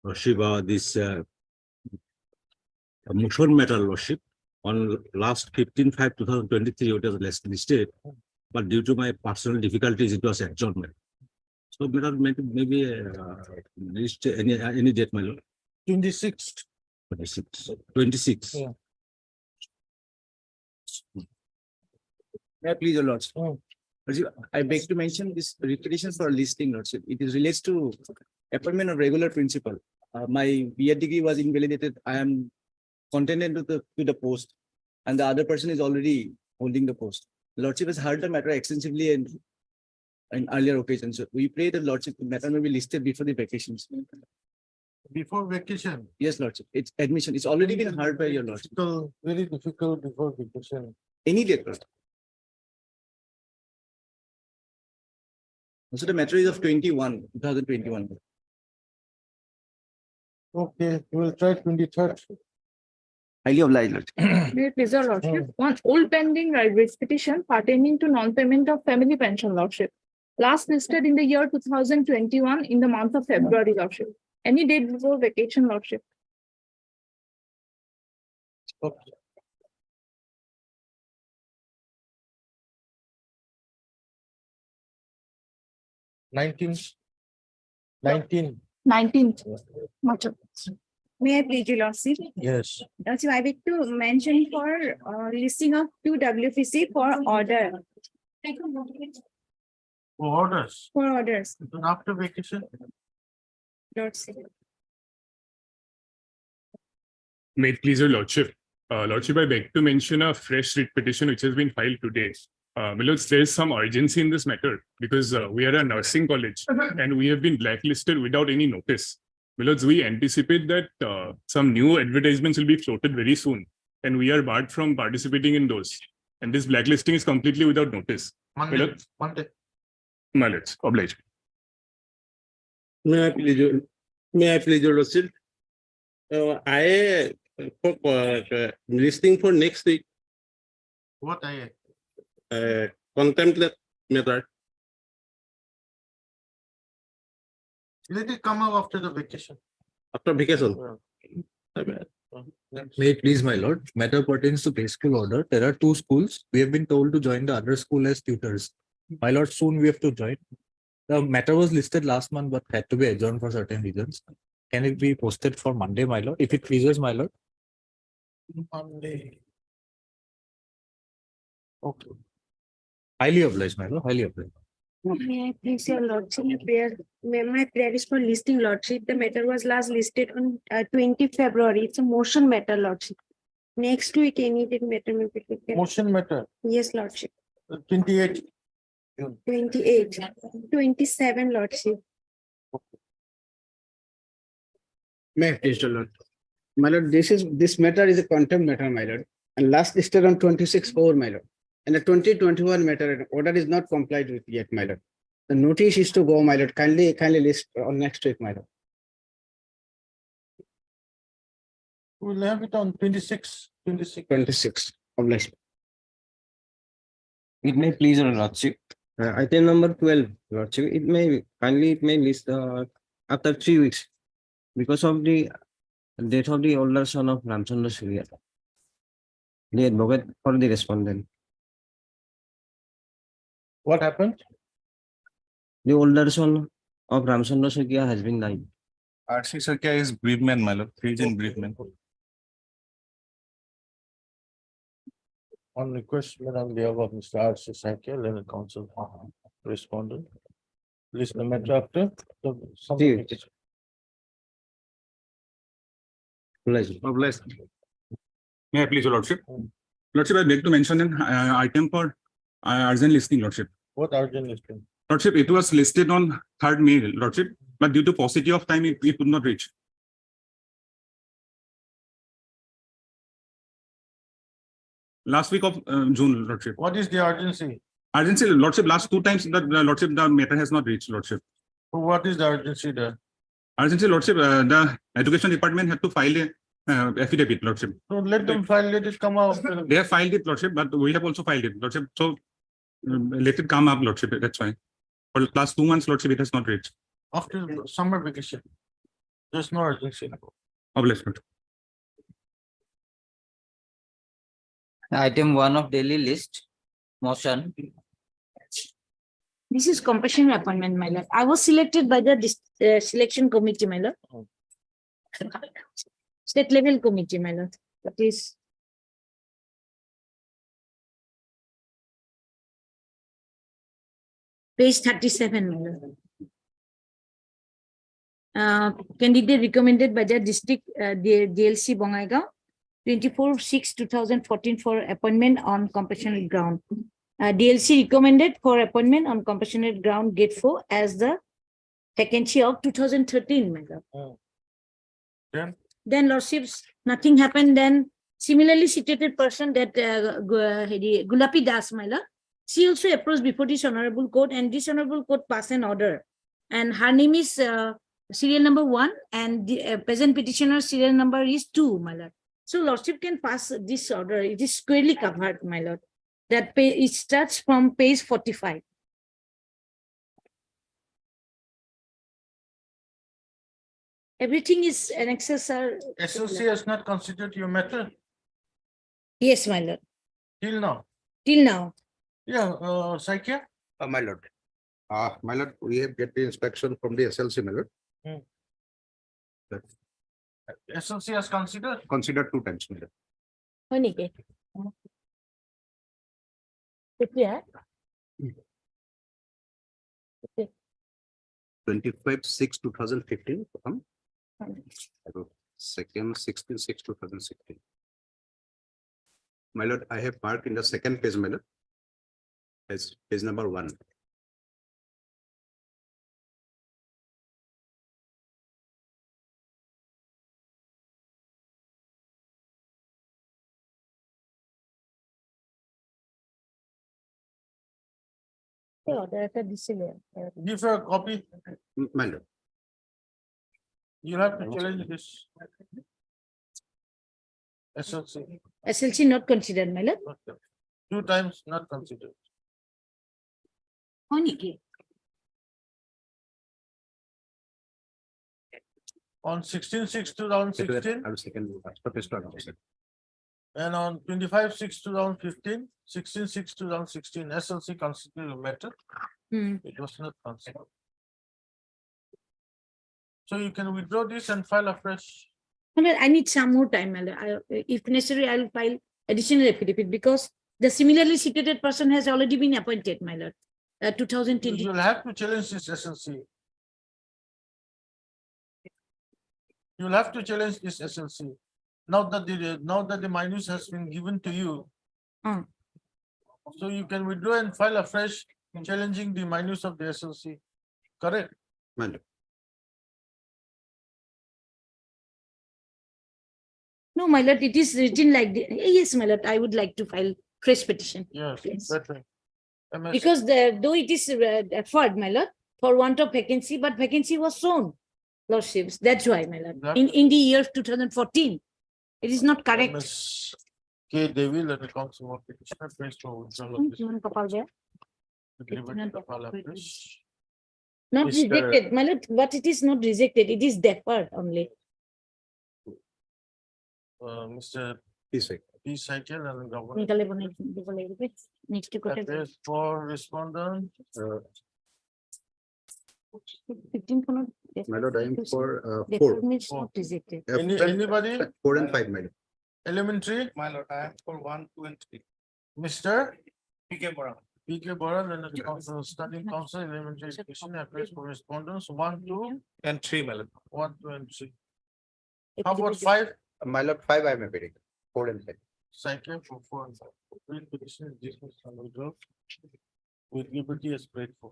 Lordship, this motion matter, Lordship, on last 15/5/2023, it was listed, but due to my personal difficulties, it was adjournment. So, maybe list any date, my lord. 26th. 26. Yeah. May I please, your lordship? Oh. Lordship, I beg to mention this repetition for listing, lordship. It is relates to appointment of regular principal. My B.Ed degree was invalidated. I am contented to the post, and the other person is already holding the post. Lordship has heard the matter extensively in earlier occasions. So we pray that lordship the matter may be listed before the vacations. Before vacation. Yes, lordship. It's admission. It's already been heard by your lordship. Very difficult before vacation. Any date, lordship. So the matter is of 2021. Okay, we will try 23rd. Highly obliged, lordship. May it please your lordship, one old pending rights petition pertaining to non-payment of family pension, lordship. Last listed in the year 2021 in the month of February, lordship. Any date before vacation, lordship. Okay. Nineteen. 19th. Much of. May I please, your lordship? Yes. Lordship, I beg to mention for listing of 2 WPC for order. Orders. For orders, After vacation. lordship. May it please your lordship. Lordship, I beg to mention a fresh writ petition which has been filed today. My lords, there is some urgency in this matter because we are a nursing college and we have been blacklisted without any notice. My lords, we anticipate that some new advertisements will be floated very soon and we are barred from participating in those. And this blacklisting is completely without notice. Monday. Monday. My lords, obliged. May I please your lordship? I listing for next week, What I contempt matter. let it come up after the vacation. After vacation. May it please, my lord, matter pertains to pay school order. There are 2 schools. We have been told to join the other school as tutors. My lord, soon we have to join. The matter was listed last month, but had to be adjourned for certain reasons. Can it be posted for Monday, my lord? If it pleases, my lord. Monday. Okay. Highly obliged, my lord. Highly obliged. May I please, your lordship, my prayer is for listing, lordship. The matter was last listed on 20 February. It's a motion matter, lordship. Next week, any date matter may be taken. Motion matter. Yes, lordship. 28. 28, 27, lordship. May I please, your lord? My lord, this matter is a contempt matter, my lord, and last listed on 26/4, my lord. And the 2021 matter order is not complied with yet, my lord. The notice is to go, my lord. Kindly list on next week, my lord. We'll have it on 26. 26. Obliged. It may please your lordship. Item number 12, lordship. It may list after 3 weeks because of the death of the older son of Ramchandra Surya, the advocate for the respondent. What happened? The older son of Ramchandra Surya has been died. R.C. Sakya is bereavement, my lord. He is in bereavement. On request made on behalf of Mr. R.C. Sakya, legal counsel, respondent. List the matter after. See. Obliged. May I please your lordship? Lordship, I beg to mention an item for urgent listing, lordship. What urgent listing? Lordship, it was listed on 3rd May, lordship, but due to paucity of time, it could not reach. Last week of June, lordship. What is the urgency? Urgency, lordship, last 2 times the lordship, the matter has not reached, lordship. So what is the urgency there? Urgency, lordship, the education department had to file a affidavit, lordship. So let them file, let it come out. They have filed it, lordship, but we have also filed it, lordship. So let it come up, lordship. That's why. For the last 2 months, lordship, it has not reached. After summer vacation. There's no urgency. Obligement. Item 1 of daily list, motion. This is compassionate appointment, my lord. I was selected by the selection committee, my lord. State level committee, my lord. That is. Page 37, my lord. Candidate recommended by the district, the DLC Bongaigaon, 24/6/2014 for appointment on compassionate ground. DLC recommended for appointment on compassionate ground gate 4 as the vacancy of 2013, my lord. Then lordships, nothing happened. Then similarly situated person that Gulapi Das, my lord, she also approached before this honorable court, and this honorable court passed an order. And her name is serial number 1, and the present petitioner serial number is 2, my lord. So lordship can pass this order. It is squarely covered, my lord. That it starts from page 45. Everything is annexes are. SLC has not considered your matter Yes, my lord. till now. Till now. Yeah, Saikya? My lord. My lord, we have get the inspection from the SLC, my lord. That's SLC has considered. considered 2 times, my lord. হয় নেকি? কেতিয়া? 25/6/2015. Second 16/6/2016. My lord, I have marked in the second page, my lord. As page number 1. order একটা দিছিলে। Give her a copy. My lord. You'll have to challenge this. SLC, SLC not considered, my lord. 2 times not considered. হয় নেকি? On 16/6/2016 I will second. Page to announce. and on 25/6/2015, 16/6/2016, SLC considered a matter. Hmm. It was not considered. So you can withdraw this and file afresh. I need some more time, my lord. If necessary, I will file additional affidavit because the similarly situated person has already been appointed, my lord. 2020. You'll have to challenge this SLC. You'll have to challenge this SLC. Now that the minus has been given to you. Hmm. So you can withdraw and file afresh challenging the minus of the SLC. Correct? My lord. No, my lord, it is written like the, yes, my lord, I would like to file fresh petition. Yes, Yes. that way. MS Because though it is deferred, my lord, for want of vacancy, but vacancy was shown, lordships. That's why, my lord. In the year 2014, it is not correct. MS K. Devil and the council of petitioner placed for withdrawal of this. কিমান কপাল যায়? With liberty to file afresh. Not Mr. rejected, my lord, but it is not rejected, it is deferred only. Mr. Please, sir. P. Cycle and Governor. সোনকালে বনাই দিব লাগিব। Next cot A Address for respondent. 15 খনত My lord, I am for 4. deferred means not rejected. Anybody? 4 and 5, my lord. Elementary, My lord, I am for 1, 2, and 3. Mr. PK Bora. P.K. Boran and the council, studying council, elementary education, address for respondents, 1, 2, And 3, my lord. 1, 2, and 3. How about 5? My lord, 5 I am appearing. 4 and 5. Cycle for 4 and 5. Green petition is dismissed and withdrawn with liberty as prayed for.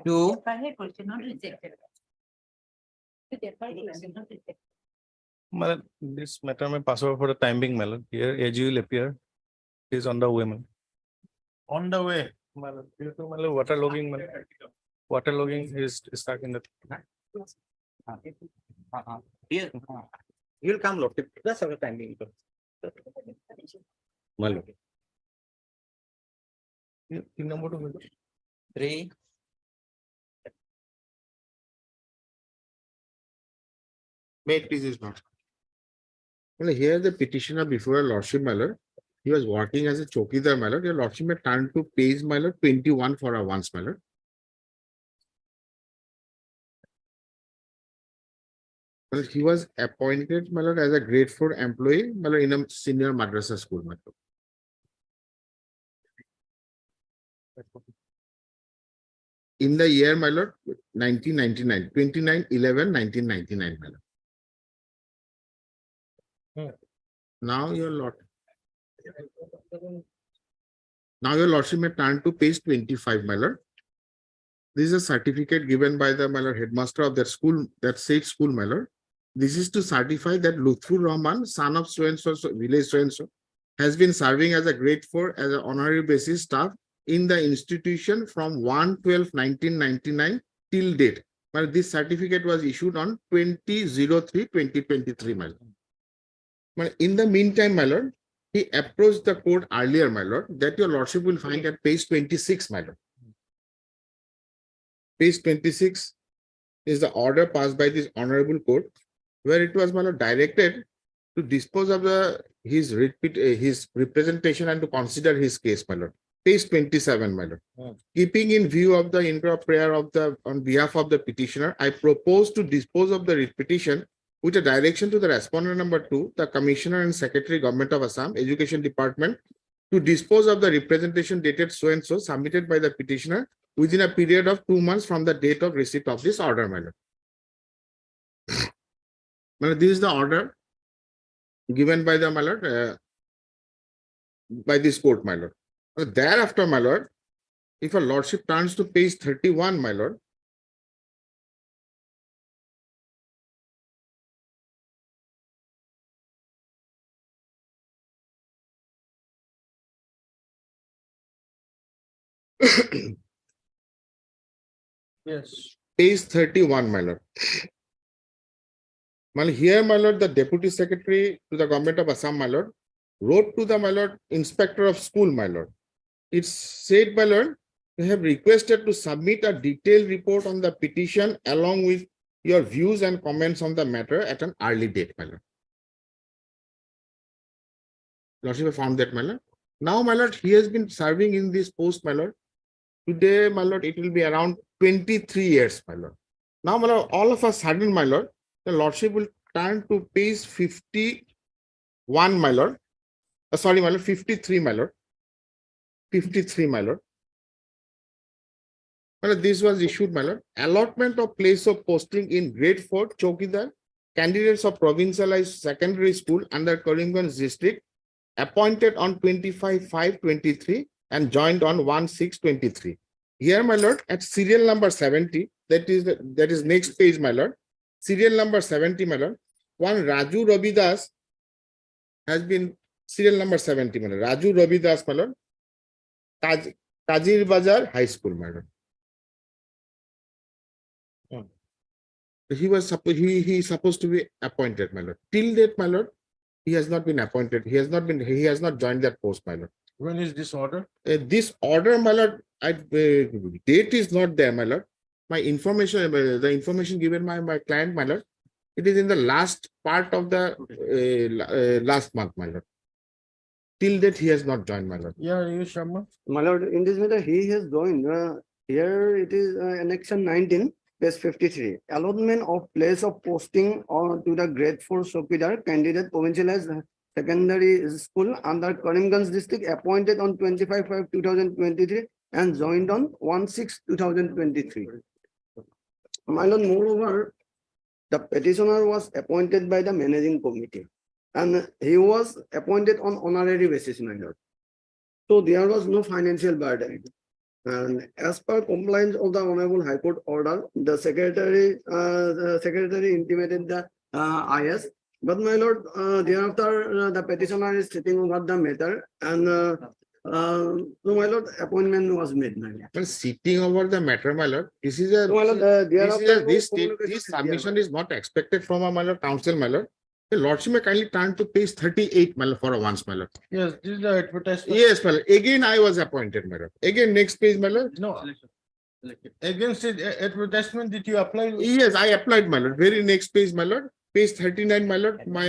2, Deferred question, not rejected. Deferred question, not rejected. My lord, this matter may pass over for the time being, my lord. Here, AG will appear. He is on the way, my lord. On the way, My lord, due to, my lord, water logging, my lord. Water logging is stuck in the. Here, you'll come, Lord. That's our timing. My lord. In number 2, my lord. 3, May it please is not. Well, here the petitioner before your lordship, my lord. He was working as a chokidar, my lord. Your lordship may turn to page, my lord, 21 for a once, my lord. Well, he was appointed, my lord, as a grade 4 employee, my lord, in a senior madrasa school, my lord. In the year, my lord, 1999, 29/11/1999, my lord. Now your lord. Now your lordship may turn to page 25, my lord. This is a certificate given by the, my lord, headmaster of that school, that said school, my lord. This is to certify that Lutfur Rahman, son of so-and-so, village so-and-so, has been serving as a grade 4 as an honorary basis staff in the institution from 1/12/1999 till date. But this certificate was issued on 20/03/2023, my lord. But in the meantime, my lord, he approached the court earlier, my lord, that your lordship will find at page 26, my lord. Page 26 is the order passed by this honorable court, where it was, my lord, directed to dispose of his representation and to consider his case, my lord. Page 27, my lord. Keeping in view of the improper prayer on behalf of the petitioner, I propose to dispose of the writ petition with a direction to the respondent number 2, the Commissioner and Secretary, Government of Assam, Education Department, to dispose of the representation dated so and so submitted by the petitioner within a period of 2 months from the date of receipt of this order, my lord. My lord, this is the order given by the, my lord, by this court, my lord. Thereafter, my lord, if a lordship turns to page 31, my lord, Yes. page 31, my lord. My lord, here, my lord, the Deputy Secretary to the Government of Assam, my lord, wrote to the, my lord, Inspector of School, my lord. It said, my lord, you have requested to submit a detailed report on the petition along with your views and comments on the matter at an early date, my lord. Lordship, I found that, my lord. Now, my lord, he has been serving in this post, my lord. Today, my lord, it will be around 23 years, my lord. Now, my lord, all of a sudden, my lord, the lordship will turn to page 51, my lord. Sorry, my lord, 53, my lord. 53, my lord. My lord, this was issued, my lord. Allotment of place of posting in grade 4, Chokidar, candidates of provincialized secondary school under Karimganj district, appointed on 25/5/23 and joined on 1/6/23. Here, my lord, at serial number 70, that is next page, my lord. Serial number 70, my lord. One Raju Ravidas has been serial number 70, my lord. Raju Ravidas, my lord. Kajir Bazar High School, my lord. He was supposed to be appointed, my lord. Till date, my lord, he has not been appointed. He has not joined that post, my lord. When is this order? This order, my lord, date is not there, my lord. My information, the information given by my client, my lord, it is in the last part of the last month, my lord. Till date, he has not joined, my lord. Yeah, you Sharma. My lord, in this matter, he has joined. Here it is annexion 19, page 53. Allotment of place of posting on to the grade 4 Chokidar candidate provincialized secondary school under Karimganj district, appointed on 25/5/2023 and joined on 1/6/2023. My lord, moreover, the petitioner was appointed by the managing committee and he was appointed on honorary basis, my lord. So there was no financial burden. And as per compliance of the Honorable High Court order, the secretary intimated the IS. But my lord, thereafter the petitioner is sitting over the matter, and so my lord, appointment was made. My lord. Well, sitting over the matter, my lord, this is a So, my lord, thereafter this communication is there, submission is not expected from a, my lord, counsel, my lord. The lordship may kindly turn to page 38, my lord, for a once, my lord. Yes, this is the advertisement. Yes, my lord. Again, I was appointed, my lord. Again, next page, my lord. No. Against it, advertisement, did you apply? Yes, I applied, my lord. Very next page, my lord. page 39, my lord, my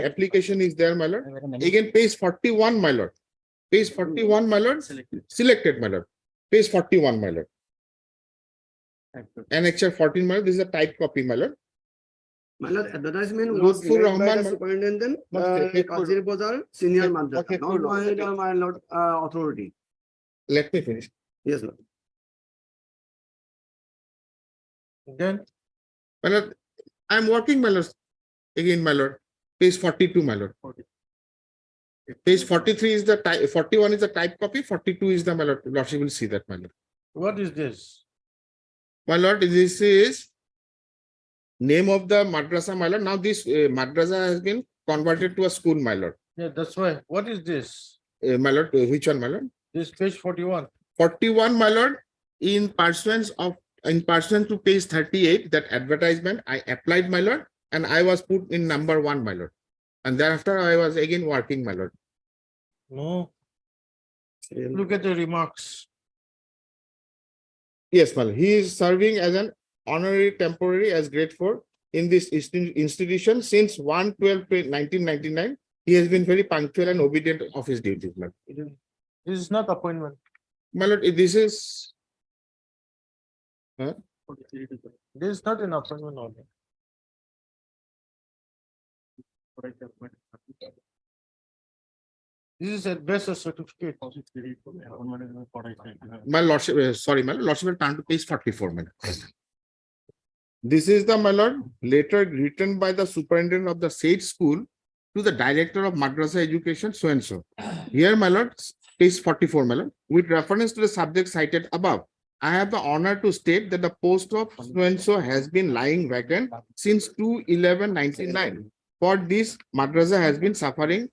application is there, my lord. Again, page 41, my lord. Page 41, my lord, selected, my lord. Page 41, my lord. Annexure 14, my lord, this is a type copy, my lord. My lord, advertisement was Lutfur made by Rahman, the my- superintendent, Okay, Kazir Bazar Senior Madrasa, okay, not by the, my lord, authority. Let me finish. Yes, Lord. Then My lord, I'm working, my lord. Again, my lord, page 42, my lord. Page 43 is the type, 41 is the type copy, 42 is the, my lord. Lordship will see that, my lord. what is this? My lord, this is name of the madrasa, my lord. Now this madrasa has been converted to a school, my lord. Yeah, that's why. What is this? My lord, which one, my lord? This page 41. 41, my lord, in pursuance to page 38, that advertisement, I applied, my lord, and I was put in number 1, my lord. And thereafter, I was again working, my lord. No. Look at the remarks. Yes, my lord. He is serving as an honorary temporary as grade 4 in this institution since 1/12/1999. He has been very punctual and obedient of his duties, my lord. This is not appointment. My lord, this is This is not an appointment order. This is address or certificate. my lordship, sorry, my lordship will turn to page 44, my lord. This is the, my lord, letter written by the superintendent of the said school to the director of madrasa education, so and so. Here, my lord, page 44, my lord, with reference to the subject cited above, I have the honor to state that the post of so and so has been lying vacant since 2/11/99. For this, madrasa has been suffering.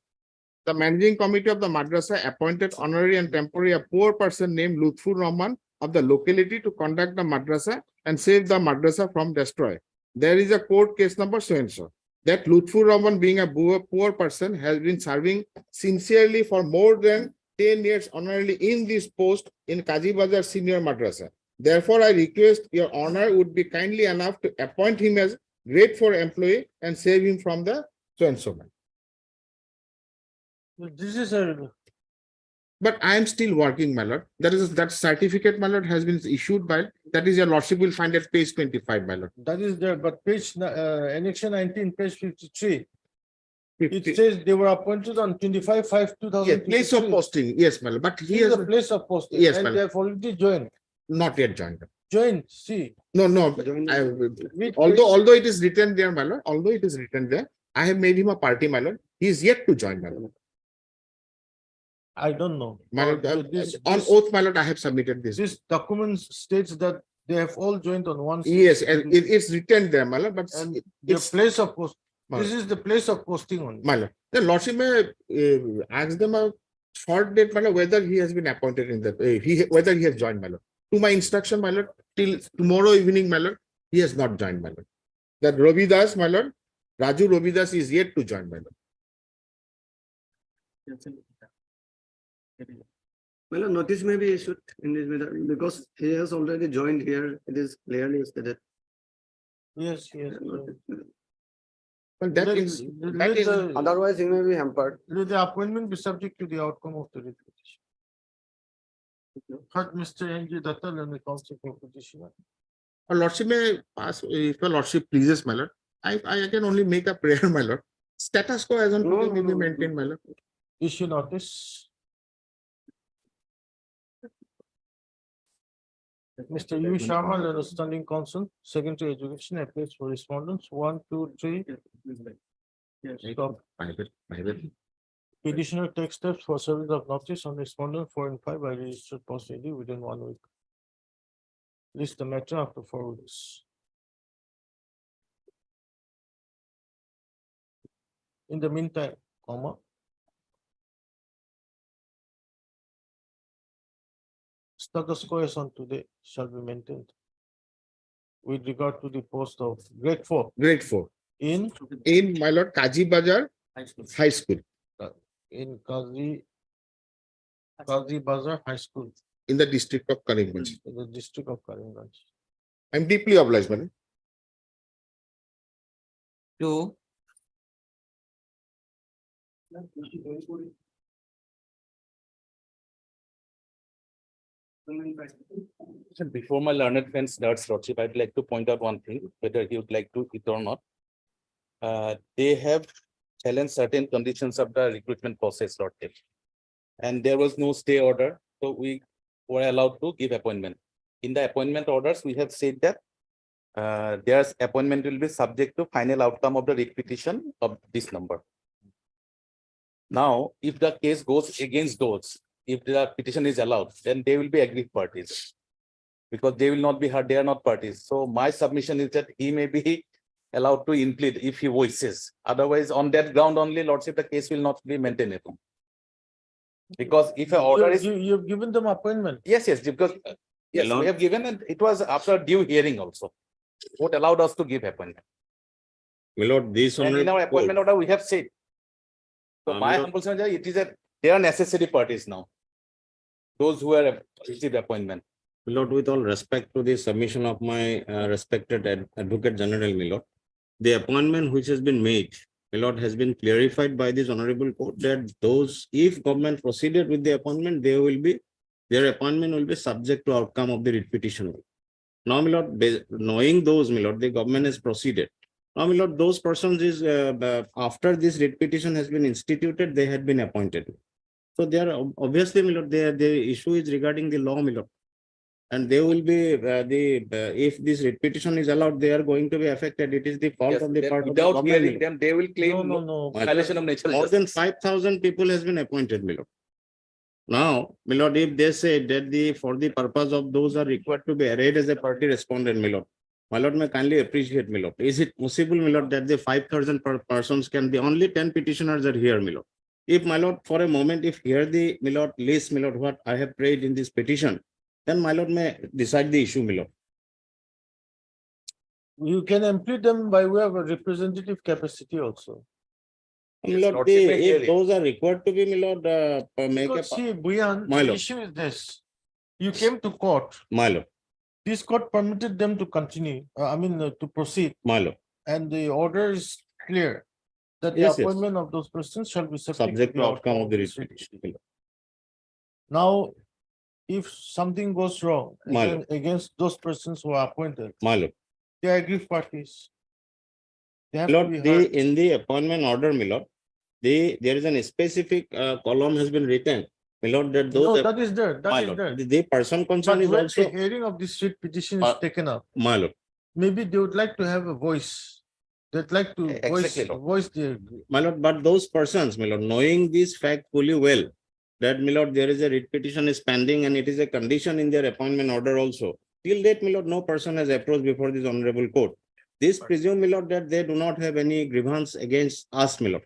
The managing committee of the madrasa appointed honorary and temporary a poor person named Lutfur Rahman of the locality to conduct the madrasa and save the madrasa from destroy. There is a court case number so and so. That Lutfur Rahman, being a poor person, has been serving sincerely for more than 10 years honorarily in this post in Kazi Bazar Senior Madrasa. Therefore, I request your honor would be kindly enough to appoint him as grade 4 employee and save him from the so and so man. This is a, But I am still working, my lord. That certificate, my lord, has been issued by, that is your lordship will find at page 25, my lord. that is there, but page, annexure 19, page 53. It 50 says they were appointed on 25/5/2023. Yes, place of posting, yes, my lord, but he This is has the place of posting. Yes, And madam. they have already joined. not yet joined. Joined, see. No, Which although it is written there, my lord, although it is written there, I have made him a party, my lord. He is yet to join, my lord. I don't know. My lord, This- on this- oath, my lord, I have submitted this. This document states that they have all joined on one. Yes, and it's written there, my lord, but And their it's, place of post, my this is the place of posting on. my lord. The lordship may ask them a short date, my lord, whether he has been appointed in the, whether he has joined, my lord. To my instruction, my lord, till tomorrow evening, my lord, he has not joined, my lord. That Ravi Das, my lord, Raju Ravi Das is yet to join, my lord. Well, a notice may be issued in this matter because he has already joined here. It is clearly stated. Yes, yes. Well, that Let- is, let that is, the- Otherwise, he may be hampered. Let the appointment be subject to the outcome of the petition. Heard Mr. N.G. Dattal and the council for petitioner. a lordship may pass, if a lordship pleases, my lord, I can only make a prayer, my lord. Status quo as on No, today may no, be no, maintained, no. my lord. Issue notice. Mr. U. Sharma, and the standing council, secretary education, appears for respondents, 1, 2, 3. Stop. Private. Petitioner takes steps for service of notice on respondent 4 and 5 by registered post ID within 1 week. List the matter after 4 weeks. In the meantime, comma. Status quo as on today shall be maintained. With regard to the post of grade 4 Grade 4. in In, my lord, Kaji Bazar High School, Kazi Bazar High School in the district of Karimganj. in the district of Karimganj. I'm deeply obliged, my lord. to Before my learned friend starts lordship, I'd like to point out one thing, whether he would like to it or not. They have challenged certain conditions of the recruitment process, lordship. And there was no stay order, so we were allowed to give appointment. In the appointment orders, we have said that their appointment will be subject to final outcome of the writ petition of this number. Now, if the case goes against those, if the petition is allowed, then they will be aggrieved parties. Because they will not be heard, they are not parties. So my submission is that he may be allowed to implead if he wishes. Otherwise, on that ground only, lordship, the case will not be maintainable. Because if an order is, You've given them appointment. yes, because yes, we have given, and it was after due hearing also. What allowed us to give appointment. My lord, this And in our honorable appointment court, order, we have said. So my Lord- humble submission, it is a, they are necessary parties now. Those who are received appointment. my lord, with all respect to the submission of my respected advocate general, my lord, the appointment which has been made, my lord, has been clarified by this honorable court that those, if government proceeded with the appointment, they will be, their appointment will be subject to outcome of the writ petition. Now, my lord, knowing those, my lord, the government has proceeded. Now, my lord, those persons is, after this writ petition has been instituted, they had been appointed. So they are obviously, my lord, the issue is regarding the law, my lord. And they will be, if this writ petition is allowed, they are going to be affected. It is the fault Yes, of the then part of the without government. hearing them, they will claim No. violation of natural More than justice. 5,000 people has been appointed, my lord. Now, my lord, if they say that for the purpose of those are required to be arrayed as a party respondent, my lord may kindly appreciate, my lord. Is it possible, my lord, that the 5,000 persons can be, only 10 petitioners are here, my lord? If, my lord, for a moment, if here the, my lord, list, my lord, what I have prayed in this petition, then my lord may decide the issue, my lord. You can implement them by way of a representative capacity also. My Yes, lord, lordship may hear if it. those are required to be, my lord, make a, Because see, Bhuyan, My the lord. issue is this. You came to court. my lord, This court permitted them to continue, to proceed, my lord, and the order is clear. That the Yes, yes. appointment of those persons shall be subject to outcome of the writ writ petition. my lord. Now, if something goes wrong My lord. against those persons who are appointed, My lord. they are aggrieved parties. They have to be Lord, heard. in the appointment order, my lord, there is a specific column has been written, my lord, that No, those, that is there, my that is lord, there. the person But concerned is when the also, hearing of this writ petition is Uh, taken up, my lord, maybe they would like to have a voice. They'd like to Exactly, Lord. voice their. my lord, but those persons, my lord, knowing this fact fully well, that, my lord, there is a writ petition is pending and it is a condition in their appointment order also. Till date, my lord, no person has approached before this honorable court. This presume, my lord, that they do not have any grievance against us, my lord.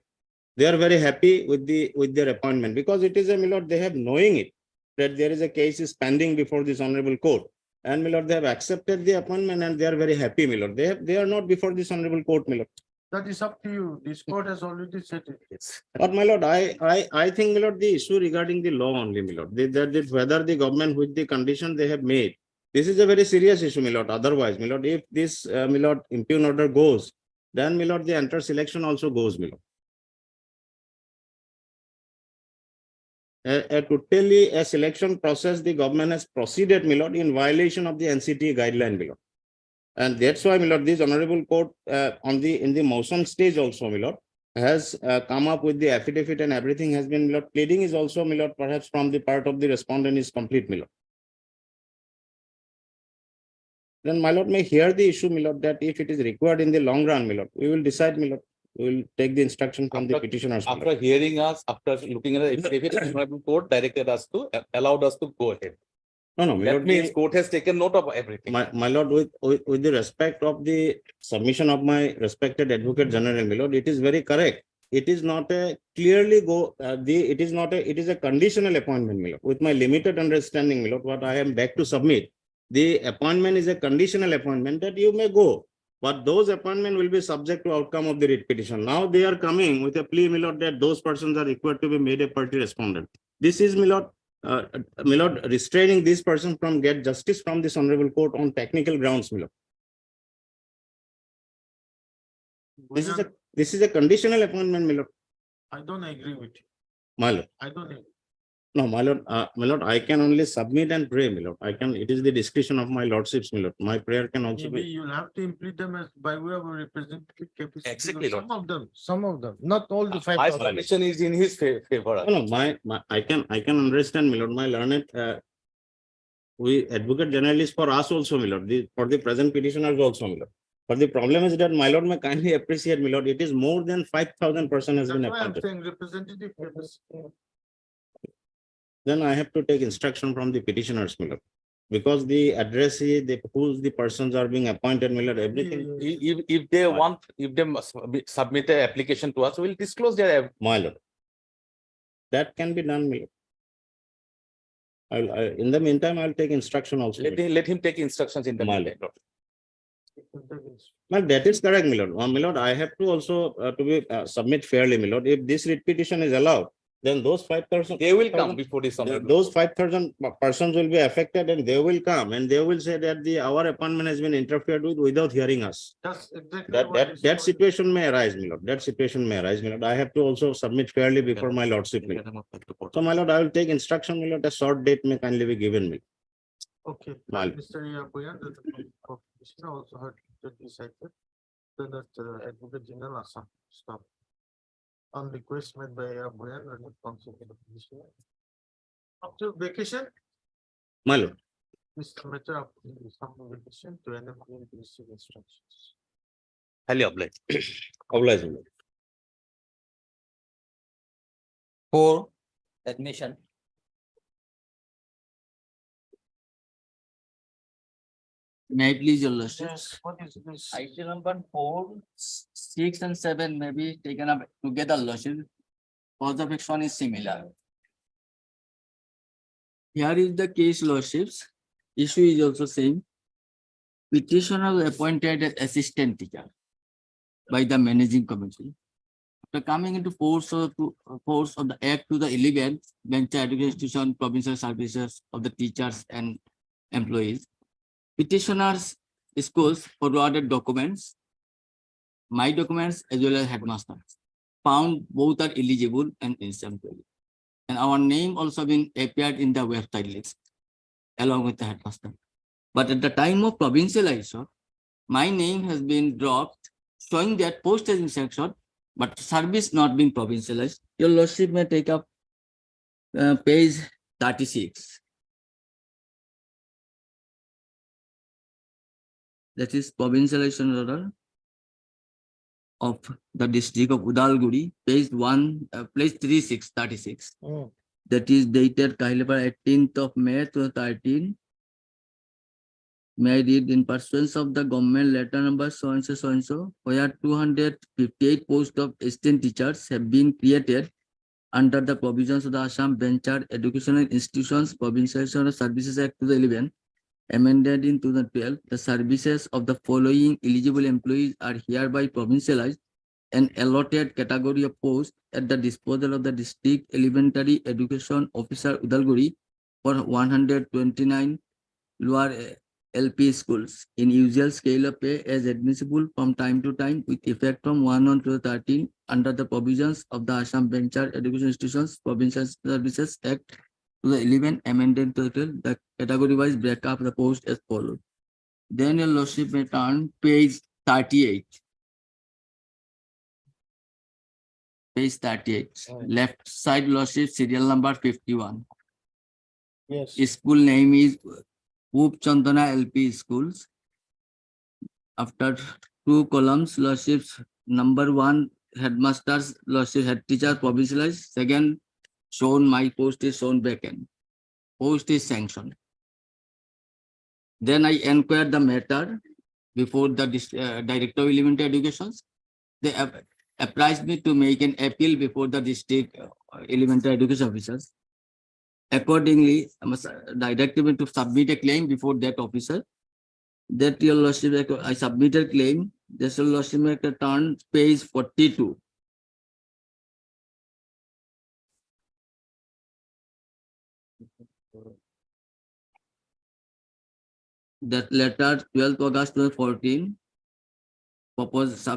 They are very happy with their appointment because it is a, my lord, they have knowing it, that there is a case is pending before this honorable court. And, my lord, they have accepted the appointment and they are very happy, my lord. They are not before this honorable court, my lord. That is up to you. This court has already said it. Yes. But, my lord, I think, my lord, the issue regarding the law only, my lord, that whether the government with the condition they have made, this is a very serious issue, my lord. Otherwise, my lord, if this, my lord, impugn order goes, then, my lord, the entire selection also goes, my lord. Totally a selection process, the government has proceeded, my lord, in violation of the NCT guideline, my lord. And that's why, my lord, this honorable court in the motion stage also, my lord, has come up with the affidavit and everything has been, my lord, pleading is also, my lord, perhaps from the part of the respondent is complete, my lord. Then, my lord, may hear the issue, my lord, that if it is required in the long run, my lord, we will decide, my lord. We will take the instruction from the After- petitioners. my lord. After hearing us, after looking at the affidavit, honorable court directed us to, allowed us to go ahead. No, my That lord, means court has taken note of everything. my lord, with the respect of the submission of my respected advocate general, my lord, it is very correct. It is not a clearly it is a conditional appointment, my lord. With my limited understanding, my lord, what I am back to submit, the appointment is a conditional appointment that you may go. But those appointment will be subject to outcome of the writ petition. Now they are coming with a plea, my lord, that those persons are required to be made a party respondent. This is, my lord, restraining this person from get justice from this honorable court on technical grounds, my lord. This is a conditional appointment, my lord. I don't agree with you. My lord. I don't agree. No, my lord, I can only submit and pray, my lord. I can, it is the discretion of my lordships, my lord. My prayer can also Maybe be. you'll have to implement them as by way of a representative capacity. Exactly, Some of them, not all the My 5,000. submission is in his favor. No, I can understand, my lord, my learned, we advocate generalists for us also, my lord, for the present petitioners also, my lord. But the problem is that my lord may kindly appreciate, my lord, it is more than 5,000 person has That's been why I'm appointed. saying representative capacity. Then I have to take instruction from the petitioners, my lord. Because the addressee, who's the persons are being appointed, my lord, everything, If they want, if they must submit an application to us, we'll disclose their. my lord. That can be done, my lord. In the meantime, I'll take instruction also. Let him take instructions in the My meantime. Well, that is correct, my lord. My lord, I have to also to be submit fairly, my lord. If this writ petition is allowed, then those 5,000. They will come before this. Those 5,000 persons will be affected and they will come and they will say that our appointment has been interfered with without hearing us. That's exactly. what is That going- situation may arise, my lord. That situation may arise, my lord. I have to also submit fairly before my lordship. My lord. So, my lord, I will take instruction, my lord. A short date may kindly be given me. Okay, Mal. Mr. Yabuyan, the commissioner also heard that decided that Advocate General Assam stop. On request made by Yabuyan and the council of the commissioner. After vacation, My lord. this matter of some vacation to enable him to receive instructions. Highly obliged. Obliged, my lord. 4, admission. May I please your lordships? What is this? Item number 4, 6 and 7 may be taken up together, lordship. Cause of action is similar. Here is the case, lordships. Issue is also same. Petitioner was appointed as assistant teacher by the managing committee. After coming into force of the Act to the 11th Venture Education Institution Provincial Services of the teachers and employees, petitioners schools forwarded documents, my documents as well as headmasters, found both are eligible and exemplary. And our name also been appeared in the website list along with the headmaster. But at the time of provincialization, my name has been dropped, showing that post has been sanctioned, but service not been provincialized. Your lordship may take up page 36. That is provincialization order of the district of Udalguri, page 36. Mm. That is dated Kailapur 18th of May 2013. May I read in pursuance of the government letter number so and so, where 258 posts of assistant teachers have been created under the provisions of the Assam Venture Educational Institutions Provincialization of Services Act 2011, amended in 2012. The services of the following eligible employees are hereby provincialized and allotted category of posts at the disposal of the District Elementary Education Officer Udalguri for 129 lower LP schools in usual scale of pay as admissible from time to time with effect from 1/1/2013 under the provisions of the Assam Venture Education Institutions Provincial Services Act 2011 amended to the category wise breakup of the post as follows. Then your lordship may turn page 38. Page 38, left side lordship serial number 51. Yes. School name is Poop Chandana LP Schools. After 2 columns, lordships, number 1, headmasters, lordship, head teacher, provincialized. Second, shown, my post is shown vacant. Post is sanctioned. Then I inquired the matter before the Director of Elementary Education. They apprised me to make an appeal before the District Elementary Education Officers. Accordingly, I must directed me to submit a claim before that officer. That your lordship, I submitted claim. This your lordship may turn page 42. That letter 12th August 2014. Propose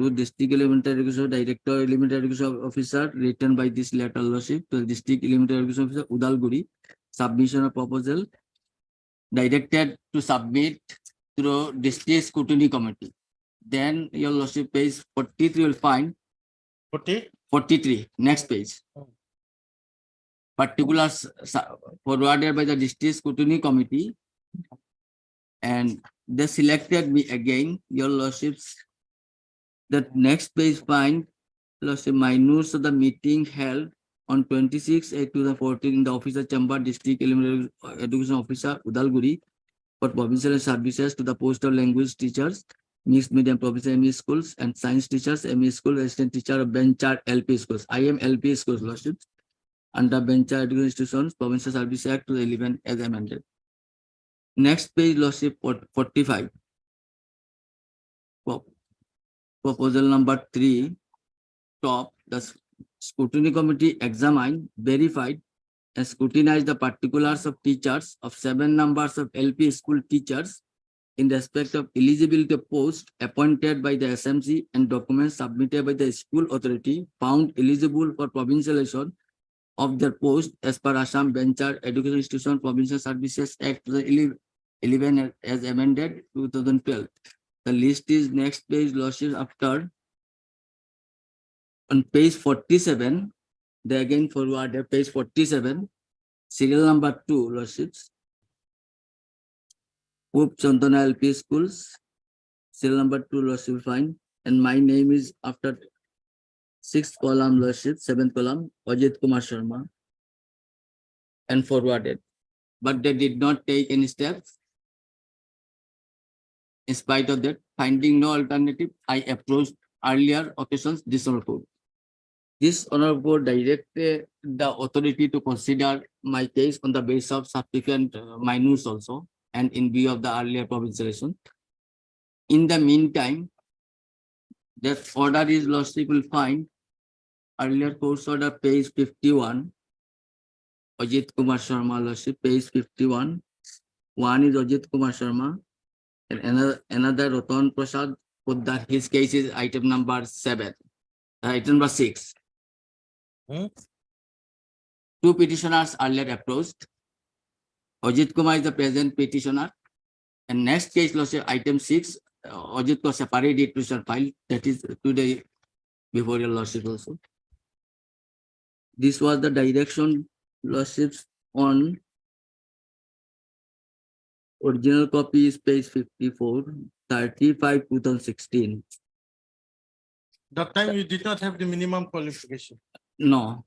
to District Elementary Education Director, Elementary Education Officer, written by this letter lordship to the District Elementary Education Officer, Udalguri, submission of proposal directed to submit through District Scrutiny Committee. Then your lordship page 43 will find 43, next page. Particulars forwarded by the District Scrutiny Committee, and they selected me again, your lordships. The next page find lordship minutes of the meeting held on 26/8/2014 in the officer chamber, District Elementary Education Officer, Udalguri, for provincial services to the post of language teachers, mixed medium provincial ME schools, and science teachers, ME school, assistant teacher of Benchar LP schools. I am LP schools, lordships, under Benchar Education Institutions, Provincial Service Act 2011 as amended. Next page, lordship 45. Proposal number 3, top, the scrutiny committee examined, verified, and scrutinized the particulars of teachers of 7 numbers of LP school teachers in respect of eligibility of post appointed by the SMC and documents submitted by the school authority found eligible for provincialization of their post as per Assam Benchar Education Institution Provincial Services Act 2011 as amended 2012. The list is next page, lordship. After on page 47, they again forward page 47, serial number 2, lordships. Poop Chandana LP schools, serial number 2, lordship fine, and my name is after 6th column, lordship, 7th column, Ajit Kumar Sharma, and forwarded, but they did not take any steps. In spite of that, finding no alternative, I approached earlier occasions this honorable court. This honorable court directed the authority to consider my case on the basis of subsequent minutes also, and in view of the earlier provincialization. In the meantime, that order is lordship will find earlier course order page 51, Ajit Kumar Sharma, lordship, page 51. One is Ajit Kumar Sharma, and another Ratan Prasad Poddar. His case is item number 7, item number 6. 2 petitioners earlier approached. Ajit Kumar is the present petitioner, and next case lordship item 6, Ajit was separate petition file, that is today before your lordship also. This was the direction, lordships, on original copy is page 54, 35, 2016. That time you did not have the minimum qualification. No,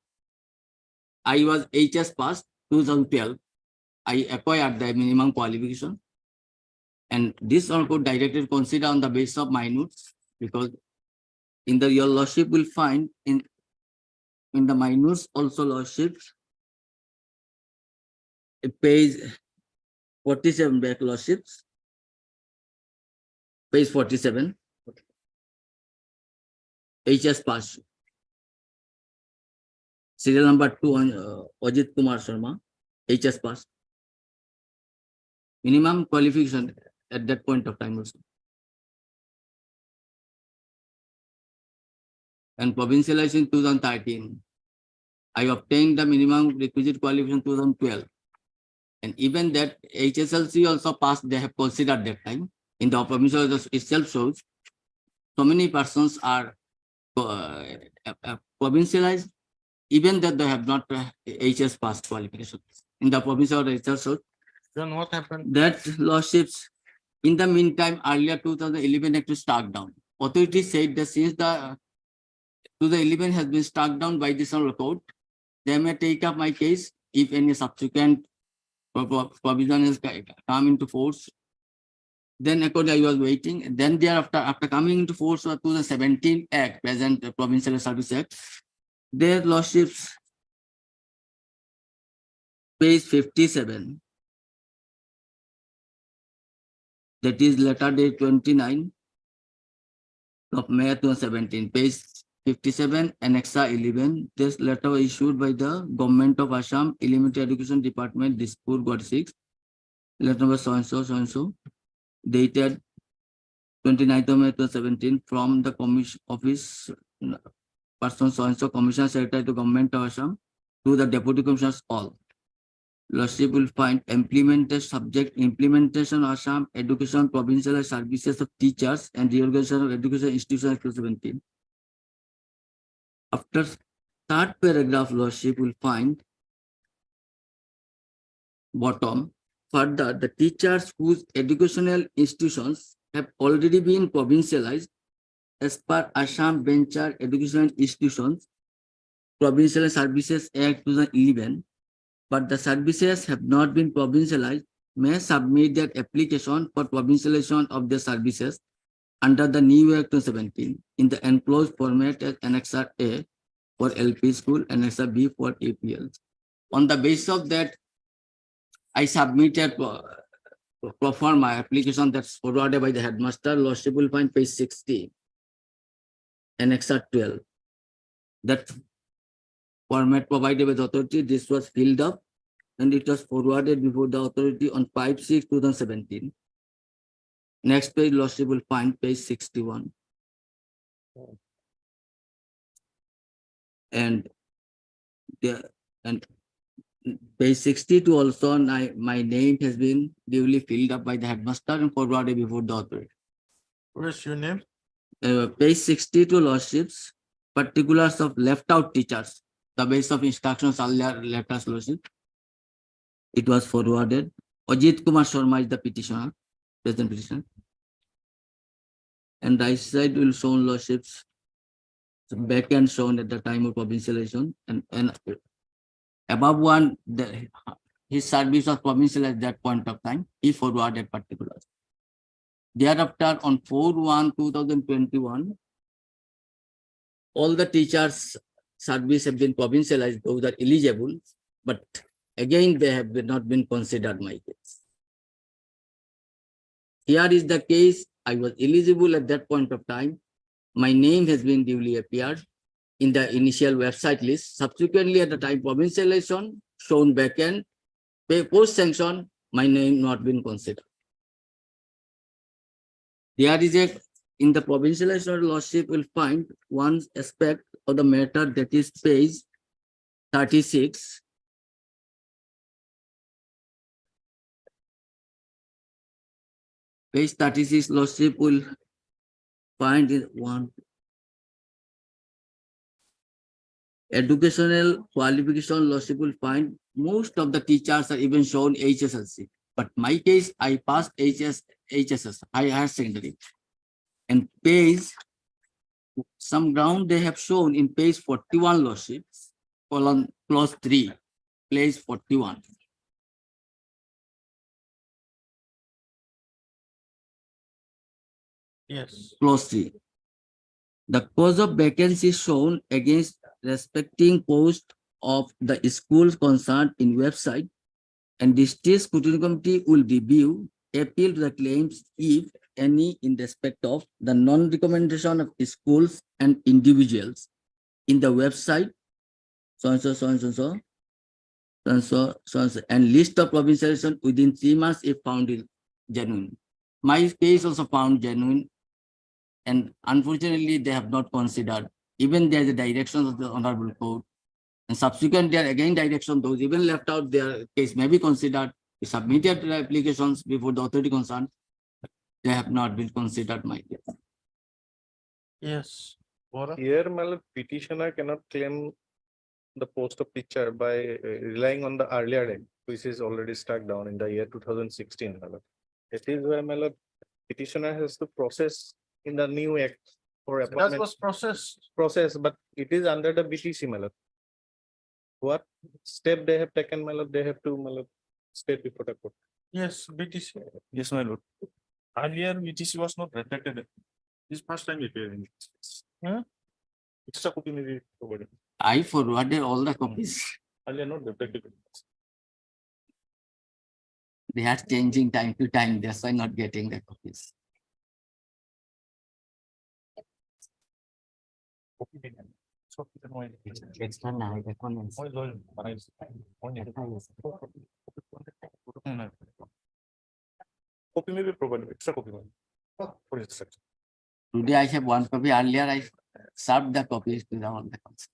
I was HS passed 2012. I acquired the minimum qualification, and this also directed consider on the basis of minutes, because in the your lordship will find in the minutes also, lordships, page 47 back, lordships, page 47, HS pass, serial number 2 on Ajit Kumar Sharma, HS pass. Minimum qualification at that point of time also. And provincialization 2013. I obtained the minimum requisite qualification 2012. And even that HSLC also passed, they have considered that time. In the provincial itself shows so many persons are provincialized, even that they have not HS passed qualification. In the provincial itself shows. Then what happened? That lordships, in the meantime, earlier 2011 act was struck down. Authorities said that since the 2011 has been struck down by this honorable court, they may take up my case if any subsequent provision has come into force. Then accordingly, I was waiting. And then thereafter, after coming into force of 2017 Act, present Provincial Service Act, their lordships, page 57. That is letter date 29 of May 2017, page 57, Annexa 11. This letter was issued by the Government of Assam, Elementary Education Department, Dispur, God 6. Letter number so and so, dated 29th of May 2017 from the commission office person so and so commissioner secretary to government of Assam to the deputy commissioners all. Lordship will find implementation of Assam education provincial services of teachers and reorganization of education institutions 2017. After third paragraph, Lordship will find bottom further the teachers whose educational institutions have already been provincialized as per Assam Venture Educational Institutions Provincial Services Act 2011, but the services have not been provincialized may submit their application for provincialization of their services under the new Act 2017 in the enclosed format as Annexure A for LP school, Annexure B for APL. On the basis of that, I submitted for my application that's forwarded by the headmaster. Lordship will find page 60, Annexure 12. That format provided by the authority, this was filled up and it was forwarded before the authority on 5/6/2017. Next page, Lordship will find page 61. And page 62 also, my name has been duly filled up by the headmaster and forwarded before the authority. Where's your name? Page 62, Lordships, particulars of left out teachers, the base of instructions earlier letters, Lordship. It was forwarded. Ajit Kumar Sharma is the petitioner, present petitioner. And right side will show Lordships, back end shown at the time of provincialization, and above one, his service was provincial at that point of time. He forwarded particulars. Thereafter, on 4/1/2021, all the teachers' service have been provincialized, those are eligible, but again, they have not been considered my case. Here is the case. I was eligible at that point of time. My name has been duly appeared in the initial website list. Subsequently, at the time provincialization, shown backend, post sanction, my name not been considered. There is in the provincialization, Lordship will find one aspect of the matter, that is page 36. Page 36, Lordship will find one. Educational qualification, Lordship will find most of the teachers are even shown HSLC. But my case, I passed HSS, higher secondary. And page, some ground they have shown in page 41, Lordships, column clause 3, page 41. Yes. Clause 3. The cause of vacancy shown against respecting post of the schools concerned in website, and the state scrutiny committee will review, appeal to the claims if any in respect of the non-recommendation of schools and individuals in the website, so and so, so and so, so and so, so and so, and list of provincialization within 3 months if found genuine. My case also found genuine, and unfortunately they have not considered. Even there is a direction of the Honorable Court, and subsequent there again direction, those even left out, their case may be considered. We submitted applications before the authority concerned. They have not been considered, my case. Yes. Bora? Here, my lord, petitioner cannot claim the post of teacher by relying on the earlier act, which is already struck down in the year 2016. My lord. It is where, my lord, petitioner has to process in the new act for That appointment was process, but it is under the BTC, my lord. What step they have taken, my lord, they have to, my lord, state before the court. yes, BTC. Yes, my lord. Earlier, BTC was not reflected. This first time appearing. Extra copy may be provided. I forwarded all the copies. Earlier not reflected. They are changing time to time. That's why not getting the copies. Extra now, the comments. Copy may be provided, extra copy. Today I have one copy. Earlier I served the copies to the all the council.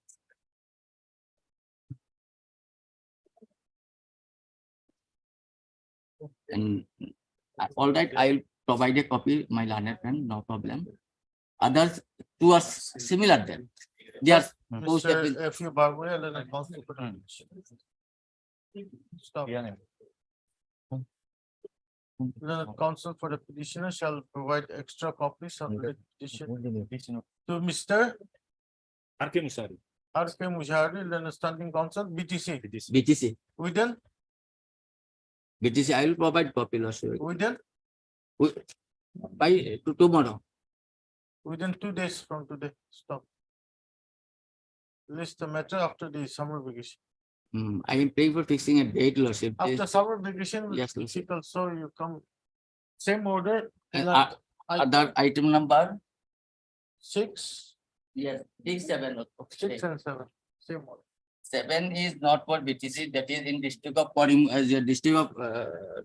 And all right, I will provide a copy, my learned friend, no problem. Others two are similar then. They are both have been- Mr. F.U. Barbour, Learned Counsel for the petition. Stop. Learned Counsel for the petitioner shall provide extra copies of the petition to Mr. R.K. Musari. R.K. Mujari, Learned Standing Counsel, BTC. BTC. Within, BTC, I will provide copy, Lordship. within, By tomorrow. within 2 days from today. Stop. List the matter after the summer vacation. I am praying for fixing a date, Lordship. After summer vacation, Yes, we'll yes. seek also you come. Same order. And, not Other item number? 6, Yes, 6, 7. 6 and 7, same order. 7 is not for BTC, that is in district of Korim, as a district of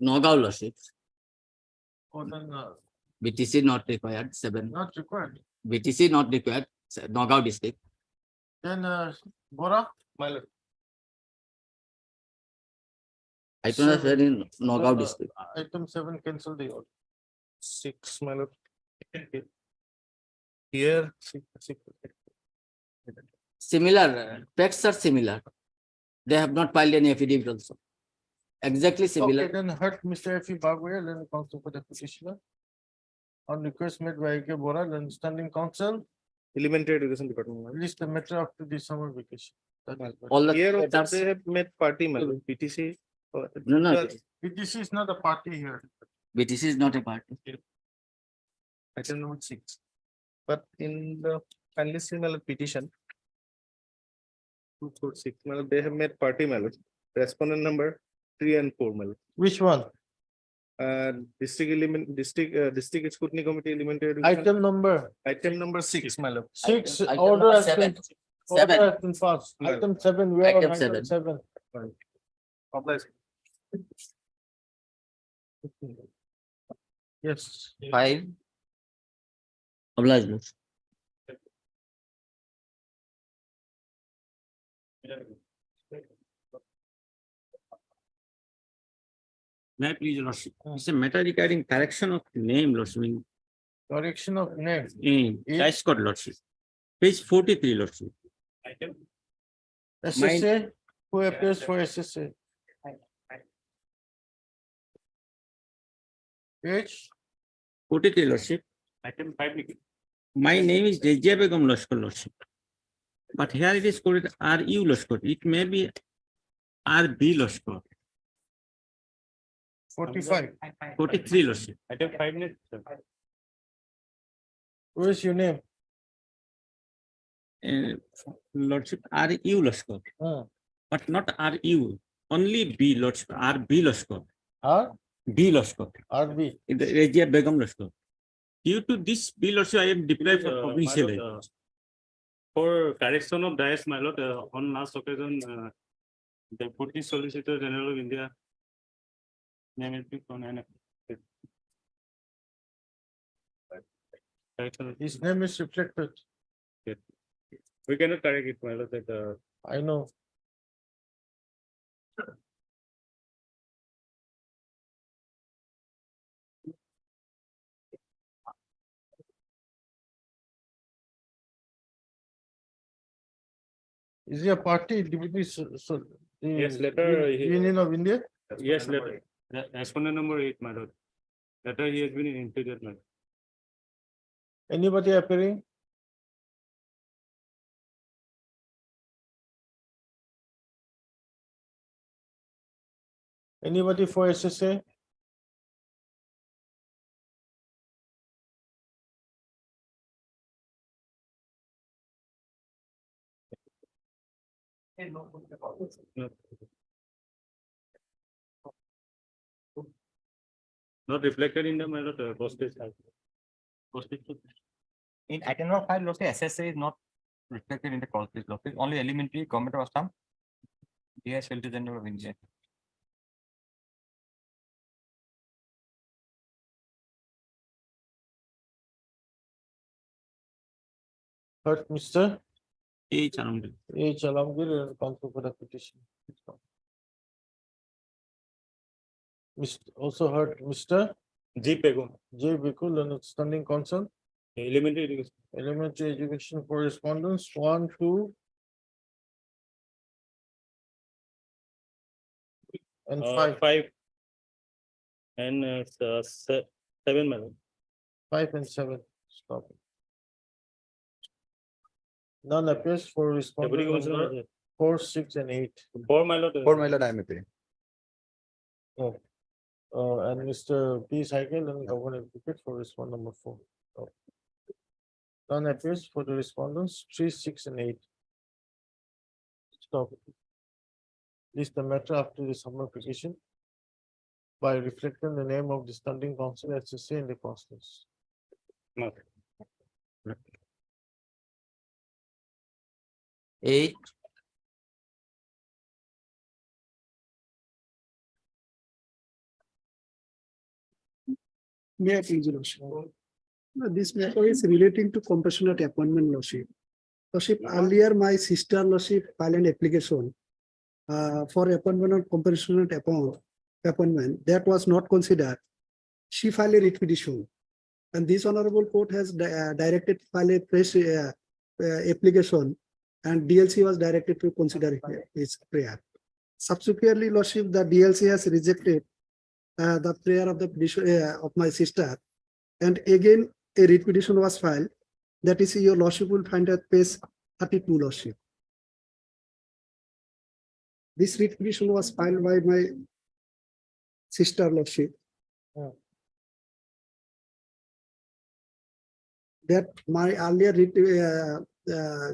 Nagaon, Lordship. Oh, then, BTC not required, 7. not required. BTC not required, Nagaon district. Then, Bora, My lord, Item number 7 in Nagaon district. item 7, cancel the order. 6, my lord. Here, six. Similar, facts are similar. They have not filed any affidavit also. Exactly Okay, similar. then heard Mr. F.E. Barbour, Learned Counsel for the petitioner. On request made by A.K. Bora, Learned Standing Counsel, Elementary Education Department. my lord. release the matter after the summer vacation. That is what- All the Here also matters- they have made party, my lord, PTC. No, no, BTC is not a party here. BTC is not a party. Item number 6. But in the finally similar petition. 2, 4, 6, my lord, they have made party, my lord. Respondent number 3 and 4, my lord. Which one? District Scrutiny Committee Elementary. Education. Item number Item number 6, my lord. 6, Item order number has been, 7. order 7. has been passed. No. Item 7, we are on Item item 7. Obliged. Yes. 5. Obliged, Lord. May I please, Lordship? It's a matter regarding correction of name, Lordship, Correction of name. in Yes. Tax Code, Lordship. Page 43, Lordship. SSA, who appears for SSA? Page, 43, Lordship. Item 5. My name is Rejia Begum Lashkar, Lordship. But here it is called RU Lashkar. It may be RB Lashkar. 45. 43, Lordship. Item 5. Where is your name? Lordship, RU Lashkar, Hmm. but not RU, only B Lordship, RB Lashkar, R, B Lashkar, RB. Rejia Begum Lashkar. Due to this B Lordship, I am deprived for provincial aid. For correction of dice, my lord, on last occasion, Deputy Solicitor General of India. Name is picked on an. Correction. His name is reflected. We cannot correct it, my lord, that, I know. Is he a party, deputy, Yes, letter, Union of India? yes, letter, respondent number 8, my lord. Letter he has been included, my lord. Anybody appearing? Anybody for SSA? Not reflected in the, my lord, postage. Postage. In item number 5, Lordship, SSA is not reflected in the cost list, Lordship. Only elementary government of Assam. DS Filter General of India. Heard Mr. H. Alamgir. H. Alamgir and counsel for the petition. Also heard Mr. G Pegu, J. Vikul and standing counsel, elementary education. elementary education correspondence, 1, 2. And 5, 5. And 7, madam. 5 and 7. Stop. None appears for Deputy respondent Commissioner, number 4, 6 and 8. for my lord. For my lord, I am appearing. And Mr. P. Cycle and Governor Advocate for respondent number 4. Oh. None appears for the respondents 3, 6 and 8. Stop. List the matter after the summarization by reflecting the name of the standing council as to say in the process. Okay. 8, May I please, your Lordship? This matter is relating to compassionate appointment, Lordship. Lordship, earlier my sister, Lordship, filed an application for appointment of compassionate appointment that was not considered. She filed a writ petition. And this honorable court has directed to file a fresh application, and DLC was directed to consider his prayer. Subsequently, Lordship, the DLC has rejected the prayer of the petition of my sister, and again a writ petition was filed. That is, your Lordship will find at page 32, Lordship. This writ petition was filed by my sister, Lordship. That my earlier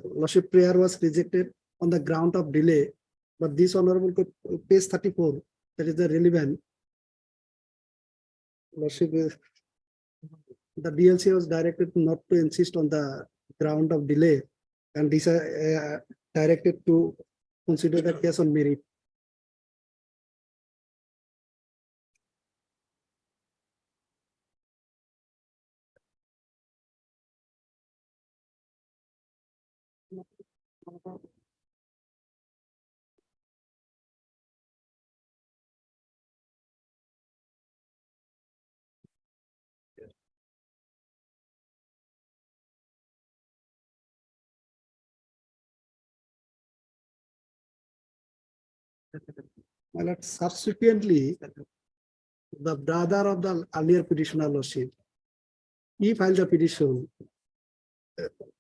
Lordship prayer was rejected on the ground of delay, but this honorable court, page 34, that is the relevant. Lordship, the DLC was directed not to insist on the ground of delay, and this directed to consider the case on merit. My lord, subsequently, the brother of the earlier petitioner, Lordship, he filed a petition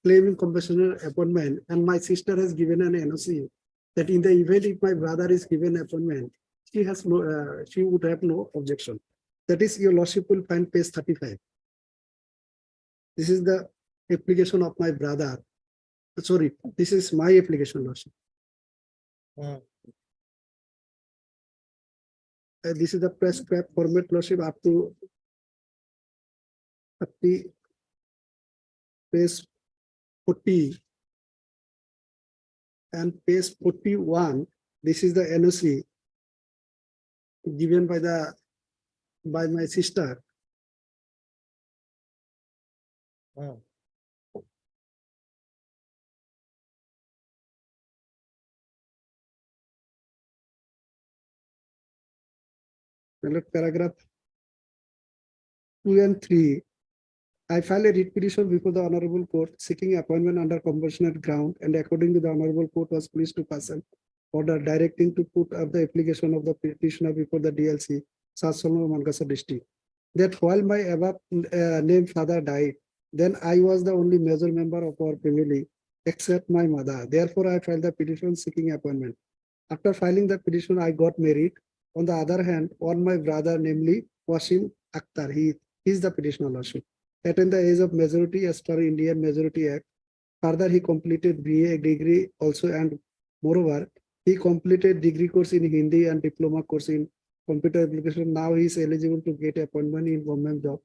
claiming compassionate appointment, and my sister has given an NOC that in the event if my brother is given appointment, she has no, she would have no objection. That is, your Lordship will find page 35. This is the application of my brother. Sorry, this is my application, Lordship. This is the prescribed format, Lordship, up to page 40 and page 41. This is the NOC given by my sister. Paragraph 2 and 3. I filed a writ petition before the Honorable Court seeking appointment under compassionate ground, and according to the Honorable Court was pleased to pass an order directing to put up the application of the petitioner before the DLC, Sasolno, Mankasa district. That while my above named father died, then I was the only major member of our family except my mother. Therefore, I filed the petition seeking appointment. After filing the petition, I got married. On the other hand, on my brother, namely Wasim Akhtar, he is the petitioner, Lordship. Attained the age of majority as per Indian Majority Act. Further, he completed BA degree also, and moreover, he completed degree course in Hindi and diploma course in computer application. Now he is eligible to get appointment in government job.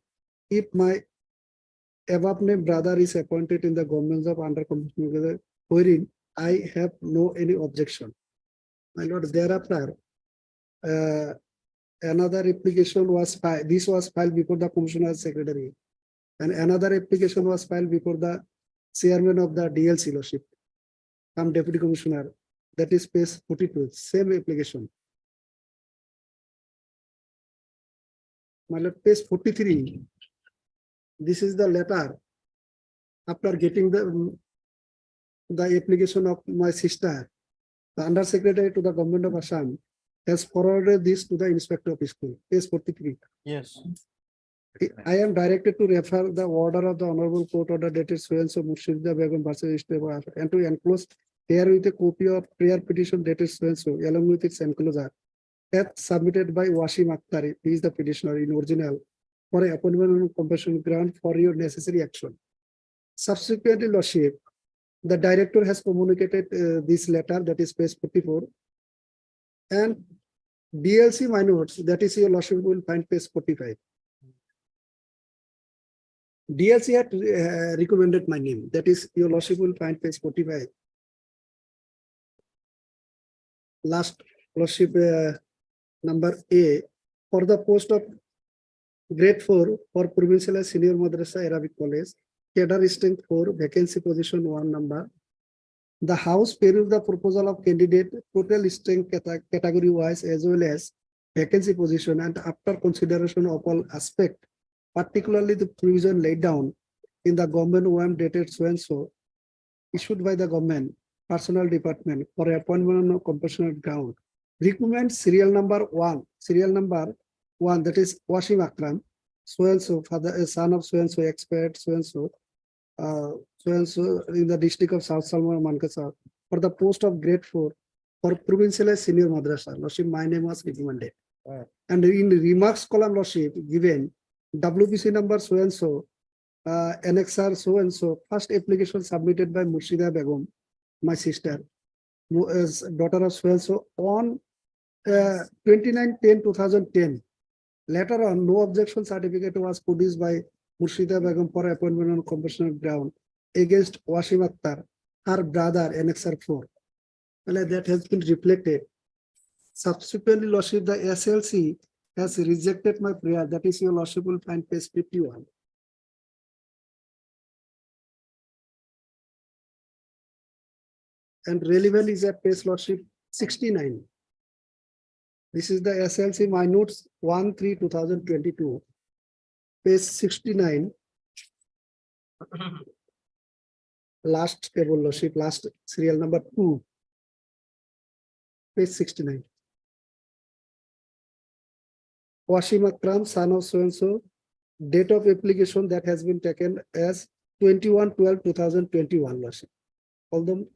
If my above named brother is appointed in the government job under compassionate, wherein I have no any objection. My lord, thereafter, another application was filed. This was filed before the Commissioner Secretary, and another application was filed before the chairman of the DLC lordship. I'm deputy commissioner. That is page 42, same application. My lord, page 43. This is the letter. After getting the application of my sister, the undersecretary to the government of Assam has forwarded this to the inspector of school. Page 43. Yes. I am directed to refer the order of the Honorable Court order dated so and so Murshida Begum versus Isteba and to enclose here with a copy of prayer petition dated so and so along with its enclosure as submitted by Washim Akhtar, he is the petitioner in original, for a appointment on compassion ground for your necessary action. Subsequently, Lordship, the director has communicated this letter, that is page 44, and DLC minors, that is your Lordship will find page 45. DLC had recommended my name, that is your Lordship will find page 45. Last Lordship, number A, for the post of grade 4 for Provincial Senior Madrasa Arabic College, cadre strength 4, vacancy position 1 number. The House perused the proposal of candidate, total strength category wise as well as vacancy position, and after consideration of all aspects, particularly the provision laid down in the government OM dated so and so, issued by the government personnel department for appointment on compassionate ground, recommend serial number 1, that is Washim Akram, so and so, father, son of so and so, expert, so and so in the district of South Salman Mankasa, for the post of grade 4 for Provincial Senior Madrasa. Lordship, my name was recommended. And in the remarks column, Lordship, given WBC number so and so, annexer so and so, first application submitted by Murshida Begum, my sister, who is daughter of so and so, on 29/10/2010. Later on, no objection certificate was produced by Murshida Begum for appointment on compassionate ground against Washim Akhtar, her brother, annexer 4. Well, that has been reflected. Subsequently, Lordship, the SLC has rejected my prayer. That is your Lordship will find page 51. And relevant is at page Lordship 69. This is the SLC my notes 1/3/2022. Page 69. Last table, Lordship, last serial number 2. Page 69. Washim Akram, son of so and so, date of application that has been taken as 21/12/2021, Lordship. Although,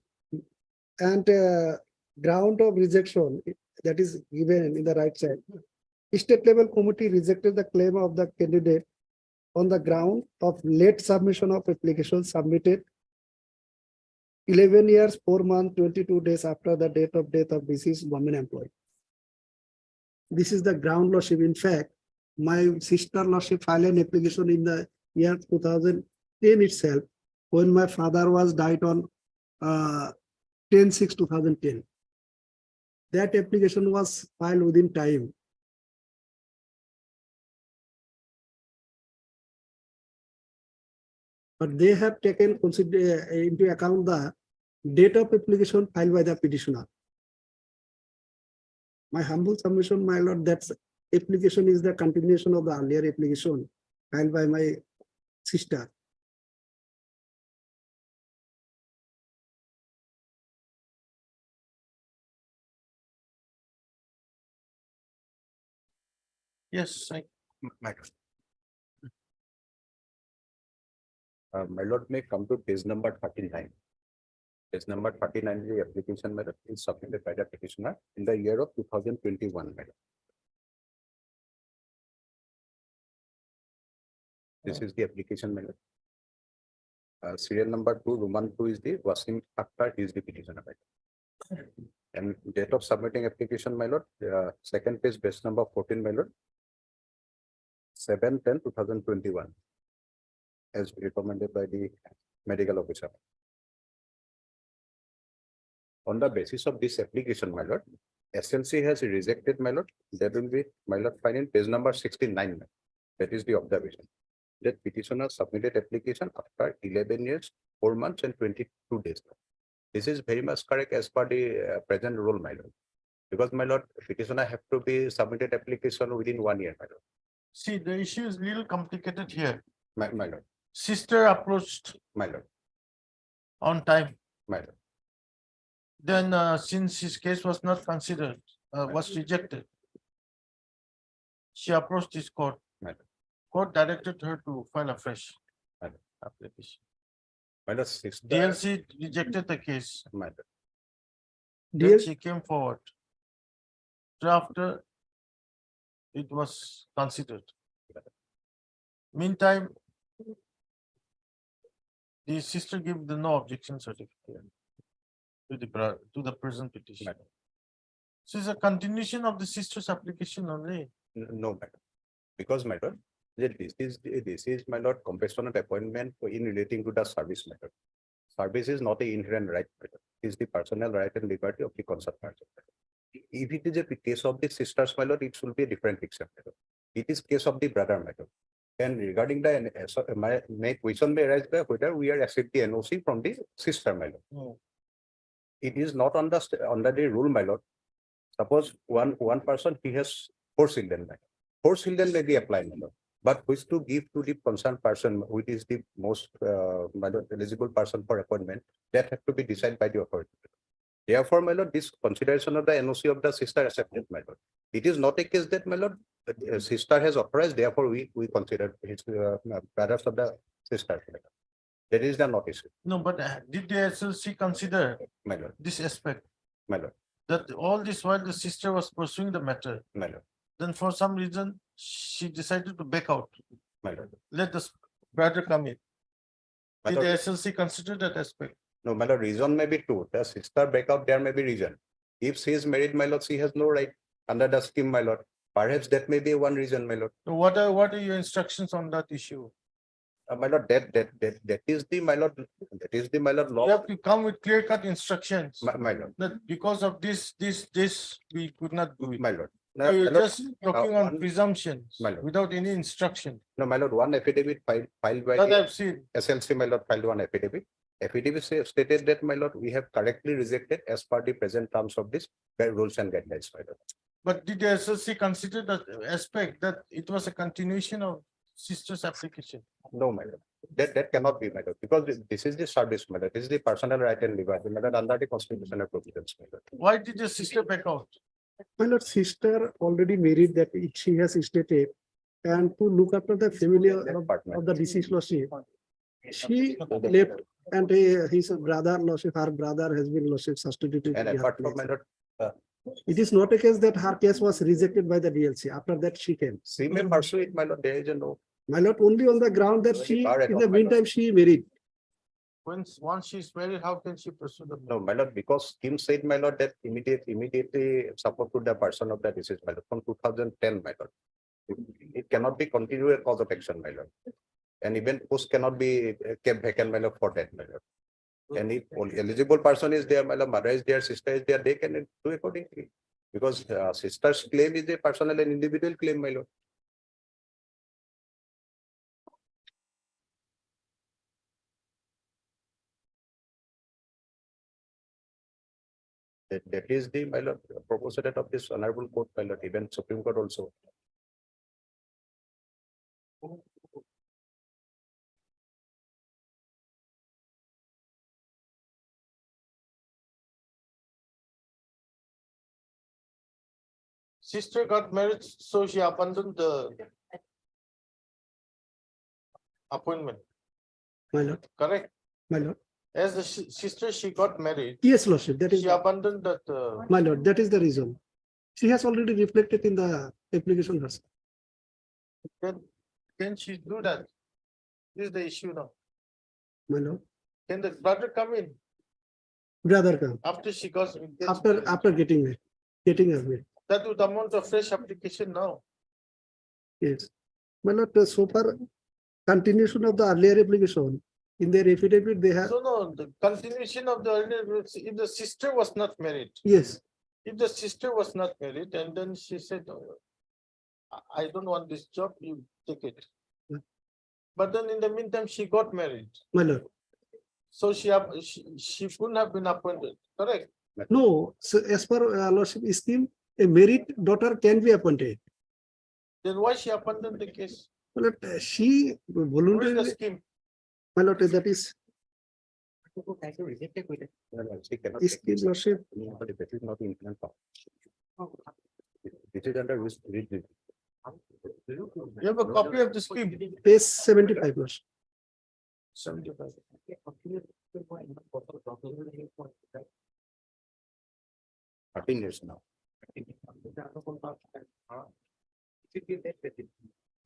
and ground of rejection that is given in the right side. State level committee rejected the claim of the candidate on the ground of late submission of application submitted 11 years, 4 months, 22 days after the date of death of deceased government employee. This is the ground, Lordship. In fact, my sister, Lordship, filed an application in the year 2010 itself, when my father was died on 10/6/2010. That application was filed within time. But they have taken into account the date of application filed by the petitioner. My humble submission, my lord, that application is the continuation of the earlier application filed by my sister. Yes, My lord may come to page number 39. Page number 39 is the application matter is submitted by the petitioner in the year of 2021. Madam. This is the application matter. Serial number 2, Roman 2 is the Wasim Akhtar, he is the petitioner. Madam. And date of submitting application, my lord, second page, base number 14, my lord. 7/10/2021, as recommended by the medical officer. On the basis of this application, my lord, SLC has rejected, my lord. There will be, my lord, finding page number 69. That is the observation. that petitioner submitted application after 11 years, 4 months and 22 days. This is very much correct as per the present rule, my lord. Because my lord, petitioner have to be submitted application within 1 year, my lord. See, the issue is little complicated here. My lord, Sister approached my lord, on time. my lord. Then, since his case was not considered, was rejected. She approached this court. Madam. Court directed her to file a fresh Madam. application. My lord, sister, DLC rejected the case. my lord. Then she came forward. After it was considered. Meantime, the sister gave the no objection certificate to the present petition. Madam. So it's a continuation of the sister's application only. No, madam. Because, my lord, that this is my lord compassionate appointment in relating to the service matter. Service is not a inherent right, madam. It is the personal right and liberty of the concerned person. If it is a case of the sisters, my lord, it should be a different picture, madam. It is case of the brother, madam. And regarding the, my question may arise by whether we are accept the NOC from the sister, my lord. No. It is not under the rule, my lord. Suppose one person, he has 4 children, my lord. 4 children may be applied, my lord. But which to give to the concerned person, which is the most my lord, eligible person for appointment, that have to be decided by the authority. Therefore, my lord, this consideration of the NOC of the sister accepted, my lord. It is not a case that, my lord, sister has authorized, therefore we consider his brothers of the sister. My lord. That is the not issue, No, but did the SLC consider my lord, this aspect? my lord, That all this while the sister was pursuing the matter, my lord, then for some reason, she decided to back out. my lord. Let the brother come in. My Did the lord, SLC consider that aspect? no, my lord, reason may be two. The sister break out, there may be reason. If she is married, my lord, she has no right under the scheme, my lord. Perhaps that may be one reason, my lord. So what are your instructions on that issue? My lord, that is the, my lord, that is the, my lord, You law, have to come with clear cut instructions. my lord, That because of this, we could not do it. my lord. So No, you're my lord, just talking on one- presumptions my lord. without any instruction. no, my lord, one affidavit filed by That the I've seen. SLC, my lord, filed one affidavit. Affidavit stated that, my lord, we have correctly rejected as per the present terms of this rules and guidelines, my lord. But did the SLC consider that aspect that it was a continuation of sister's application? No, my lord. That cannot be, my lord, because this is the service, my lord. This is the personal right and liberty, my lord, under the constitutional provisions, my lord. Why did the sister back out? My lord, sister already married that she has stated, and to look after the family That part, my of lord. the deceased lordship, she left, and his brother lordship, her brother has been lordship substituted. And in her apart from, place. my lord, It is not a case that her case was rejected by the DLC. After that, she came. she may pursue it, my lord, there is a no. My lord, only on the ground that she, Bar at in all, the my lord. meantime, she married. Once she's married, how can she pursue the? No, my lord, because Kim said, my lord, that immediately support to the person of the deceased, my lord, from 2010, my lord. It cannot be continued cause of action, my lord. And even post cannot be kept vacant, my lord, for that, my lord. And if only eligible person is there, my lord, mother is there, sister is there, they can do accordingly. Because sister's claim is a personal and individual claim, my lord. That is the, my lord, proposal of this honorable court, my lord, even Supreme Court also. Sister got married, so she abandoned the appointment, My lord, correct? my lord. As the sister, she got married, Yes, lordship, that is, she abandoned that. my lord, that is the reason. She has already reflected in the application herself. Can she do that? This is the issue now. My lord, Can the brother come in brother come, after she gets after getting married, getting her married. that would amount of fresh application now? Yes. My lord, so far, continuation of the earlier application, in their affidavit, they have, So no, the continuation of the earlier, if the sister was not married, yes, if the sister was not married and then she said, "Oh, I don't want this job, you take it." Yeah. But then in the meantime, she got married. my lord. So she couldn't have been appointed, correct? No, so as per lordship scheme, a married daughter can be appointed. Then why she abandoned the case? My lord, she What is the voluntarily, scheme? my lord, that is scheme lordship, You have a copy of the scheme? page 75 lordship. 75.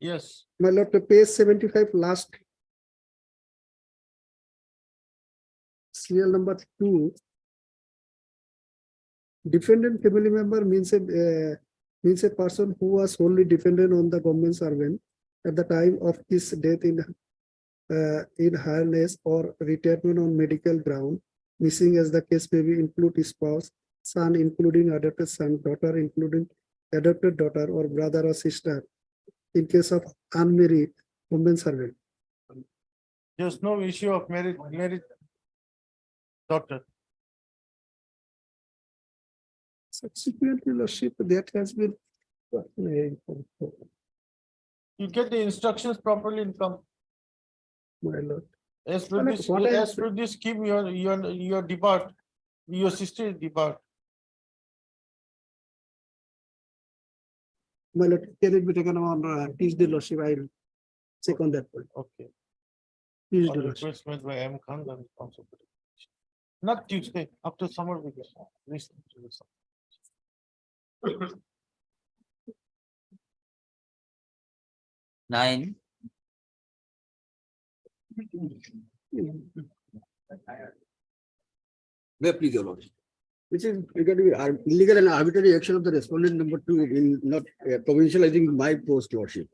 Yes, My lord, the page 75 last. Serial number 2. Dependent family member means a person who was wholly dependent on the government servant at the time of his death in harness or retirement on medical ground. Missing as the case may be include spouse, son including adopted son, daughter including adopted daughter or brother or sister. In case of unmarried government servant. there's no issue of married daughter. Subsequently, lordship, that has been. You get the instructions properly in come. My lord. As per Well, this, what I- as per this scheme, your depart, your sister is depart. My lord, can it be taken on Tuesday, lordship? I'll check on that point. Okay. Tuesday, On lordship. request made by M. Khan, then also. Not Tuesday, after summer vacation. Listen to this. Nine. Where please, your lordship. Which is regarding illegal and arbitrary action of the respondent number 2 in not provincializing my post, lordship,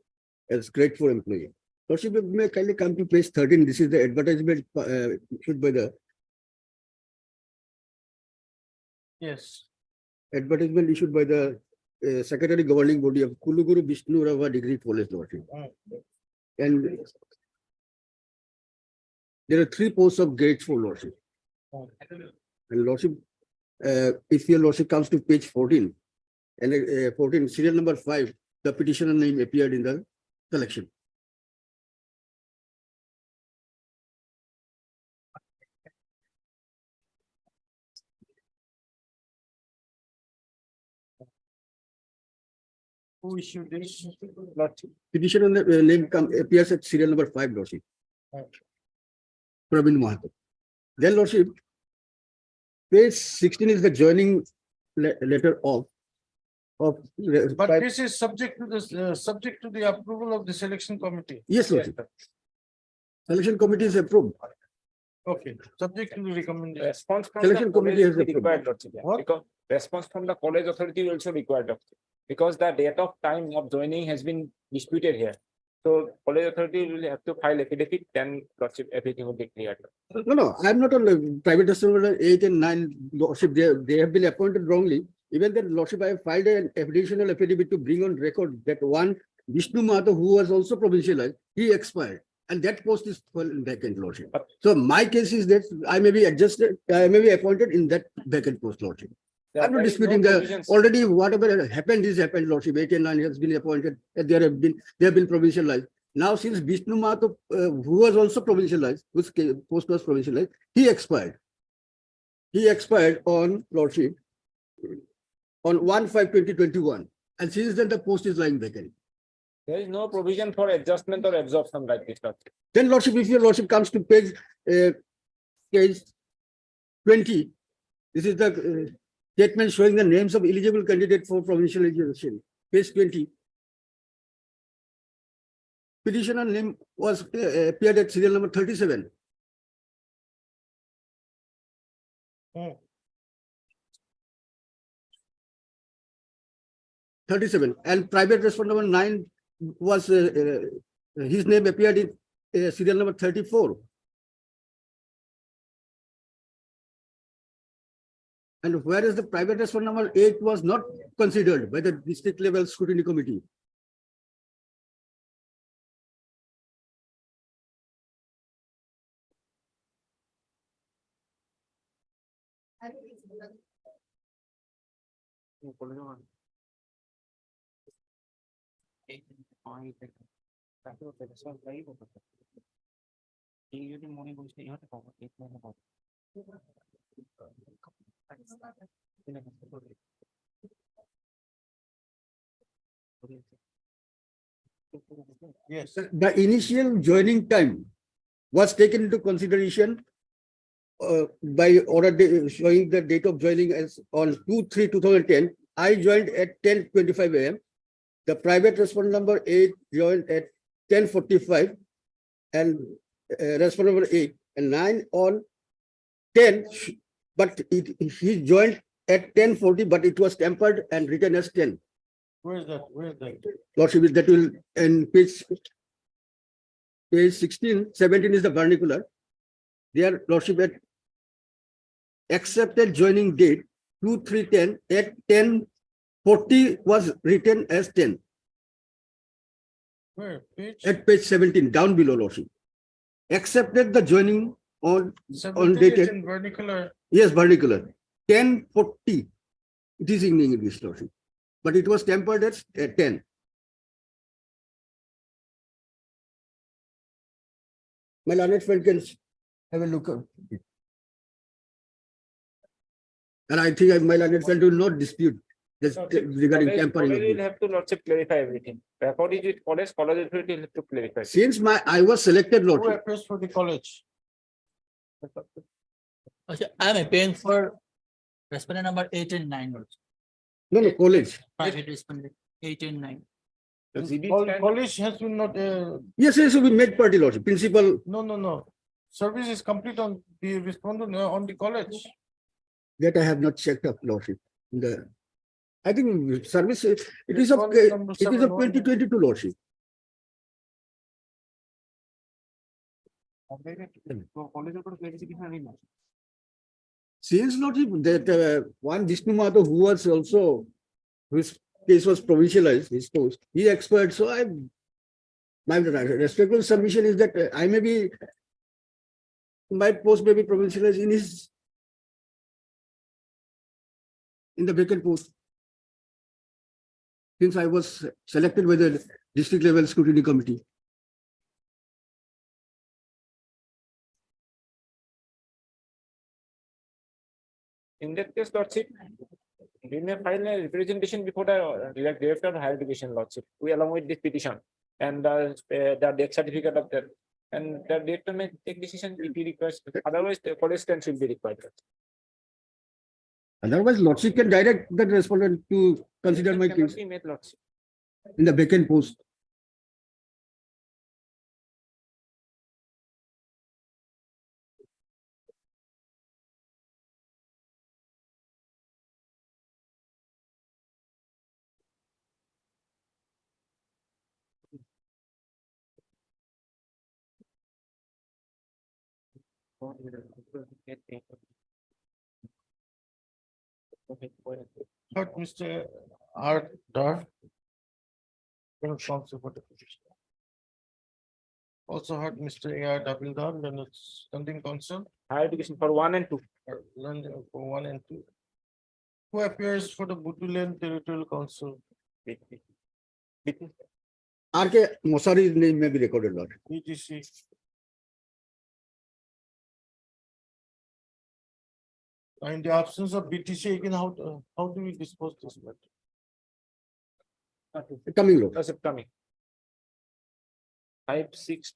as grade 4 employee. Lordship, may kindly come to page 13. This is the advertisement issued by the Yes. advertisement issued by the secretary governing body of Kuluguru Vishnu Rava Degree College, lordship. And there are 3 posts of grade 4, lordship. And lordship, if your lordship comes to page 14, and 14, serial number 5, the petitioner name appeared in the selection. Who issued this? Petitioner name appears at serial number 5, lordship. Praveen Mahato. Then, lordship, page 16 is the joining letter of. But this is subject to this, subject to the approval of the selection committee. Yes, lordship. Selection committee is approved. Okay, subject to the recommendation. Response from Selection the committee college has will be required, Lordship, What? because response from the college authority will also required, Lordship, because the date of time of joining has been disputed here. So college authority will have to file affidavit, then Lordship, everything will be cleared. No, I'm not on the private testimony 8 and 9, lordship, they have been appointed wrongly. Even then, lordship, I have filed an additional affidavit to bring on record that one Vishnu Mahato, who was also provincialized, he expired. And that post is vacant, lordship. So my case is that I may be adjusted, I may be appointed in that vacant post, lordship. I'm not There is no disputing provisions. already whatever happened is happened, lordship. 8 and 9 has been appointed, and they have been provincialized. Now, since Vishnu Mahato, who was also provincialized, whose post was provincialized, he expired. He expired on, lordship, on 1/5/2021, and since then the post is lying vacant. There is no provision for adjustment or absorption like this, Lordship. Then, lordship, if your lordship comes to page 20, this is the statement showing the names of eligible candidates for provincial election. Page 20. Petitioner name was appeared at serial number 37. Hmm. 37, and private respondent number 9 was his name appeared in serial number 34. And whereas the private respondent number 8 was not considered by the district level scrutiny committee. Yes. The initial joining time was taken into consideration by order showing the date of joining as on 2/3/2010. I joined at 10:25 a.m. The private respondent number 8 joined at 10:45 and respondent number 8 and 9 on 10, but he joined at 10:40, but it was tempered and written as 10. Where is that? Where is that? Lordship, that will, and page 16, 17 is the vernacular. There, Lordship, at accepted joining date 2/3/10 at 10:40 was written as 10 Where? Page? at page 17, down below, Lordship. Accepted the joining on 17 dated, is in vernacular. yes, vernacular, 10:40. It is in English, Lordship, but it was tempered as 10. My learned friend can have a look at it. And I think my learned friend will not dispute this regarding tampering of College will this. have to lordship clarify everything. According to college authority will have to clarify. Since I was selected, Who Lordship, appears for the college? I am appearing for respondent number 8 and 9. no, college. Private respondent 8 and 9. The GB College has been not, Yes, we made party, Lordship, principal. no. Service is complete on the respondent on the college. That I have not checked up, Lordship. I think service, it is of College number 2022, Lordship. Since, Lordship, that one Vishnu Mahato who was also, whose case was provincialized, his post, he expired, so my respectful submission is that I may be, my post may be provincialized in the vacant post. Since I was selected by the district level scrutiny committee. In that case, lordship, we may file a representation before the director of higher education, lordship. We along with this petition and the death certificate of that. And the director may take decision if he requires, otherwise the college stand should be required. Otherwise, Lordship can direct the respondent to consider my Cannot case be made, lordship. in the vacant post. Heard Mr. R. Dar. Counsel for the petition. Also heard Mr. A. R. Dabildar, then it's standing counsel, Higher education for 1 and 2. London for 1 and 2. Who appears for the Butuland Territorial Council, R.K. Mosari's name may be recorded, Lord. BTC? In the absence of BTC, again, how do we dispose this matter? Coming, Lord. Lordship coming. 5, 6.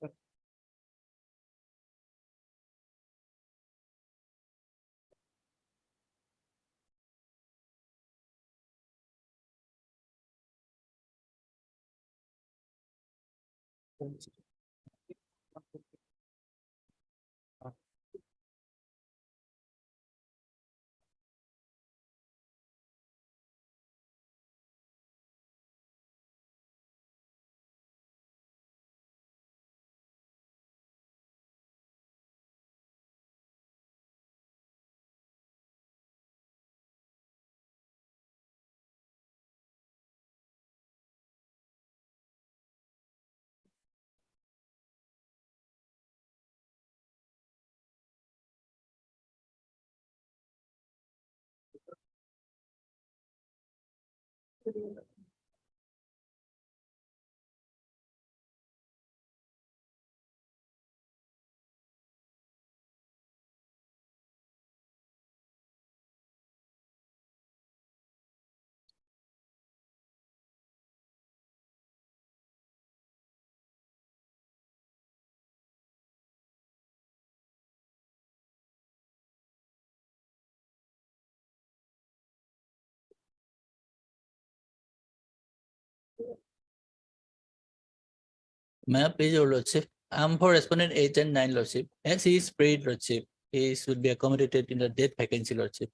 May I please, your lordship? I'm for respondent 8 and 9, lordship. As he is paid, lordship, he should be accommodated in the death vacancy, lordship.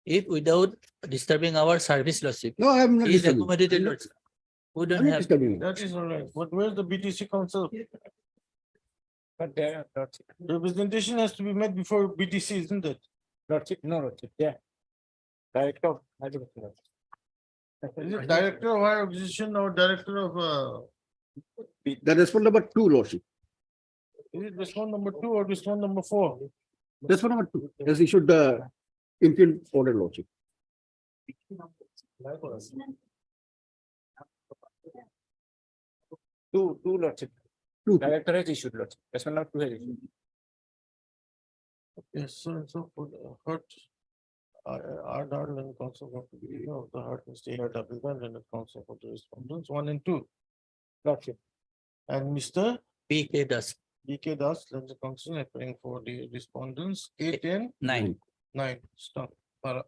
If without disturbing our service, lordship, No, I am not he is disturbing. accommodated, lordship. We I'm don't not have. disturbing. That is all right, but where's the BTC council? But there, lordship, Representation has to be met before BTC, isn't it? lordship, no, lordship, yeah. Director of education, lordship. Is it director of higher acquisition or director of, That is for number 2, lordship. is it this one number 2 or this one number 4? That's for number 2. Yes, he should implement order, lordship. Two, lordship. Two. Director has issued, lordship. Respondent 2 has issued. Yes, so and so for the hurt. Our darling council of the heart and stay here double and the council for the respondents 1 and 2. Lordship. And Mr. PK Das, BK Das, lends the council appearing for the respondents 8 and 9. 9. Stop. Para.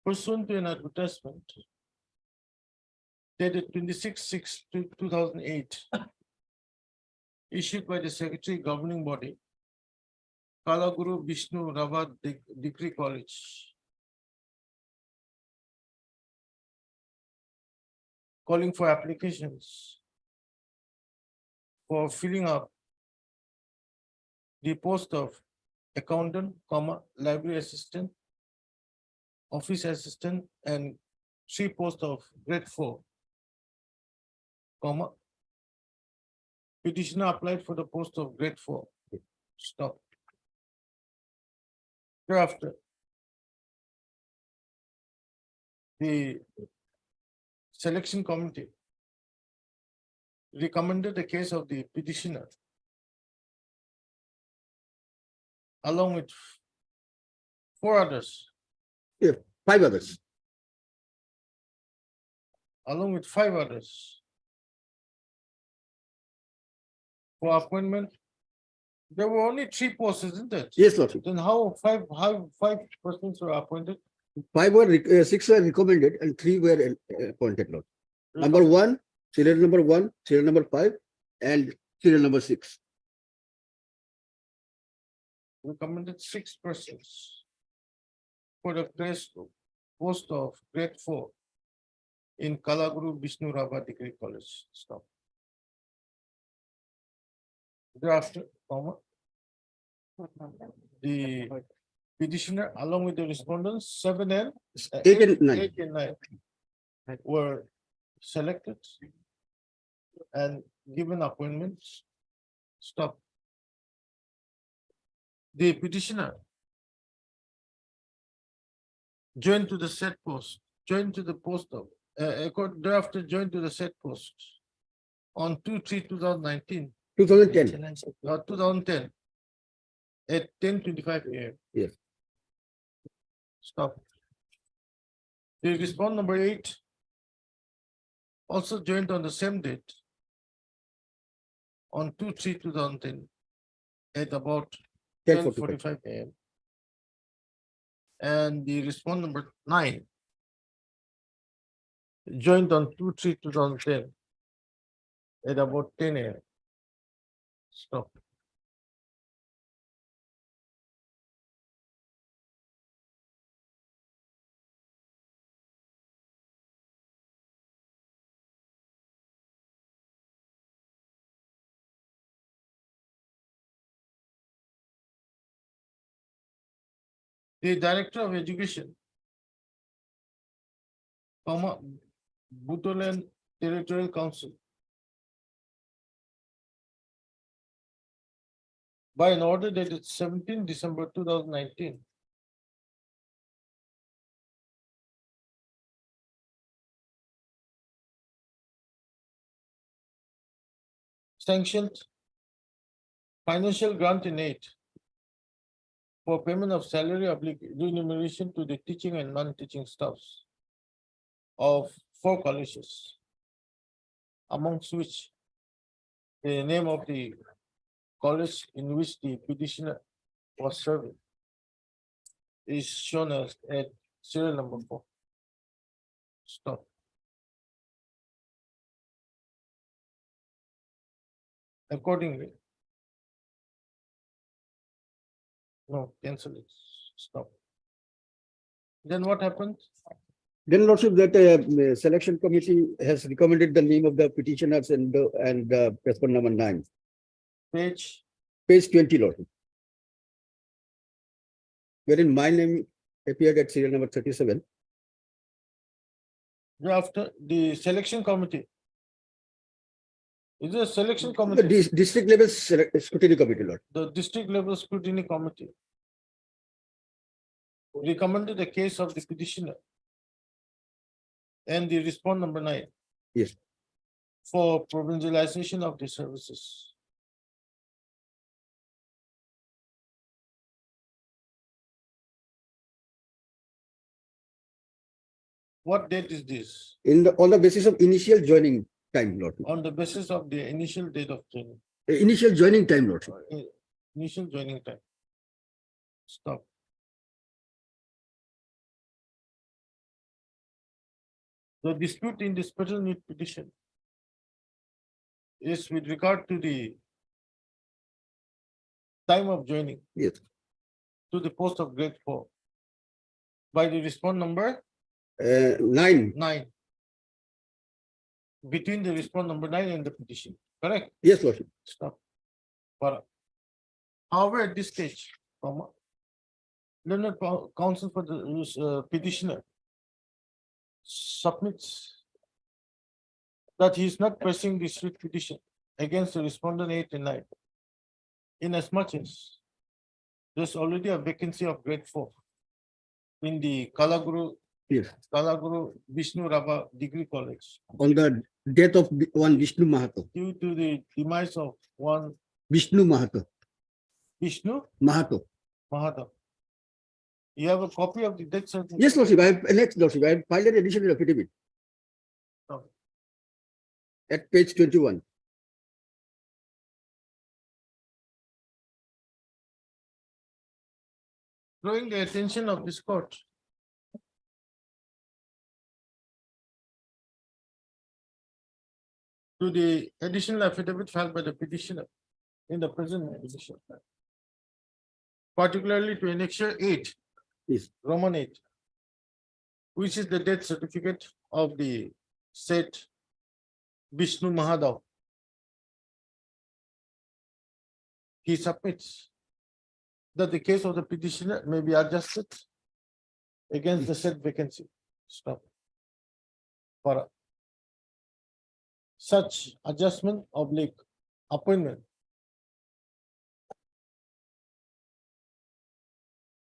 Pursuant to an advertisement dated 26/6/2008, issued by the Secretary Governing Body, Kalaguru Vishnu Ravat Degree College, calling for applications for filling up the post of accountant, library assistant, office assistant, and 3 posts of grade 4, petitioner applied for the post of grade 4. Stop. Thereafter, the selection committee recommended the case of the petitioner along with 4 others, 5 others. along with 5 others for appointment. There were only 3 posts, isn't it? Yes, lordship. Then how 5 persons were appointed? 5 were 6 were recommended and 3 were appointed, lord. Number 1, serial number 1, serial number 5, and serial number 6. Recommended 6 persons for the post of grade 4 in Kalaguru Vishnu Ravat Degree College. Stop. Thereafter, the petitioner along with the respondents 7 and 8 and 9. 8 and 9 were selected and given appointments. Stop. The petitioner joined to the said post, joined to the post of, thereafter joined to the said post on 2/3/2019, 2010. 2010 at 10:25 AM. Yes. Stop. The respond number 8 also joined on the same date on 2/3/2010 at about 10:45 AM. And the respond number 9 joined on 2/3/2010 at about 10 AM. Stop. The Director of Education, Butoland Territorial Council, by an order dated 17 December 2019, sanctioned financial grant in aid for payment of salary remuneration to the teaching and non-teaching staffs of 4 colleges, amongst which the name of the college in which the petitioner was serving is shown as at serial number 4. Stop. Accordingly. No, cancel it. Stop. Then what happened? Then lordship that selection committee has recommended the name of the petitioners and paper number 9, Page, page 20 lordship. Wherein my name appeared at serial number 37. after the selection committee. Is a selection The committee, district level scrutiny committee, lord. the district level scrutiny committee recommended the case of the petitioner and the respond number 9. Yes. For provincialization of the services. What date is this? On the basis of initial joining time, lord. On the basis of the initial date of training, Initial joining time, lord. initial joining time. Stop. The dispute in the special need petition is with regard to the time of joining Yes. to the post of grade 4 by the respond number 9. 9. Between the respond number 9 and the petition, correct? Yes, lordship. Stop. But however, at this stage, learned counsel for the petitioner submits that he is not pressing this writ petition against the respondent 8 and 9. Inasmuch as there's already a vacancy of grade 4 in the Kalaguru Yes. Vishnu Rava Degree College On the death of one Vishnu Mahato. due to the demise of one Vishnu Mahato. Vishnu Mahato. Mahata. You have a copy of the death certificate? Yes, lordship. I have next lordship. I have filed an additional affidavit. Oh. At page 21. Drawing the attention of this court. To the additional affidavit filed by the petitioner in the present petition. Particularly to annexure 8. Yes. Roman 8. Which is the death certificate of the said Vishnu Mahadav. He submits that the case of the petitioner may be adjusted against the said vacancy. Stop. For such adjustment oblique appointment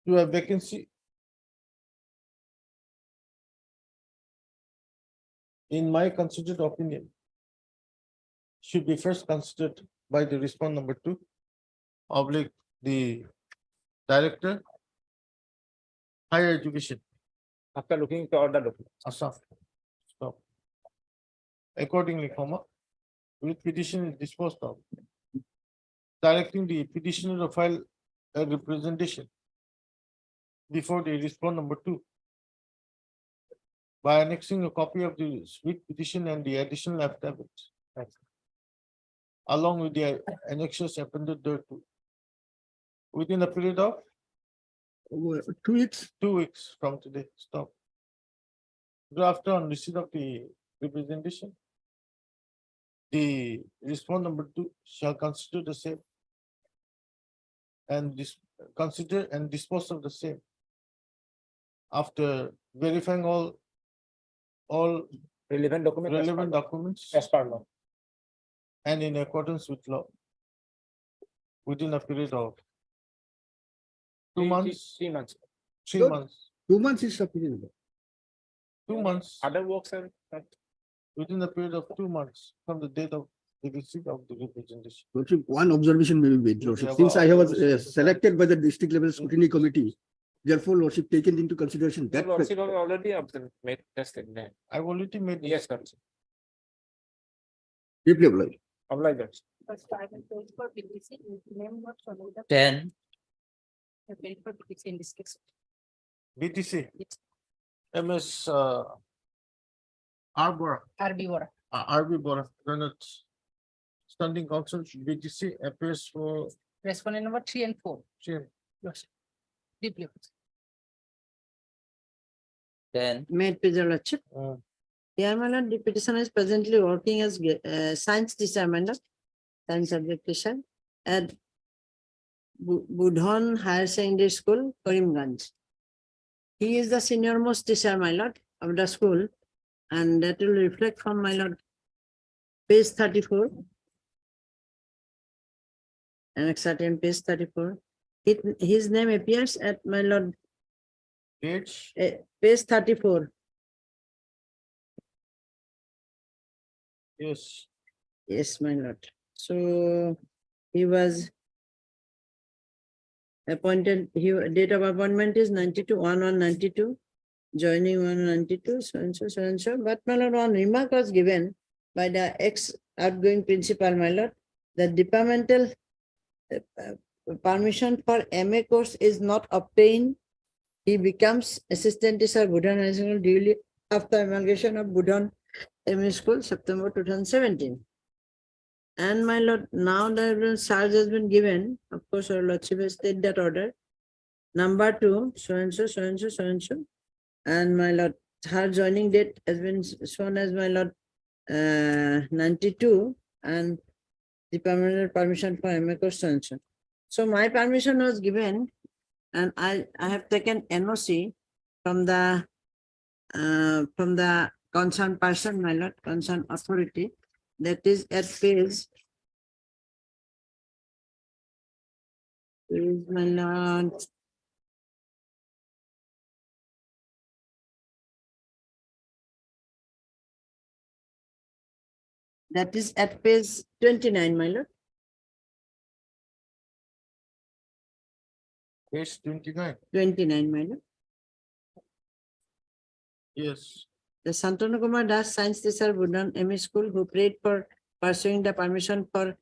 to a vacancy in my considered opinion should be first considered by the respond number 2 oblique the director higher education After looking to all the documents. Assam. Stop. Accordingly, with petition is disposed of. Directing the petitioner to file a representation before the respond number 2 by annexing a copy of the writ petition and the additional affidavit along with the annexures appended thereto within a period of 2 weeks. 2 weeks from today. Stop. Thereafter, on receipt of the representation, the respond number 2 shall consider the same and consider and dispose of the same after verifying all Relevant document. relevant documents As per law. and in accordance with law within a period of 2 months, 3 months. 3 Good. months, 2 months is sufficient. 2 months, Other works are not. within the period of 2 months from the date of the receipt of the representation. Lordship, one observation may be made, Lordship. Since I was selected by the district level scrutiny committee, therefore, Lordship, taken into consideration that. Lordship have already made tested. I've already made. Yes, Lordship. Deeply obliged. Obliged. 10. BTC. MS Arbor. RB Bora. Granite. Standing council BTC appears for. Respondent number 3 and 4. Chair. Yes. Deeply. 10. May it please your lordship. Here, my lord, the petitioner is presently working as science teacher, my lord, science subject teacher at Budhon Higher Secondary School, Karimganj. He is the senior most teacher, my lord, of the school, and that will reflect from my lord, page 34. Annex 13, page 34. His name appears at my lord, Page. page 34. Yes. Yes, my lord. So he was appointed, date of appointment is 92/1/92, joining 1/92, so and so, so and so. But my lord, one remark was given by the ex-outgoing principal, my lord, the departmental permission for MA course is not obtained. He becomes assistant teacher Budhan High School duly after amalgamation of Budhan MA School, September 2017. And my lord, now the charge has been given, of course, our lordship has stated that order. Number 2, so and so, so and so, so and so. And my lord, her joining date has been shown as my lord 92, and the permanent permission for MA course, so and so. So my permission was given, and I have taken NOC from the concerned person, my lord, concerned authority, that is at page. Is my lord. That is at page 29, my lord. Page 29. 29, my lord. Yes. The Santanu Kumar Das Science Teacher Budhan MA School who prayed for pursuing the permission for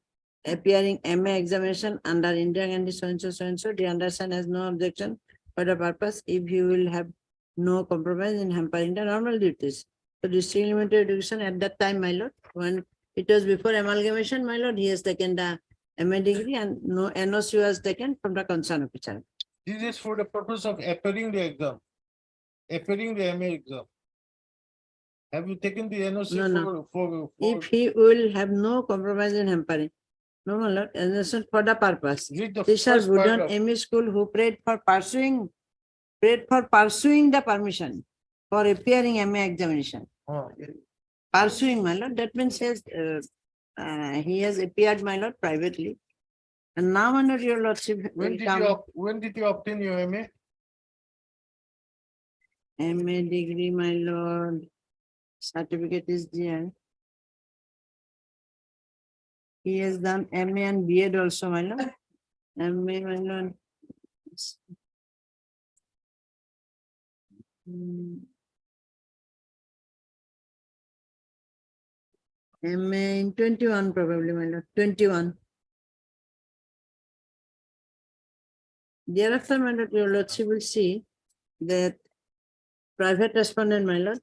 appearing MA examination under Indira Gandhi so and so, the undersigned has no objection for the purpose if he will have no compromise in hampering the normal duties. So district limited education at that time, my lord, when it was before amalgamation, my lord, he has taken the MA degree and no NOC was taken from the concerned officer. This is for the purpose of appearing the exam. Appearing the MA exam. Have you taken the NOC No. for If he will have no compromise in hampering. No, my lord, and for the purpose. read the These are first Budhan paragraph. MA School who prayed for pursuing the permission for appearing MA examination. Oh, Pursuing, my lord, that means he has appeared, my lord, privately. And now under your lordship will come when did you obtain your MA? MA degree, my lord. Certificate is there. He has done MA and BEd also, my lord. MA, my lord. MA in 21 probably, my lord, 21. Thereafter, my lord, your lordship will see that private respondent, my lord,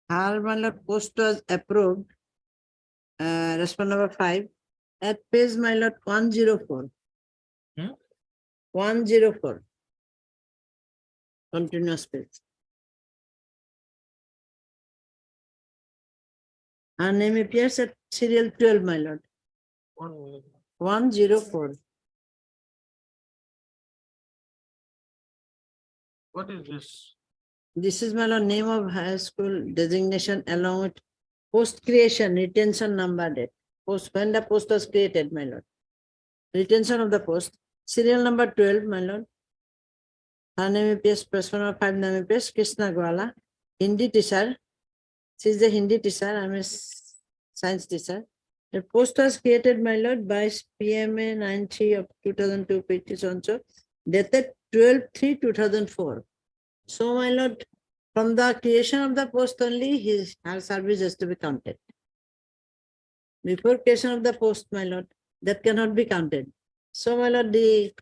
her, my lord, post was approved, respondent number 5, at page, my lord, 104. 104. Continuous page. Her name appears at serial 12, my lord. 1 minute. 104. What is this? This is my lord, name of high school designation along with post creation, retention number date. Post, when the post was created, my lord. Retention of the post. Serial number 12, my lord. Her name appears, person number 5 name appears, Krishna Gwala, Hindi teacher. She is the Hindi teacher. I am a science teacher. The post was created, my lord, by PMA 93 of 2002 petition, so dated 12/3/2004. So, my lord, from the creation of the post only, her service has to be counted. Before creation of the post, my lord, that cannot be counted. So, my lord, the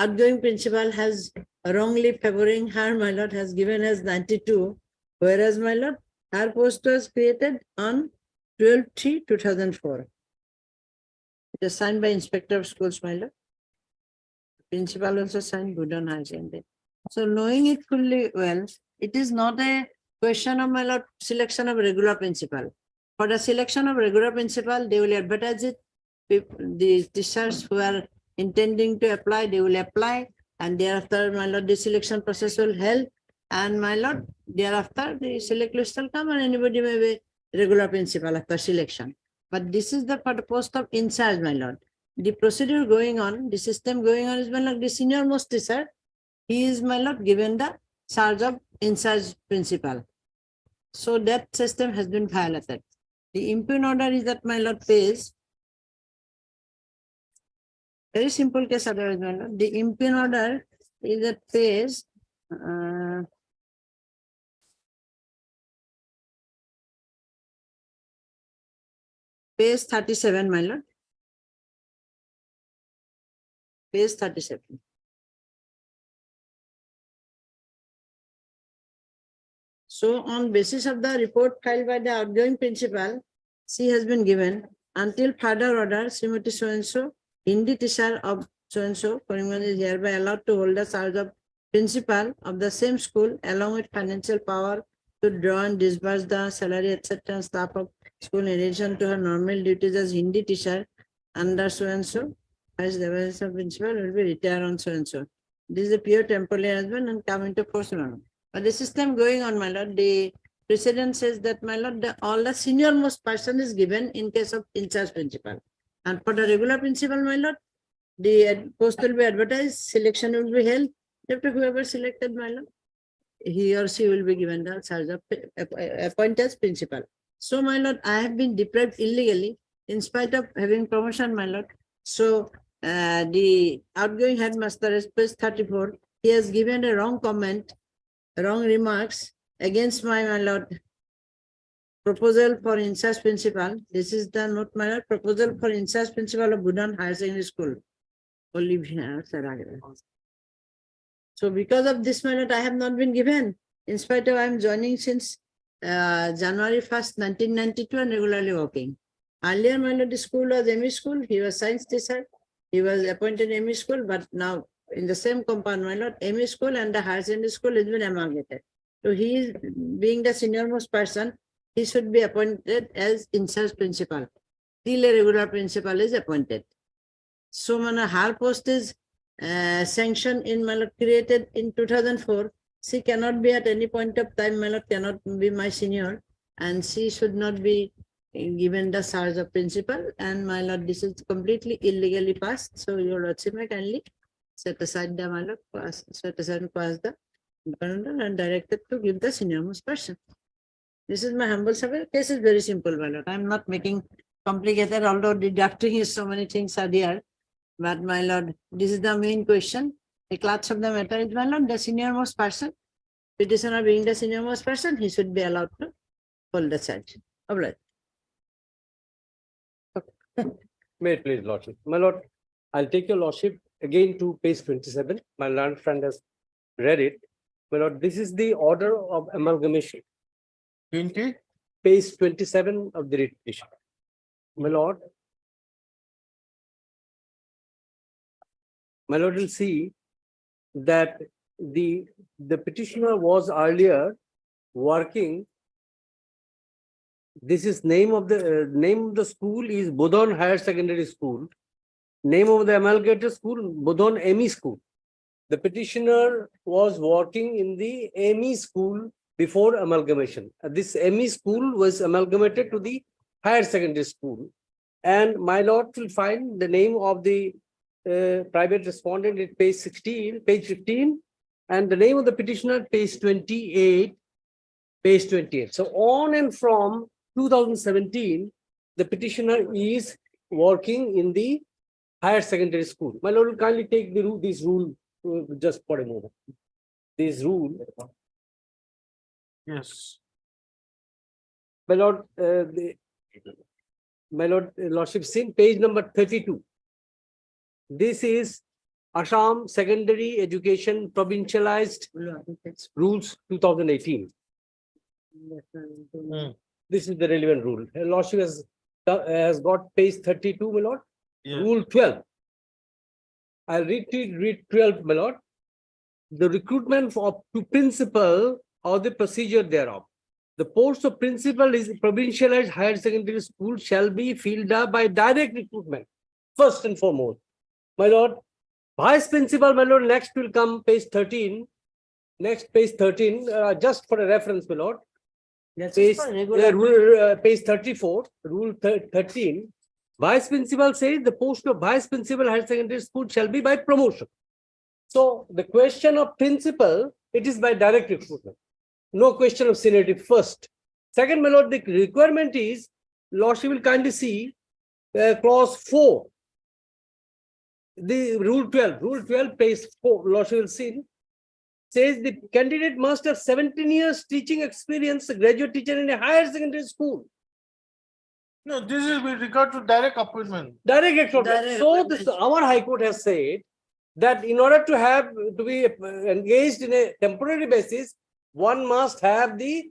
outgoing principal has wrongly favoring her, my lord, has given us 92, whereas, my lord, her post was created on 12/3/2004. It is signed by Inspector of Schools, my lord. Principal also signed, Budon High Secondary. So knowing it fully well, it is not a question of, my lord, selection of regular principal. For the selection of regular principal, they will advertise it. The teachers who are intending to apply, they will apply, and thereafter, my lord, the selection process will held. And my lord, thereafter, the select list will come and anybody may be regular principal after selection. But this is for the post of in charge, my lord. The procedure going on, the system going on is, my lord, the senior most teacher. He is, my lord, given the charge of in charge principal. So that system has been violated. The impugn order is that, my lord, pays. Very simple case order, my lord. The impugn order is that pays page 37, my lord. Page 37. So on basis of the report filed by the outgoing principal, she has been given until further order, Srimati so-and-so, Hindi teacher of so-and-so, Karimganj is hereby allowed to hold the charge of principal of the same school along with financial power to draw and disburse the salary, etc. and staff of school in addition to her normal duties as Hindi teacher under so-and-so, as the vice of principal will be retired on so-and-so. This is a pure temporary arrangement and come into force now. But the system going on, my lord, the precedent says that, my lord, all the senior most person is given in case of in charge principal. And for the regular principal, my lord, the post will be advertised, selection will be held. After whoever selected, my lord, he or she will be given the charge of appointed as principal. So, my lord, I have been deprived illegally in spite of having promotion, my lord. So, the outgoing headmaster, is page 34, he has given a wrong comment, wrong remarks against my lord, proposal for in charge principal. This is the note, my lord, proposal for in charge principal of Budon Higher Secondary School. Olivia Saragara. So because of this, my lord, I have not been given, in spite of I am joining since January 1st, 1992 and regularly working. Earlier, my lord, the school was ME school. He was science teacher. He was appointed ME school, but now in the same compound, my lord, ME school and the higher secondary school has been amalgamated. So he is, being the senior most person, he should be appointed as in charge principal till a regular principal is appointed. So, my her post is sanctioned in, my lord, created in 2004. She cannot be at any point of time, my lord, cannot be my senior, and she should not be given the charge of principal. And, my lord, this is completely illegally passed. So, your lordship may kindly set aside the, my lord, set aside and pass the and directed to give the senior most person. This is my humble survey. Case is very simple, my lord. I am not making complicated, although deducting is so many things are there. But, my lord, this is the main question. The clutch of the matter is, my lord, the senior most person. Petitioner being the senior most person, he should be allowed to hold the charge. All right. May it please, lordship. My lord, I'll take your lordship again to page 27. My learned friend has read it. My lord, this is the order of amalgamation. 20? Page 27 of the writ petition. My lord, will see that the petitioner was earlier working. This is name of the school is Budon Higher Secondary School. Name of the amalgamated school, Budon ME School. The petitioner was working in the ME school before amalgamation. This ME school was amalgamated to the higher secondary school. And my lord will find the name of the private respondent at page 16, page 15, and the name of the petitioner, page 28, page 28. So on and from 2017, the petitioner is working in the higher secondary school. My lord will kindly take the rule, this rule just for a moment. This rule, Yes. my lord, my lord, lordship, seen page number 32. This is Assam Secondary Education Provincialized Rules 2018. This is the relevant rule. Her lordship has got page 32, my lord. Yeah. Rule 12. I'll read 12, my lord. The recruitment to principal or the procedure thereof. The post of principal is provincialized higher secondary school shall be filled up by direct recruitment, first and foremost. My lord, vice principal, my lord, next will come page 13. Next page 13, just for a reference, my lord. Page, page 34, rule 13. Vice principal says the post of vice principal higher secondary school shall be by promotion. So the question of principal, it is by direct recruitment. No question of seniority first. Second, my lord, the requirement is, lordship will kindly see clause 4. The rule 12, page 4, lordship will see, says the candidate must have 17 years teaching experience, a graduate teacher in a higher secondary school. No, this is with regard to direct appointment. Direct recruitment. Direct So recruitment. our High Court has said that in order to be engaged in a temporary basis, one must have the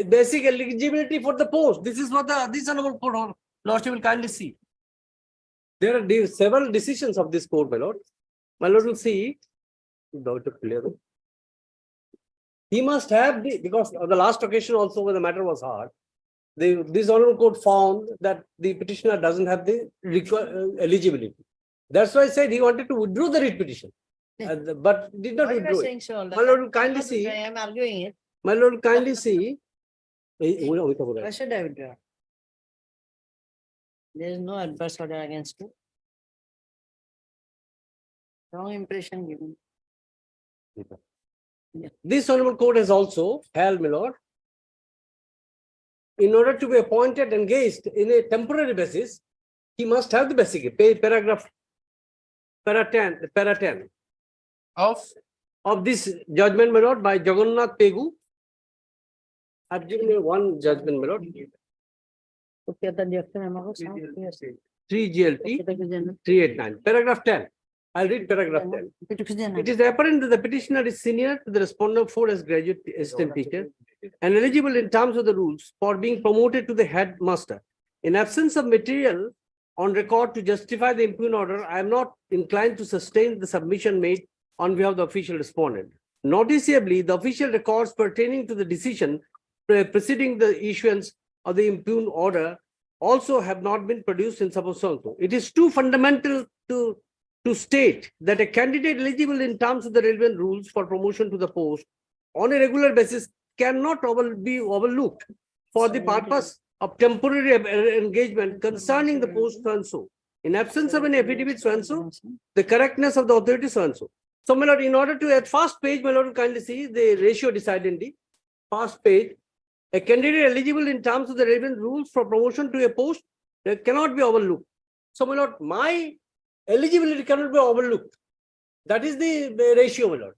basic eligibility for the post. This is what this honorable court, lordship will kindly see. There are several decisions of this court, my lord. My lord will see. He must have because on the last occasion also when the matter was hard, this honorable court found that the petitioner doesn't have the eligibility. That's why I said he wanted to withdraw the writ petition, but did not Why you are withdraw it. saying so? all the My lord time? will kindly I'm not see. withdrawing, I'm arguing it. My lord will kindly see. Why should I withdraw? There is no adverse order against you. Wrong impression given. This honorable court has also held, my lord, in order to be appointed engaged in a temporary basis, he must have the basic paragraph para 10 of this judgment, my lord, by Jagannath Pegu. I've given you one judgment, my lord. Okay, then you have to remember some- yes. 3 GLT 389, paragraph 10. I'll read paragraph 10. It is apparent that the petitioner is senior to the respondent 4 as graduate assistant teacher and eligible in terms of the rules for being promoted to the headmaster. In absence of material on record to justify the impugned order, I am not inclined to sustain the submission made on behalf of the official respondent. Noticeably, the official records pertaining to the decision preceding the issuance of the impugned order also have not been produced in suppose also. It is too fundamental to state that a candidate eligible in terms of the relevant rules for promotion to the post on a regular basis cannot be overlooked for the purpose of temporary engagement concerning the post so and so. In absence of an affidavit so and so, the correctness of the authority so and so. So, my lord, in order to at first page, my lord, will kindly see the ratio decided the first page. A candidate eligible in terms of the relevant rules for promotion to a post cannot be overlooked. So, my lord, my eligibility cannot be overlooked. That is the ratio, my lord.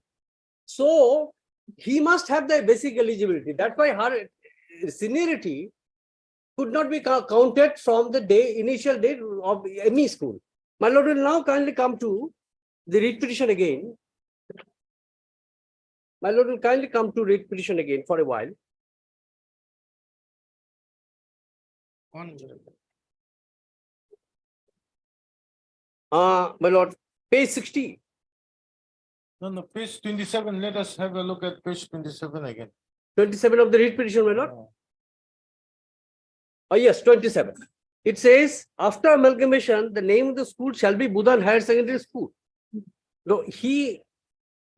So, he must have the basic eligibility. That's why her seniority could not be counted from the initial date of ME school. My lord will now kindly come to the writ petition again. My lord will kindly come to writ petition again for a while. My lord, page 60. No, page 27, let us have a look at page 27 again. 27 of the writ petition, my lord. Oh, yes, 27. It says, after amalgamation, the name of the school shall be Budan Higher Secondary School. No, he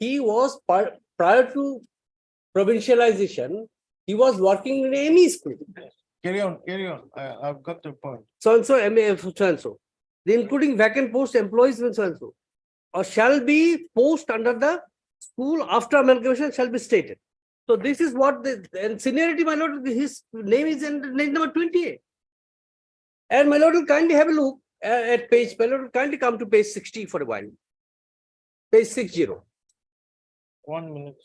was prior to provincialization, he was working in any school. Carry on. I've got the point. So and so, MA, so and so. Including vacant post employees and so and so. Or shall be post under the school after amalgamation shall be stated. So this is what the and seniority, my lord, his name is in name number 28. And my lord will kindly have a look at page, my lord will kindly come to page 60 for a while. Page 60. 1 minute.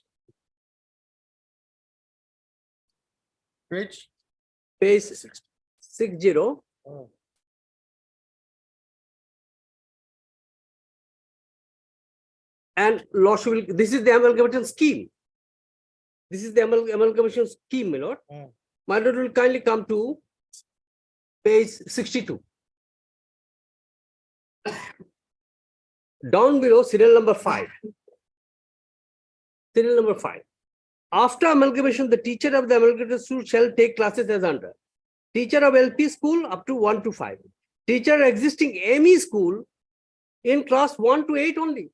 Page. Page 60. Oh. And Lordship will, this is the amalgamation scheme. This is the amalgamation scheme, my lord. My lord will kindly come to page 62. Down below, serial number 5. Serial number 5. After amalgamation, the teacher of the amalgamated school shall take classes as under. Teacher of LP school up to 1 to 5. Teacher existing ME school in class 1 to 8 only.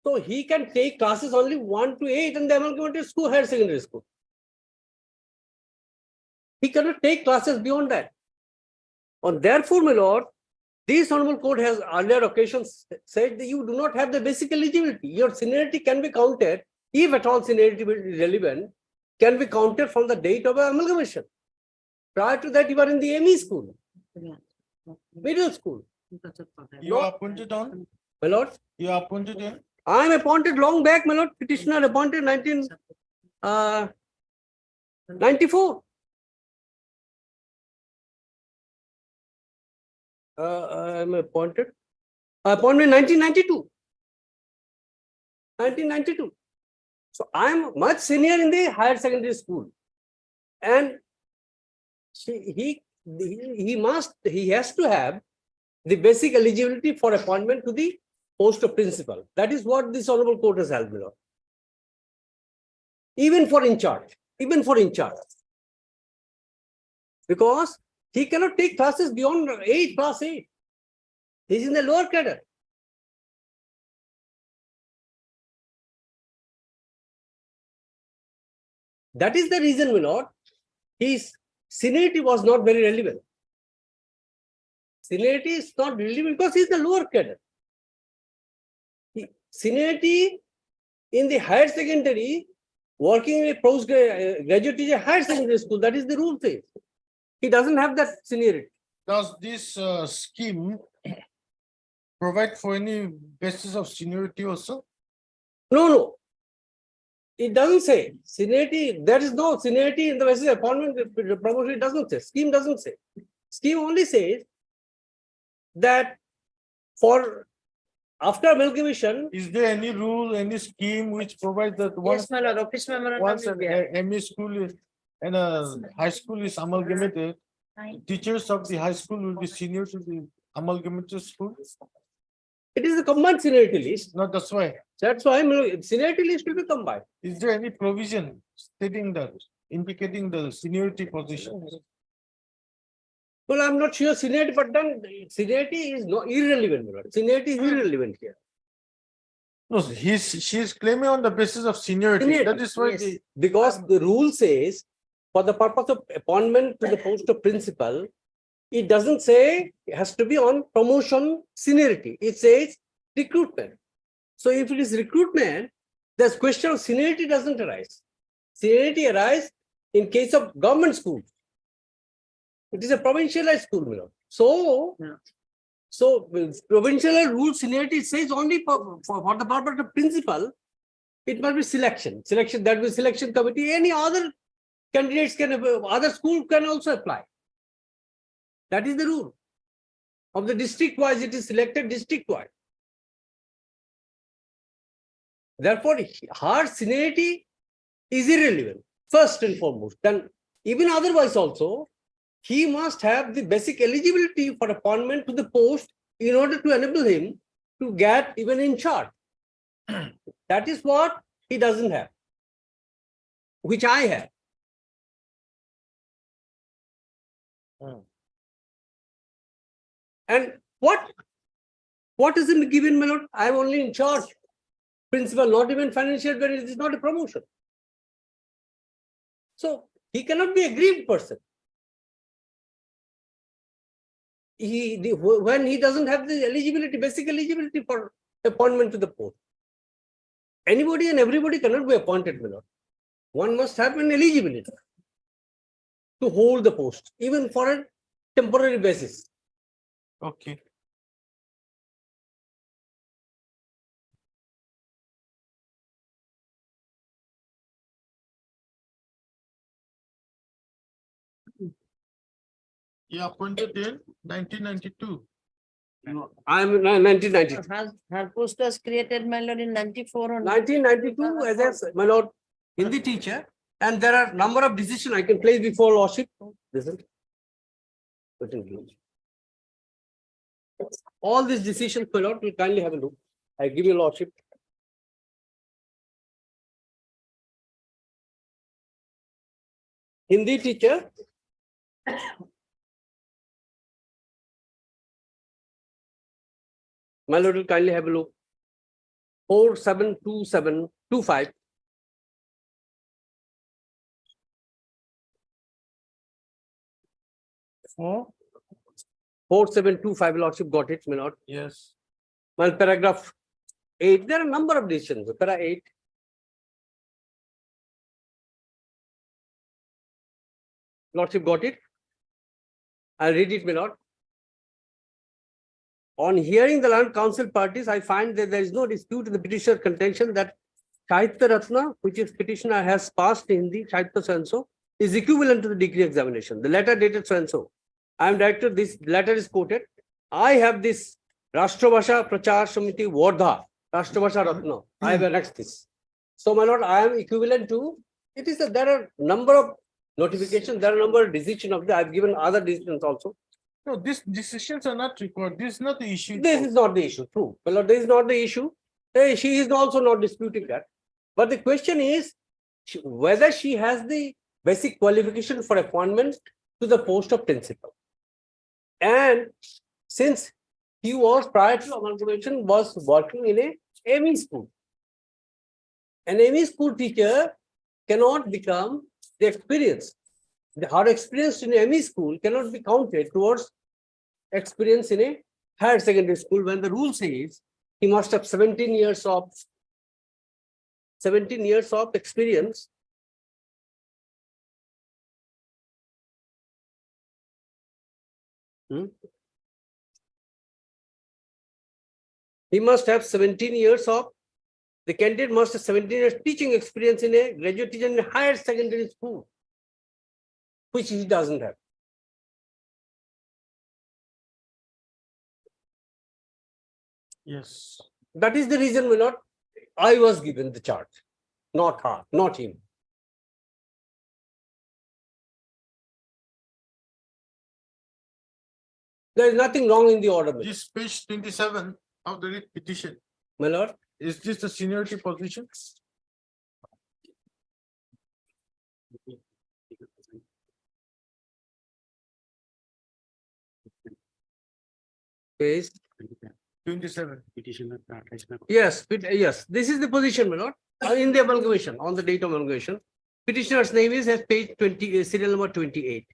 So he can take classes only 1 to 8 in the amalgamated school, higher secondary school. He cannot take classes beyond that. And therefore, my lord, this honorable court has earlier occasions said that you do not have the basic eligibility. Your seniority can be counted, if at all seniority will be relevant, can be counted from the date of amalgamation. Prior to that, you are in the ME school, middle school. You are appointed on, My lord, you are appointed in. I am appointed long back, my lord, petitioner appointed 1994. I am appointed. Appointment 1992. 1992. So I am much senior in the higher secondary school, and he has to have the basic eligibility for appointment to the post of principal. That is what this honorable court has held, my lord. Even for in charge, because he cannot take classes beyond class 8. He is in the lower cadre. That is the reason, my lord, his seniority was not very relevant. Seniority is not relevant because he is the lower cadre. Seniority in the higher secondary, working in a postgraduate is a higher secondary school. That is the rule says. He doesn't have that seniority. Does this scheme provide for any basis of seniority also? No. It doesn't say seniority. There is no seniority in the basis of appointment promotion. It doesn't say. Scheme doesn't say. Scheme only says that for after amalgamation. Is there any rule, any scheme which provides that Yes, my lord, office memorandum once will be there. an ME school is and a high school is amalgamated, teachers of the high school will be senior to the amalgamated school? It is a combined seniority list. No, that's why. That's why seniority list will be combined. Is there any provision stating that, indicating the seniority position? Well, I'm not sure seniority, but then seniority is not irrelevant. my lord. Seniority is irrelevant here. No, she's claiming on the basis of seniority. Seniority, That is why yes. Because the rule says for the purpose of appointment to the post of principal, it doesn't say it has to be on promotion seniority. It says recruitment. So if it is recruitment, this question of seniority doesn't arise. Seniority arises in case of government schools. It is a provincialized school, my lord. So provincial rule seniority says only for the purpose of principal, it must be selection. Selection, that will selection committee, any other candidates can, other school can also apply. That is the rule. Of the district wise, it is selected district wise. Therefore, her seniority is irrelevant, first and foremost. Then even otherwise also, he must have the basic eligibility for appointment to the post in order to enable him to get even in charge. That is what he doesn't have, which I have. And what is in given, my lord? I am only in charge. Principal, not even financial, but it is not a promotion. So he cannot be a aggrieved person. When he doesn't have the eligibility, basic eligibility for appointment to the post. Anybody and everybody cannot be appointed, my lord. one must have an eligibility to hold the post, even for a temporary basis. Okay. You appointed in 1992. I am in 1992. Her post was created, my lord, in 94 or 1992 as a, my lord, Hindi teacher, and there are number of decisions I can place before lordship. Listen. All these decisions, my lord, will kindly have a look. I give you lordship. Hindi teacher. My lord will kindly have a look. 472725. Oh, 4725, lordship got it, my lord. yes. Well, paragraph 8, there are a number of decisions. Para 8. Lordship got it. I'll read it, my lord. On hearing the land council parties, I find that there is no dispute in the petitioner's contention that Sahitya Ratna, which is petitioner has passed in the Sahitya so-and-so, is equivalent to the degree examination. The letter dated so-and-so. I am director, this letter is quoted. I have this Rashtrabhasha Prachar Samiti Wardha, Rashtrabhasha Ratna. I have annexed this. So, my lord, I am equivalent to, it is that there are number of notifications, there are number of decisions of the, I have given other decisions also. No, these decisions are not required. This is not the issue. This is not the issue, true. My lord, this is not the issue. She is also not disputing that. But the question is whether she has the basic qualification for appointment to the post of principal. And since he was prior to amalgamation was working in a ME school. An ME school teacher cannot become the experience. Her experience in a ME school cannot be counted towards experience in a higher secondary school when the rule says he must have 17 years of experience. He must have 17 years of, the candidate must have 17 years teaching experience in a graduate teacher in a higher secondary school, which he doesn't have. Yes. That is the reason, my lord, I was given the charge, not her, not him. There is nothing wrong in the order, my lord. This page 27 of the writ petition, My lord. is this the seniority position? Page 27. Yes, yes, this is the position, my lord, in the amalgamation, on the date of amalgamation. Petitioner's name is as page 20, serial number 28.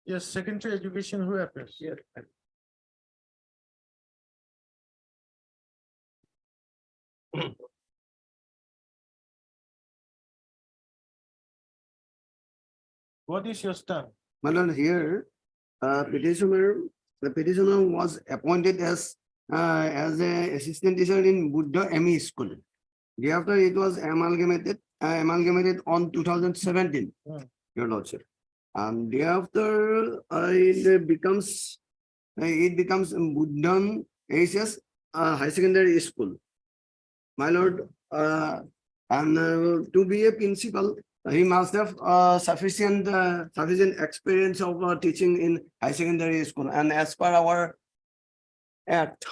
Yes, secondary education, who appears? Yes. What is your stand? My lord, here, the petitioner was appointed as a assistant teacher in Buddha ME school. Thereafter, it was amalgamated on 2017, your lordship. And thereafter, it becomes Buddha ACS high secondary school. My lord, and to be a principal, he must have sufficient experience of teaching in high secondary school. And as per our act,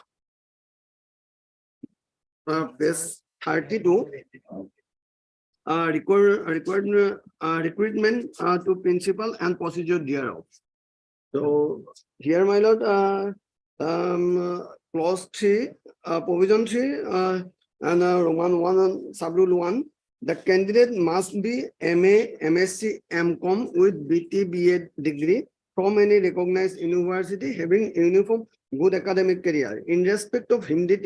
page 32, recruitment to principal and procedure thereof. So here, my lord, clause 3, provision 3, and Roman 1 and sub-rule 1, the candidate must be MA, MSc, MCom with BT, BA degree from any recognized university having uniform good academic career. In respect of Hindi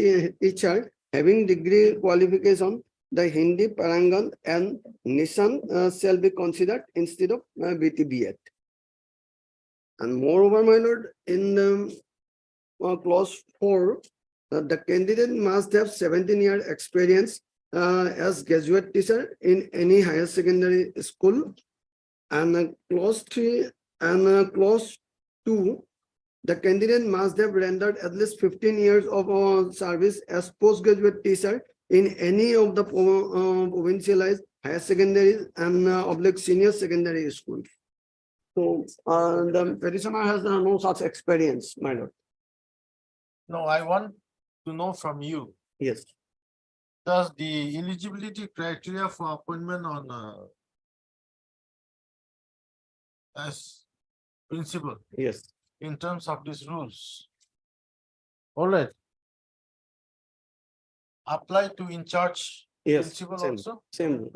teacher having degree qualification, the Hindi Parangan and Nissan shall be considered instead of BTBA. And moreover, my lord, in clause 4, the candidate must have 17-year experience as graduate teacher in any higher secondary school. And clause 3 and clause 2, the candidate must have rendered at least 15 years of service as postgraduate teacher in any of the provincialized higher secondary and oblique senior secondary schools. So the petitioner has no such experience, my lord. No, I want to know from you, Yes. does the eligibility criteria for appointment on as principal Yes. in terms of these rules? All right. Apply to in charge Yes. principal Same. also? Same.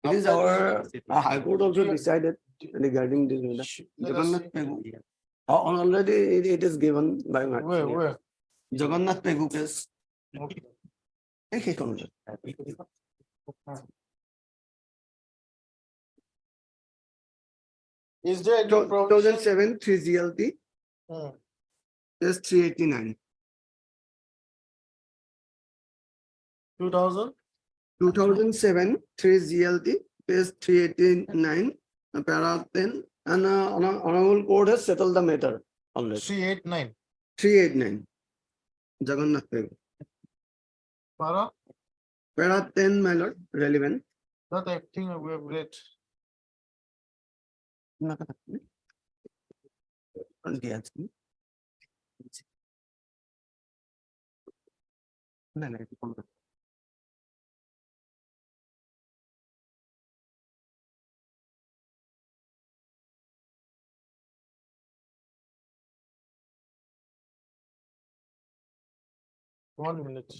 It is our High Court also decided regarding this matter. Let us Jagannath see. Pegu. Already it is given by my. Where? Jagannath Pegu case. Okay. Is there any provision? 2007 3 GLT Hmm. is 389. 2000? 2007 3 GLT page 389 para 10 and honorable court has settled the matter already. 389. 389 Jagannath Pegu. Para? Para 10, my lord, relevant. That I think we have read. One minute.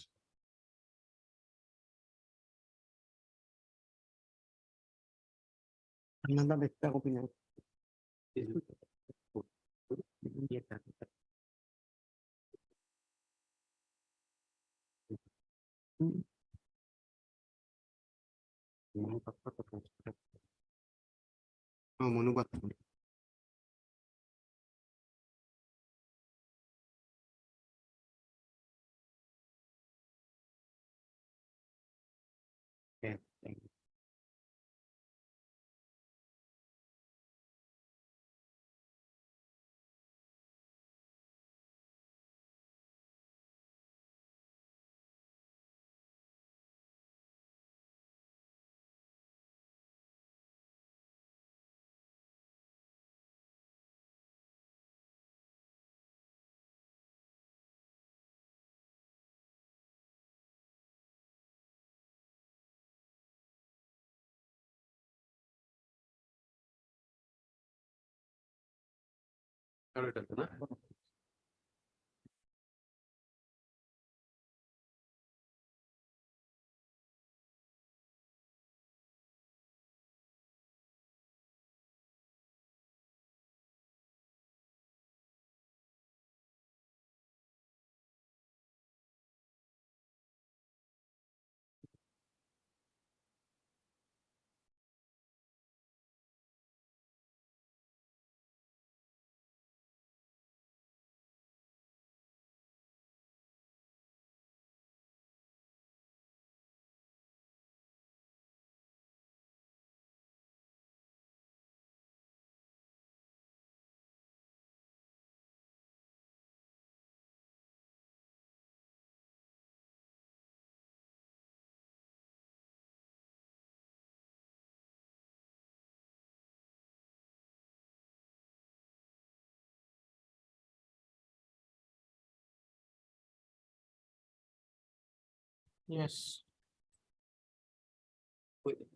Yes.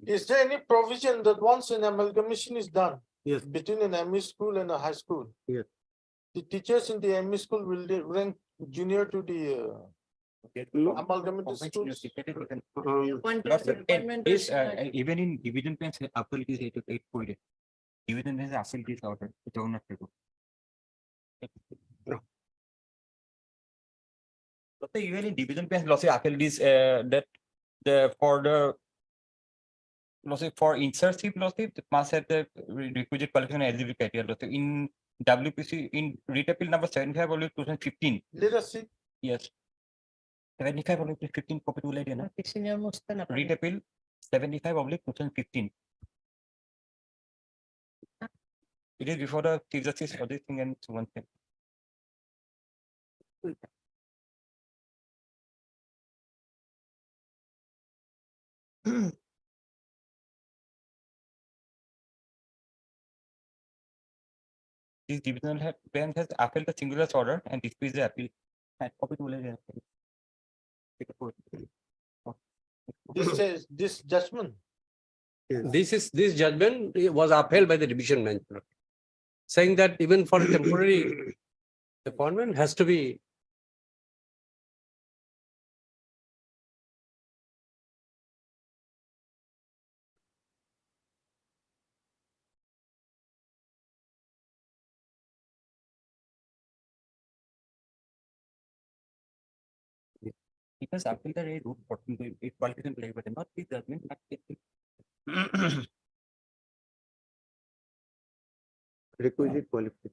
Is there any provision that once an amalgamation is done? Yes. Between an ME school and a high school? Yes. The teachers in the ME school will they rank junior to the amalgamated schools? Even in division plans, upper it is 8.8. Division plans, upper it is order. So usually division bench losses appeal this that the for the losses for insertive losses it must have the requisite qualification eligibility criteria losses in WPC in writ appeal number 75 only 2015. Let us see. Yes. 75 only 15 copy to lady na. Senior most na Writ appeal 75 only 2015. It is before the Chief Justice for this thing and so one thing. This divisional bench has appealed the singular order and dismissed the appeal. And copy to lady. This says, this judgment. This judgment was upheld by the division bench, saying that even for temporary appointment has to be. Because appeal the root for it qualification play, but not the judgment. Requisite qualification.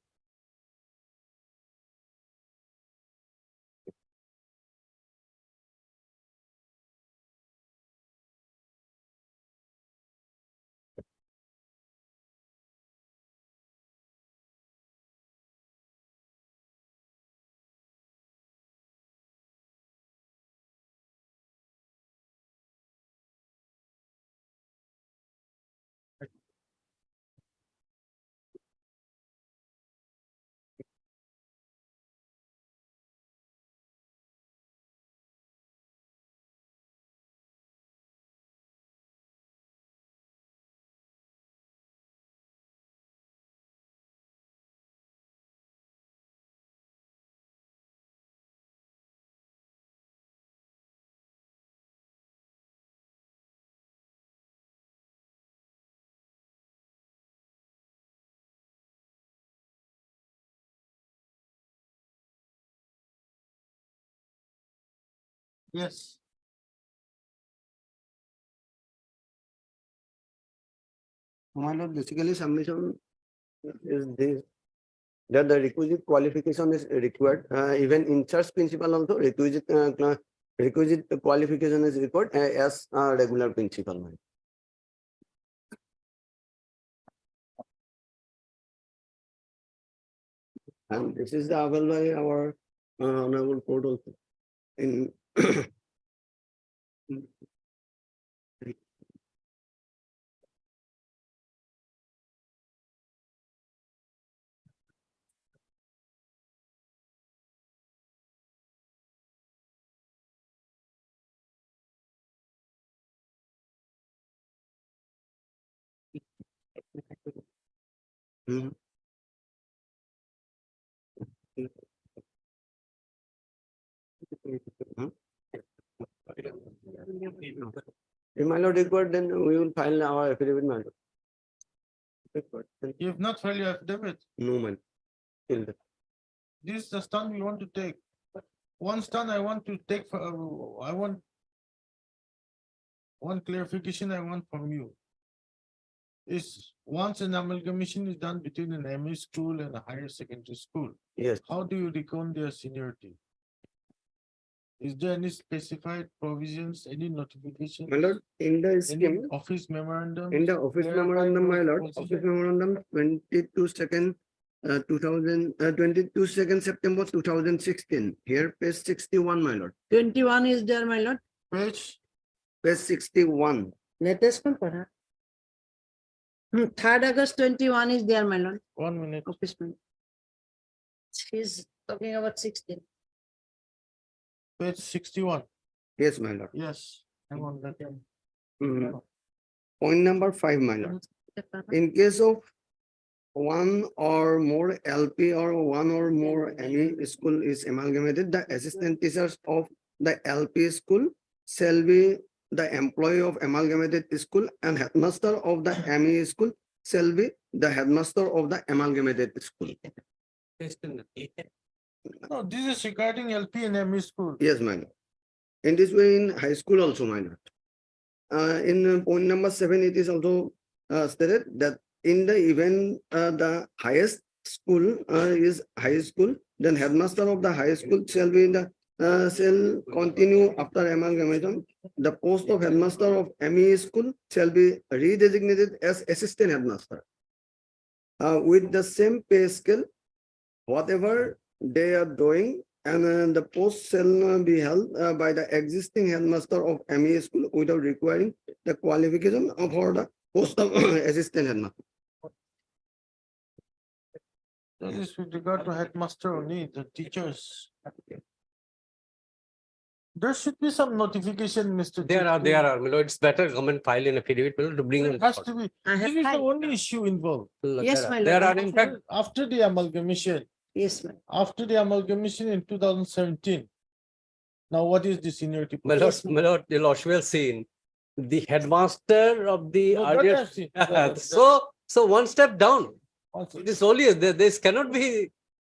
Yes. My lord, basically submission is this, that the requisite qualification is required, even in church principal also requisite, requisite qualification is required as a regular principal. My lord. And this is the available by our honorable court also. In Mhm. If my lord required, then we will file our affidavit, my lord. Required, then You have not filed your affidavit. no, my lord. Till then. This is the stand we want to take. One stand I want to take for, I want. One clarification I want from you. Is once an amalgamation is done between an MA school and a higher secondary school, Yes, how do you reckon their seniority? Is there any specified provisions, any notification? my lord, in the Any scheme, office memorandum? in the office memorandum, my lord, office memorandum 22 September 2016, here page 61, my lord, 21 is there, my lord. Page, page 61. Latest one, padha. 3rd August 21 is there, my lord. 1 minute. Office man. He's talking about 16. Page 61, Yes, my lord. yes, I'm on that. Mhm. Point number 5, my lord. In case of one or more LP or one or more ME school is amalgamated, the assistant teachers of the LP school shall be the employee of amalgamated school, and headmaster of the ME school shall be the headmaster of the amalgamated school. No, this is regarding LP and ME school. Yes, my lord. In this way, in high school also, my lord. In point number 7, it is also stated that in the event the highest school is high school, then headmaster of the high school shall be in the shall continue after amalgamation. The post of headmaster of ME school shall be redesignated as assistant headmaster with the same pay scale, whatever they are doing, and the post shall be held by the existing headmaster of ME school without requiring the qualification for the post of assistant headmaster. That is with regard to headmaster only, the teachers. There should be some notification, Mr. There are, Chief. my lord, it's better government file an affidavit my lord, to bring. It has to be, I this have is the filed. only issue involved. Yes, my lord. There are in fact, After the amalgamation, Yes, my. after the amalgamation in 2017. Now, what is the seniority? my lord, the lordship has seen the headmaster of the No, that earlier. I've seen. That- So one step down. also- It is only, this cannot be,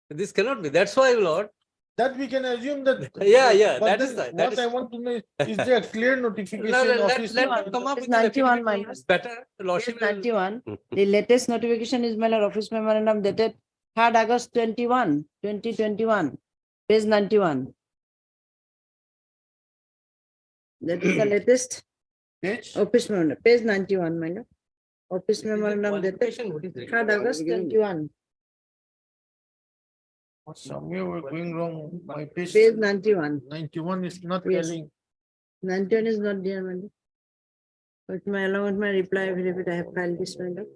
that's why, my lord. That we can assume that. Yeah, but that is then right, that What I is- want to know is there a clear notification? No, office- let them come up It's with an 91, affidavit, my lord. it's better, the lordship. Page 91, the latest notification is my lord office memorandum dated 3rd August 2021, page 91. That is the latest Page? office memorandum, page 91, my lord. Office memorandum dated What is it? 3rd August 21, Somewhere we're going wrong. My page page 91. 91 is not Yes. telling. 91 is not there, my lord. With my, along with my reply affidavit, I have filed this, my lord.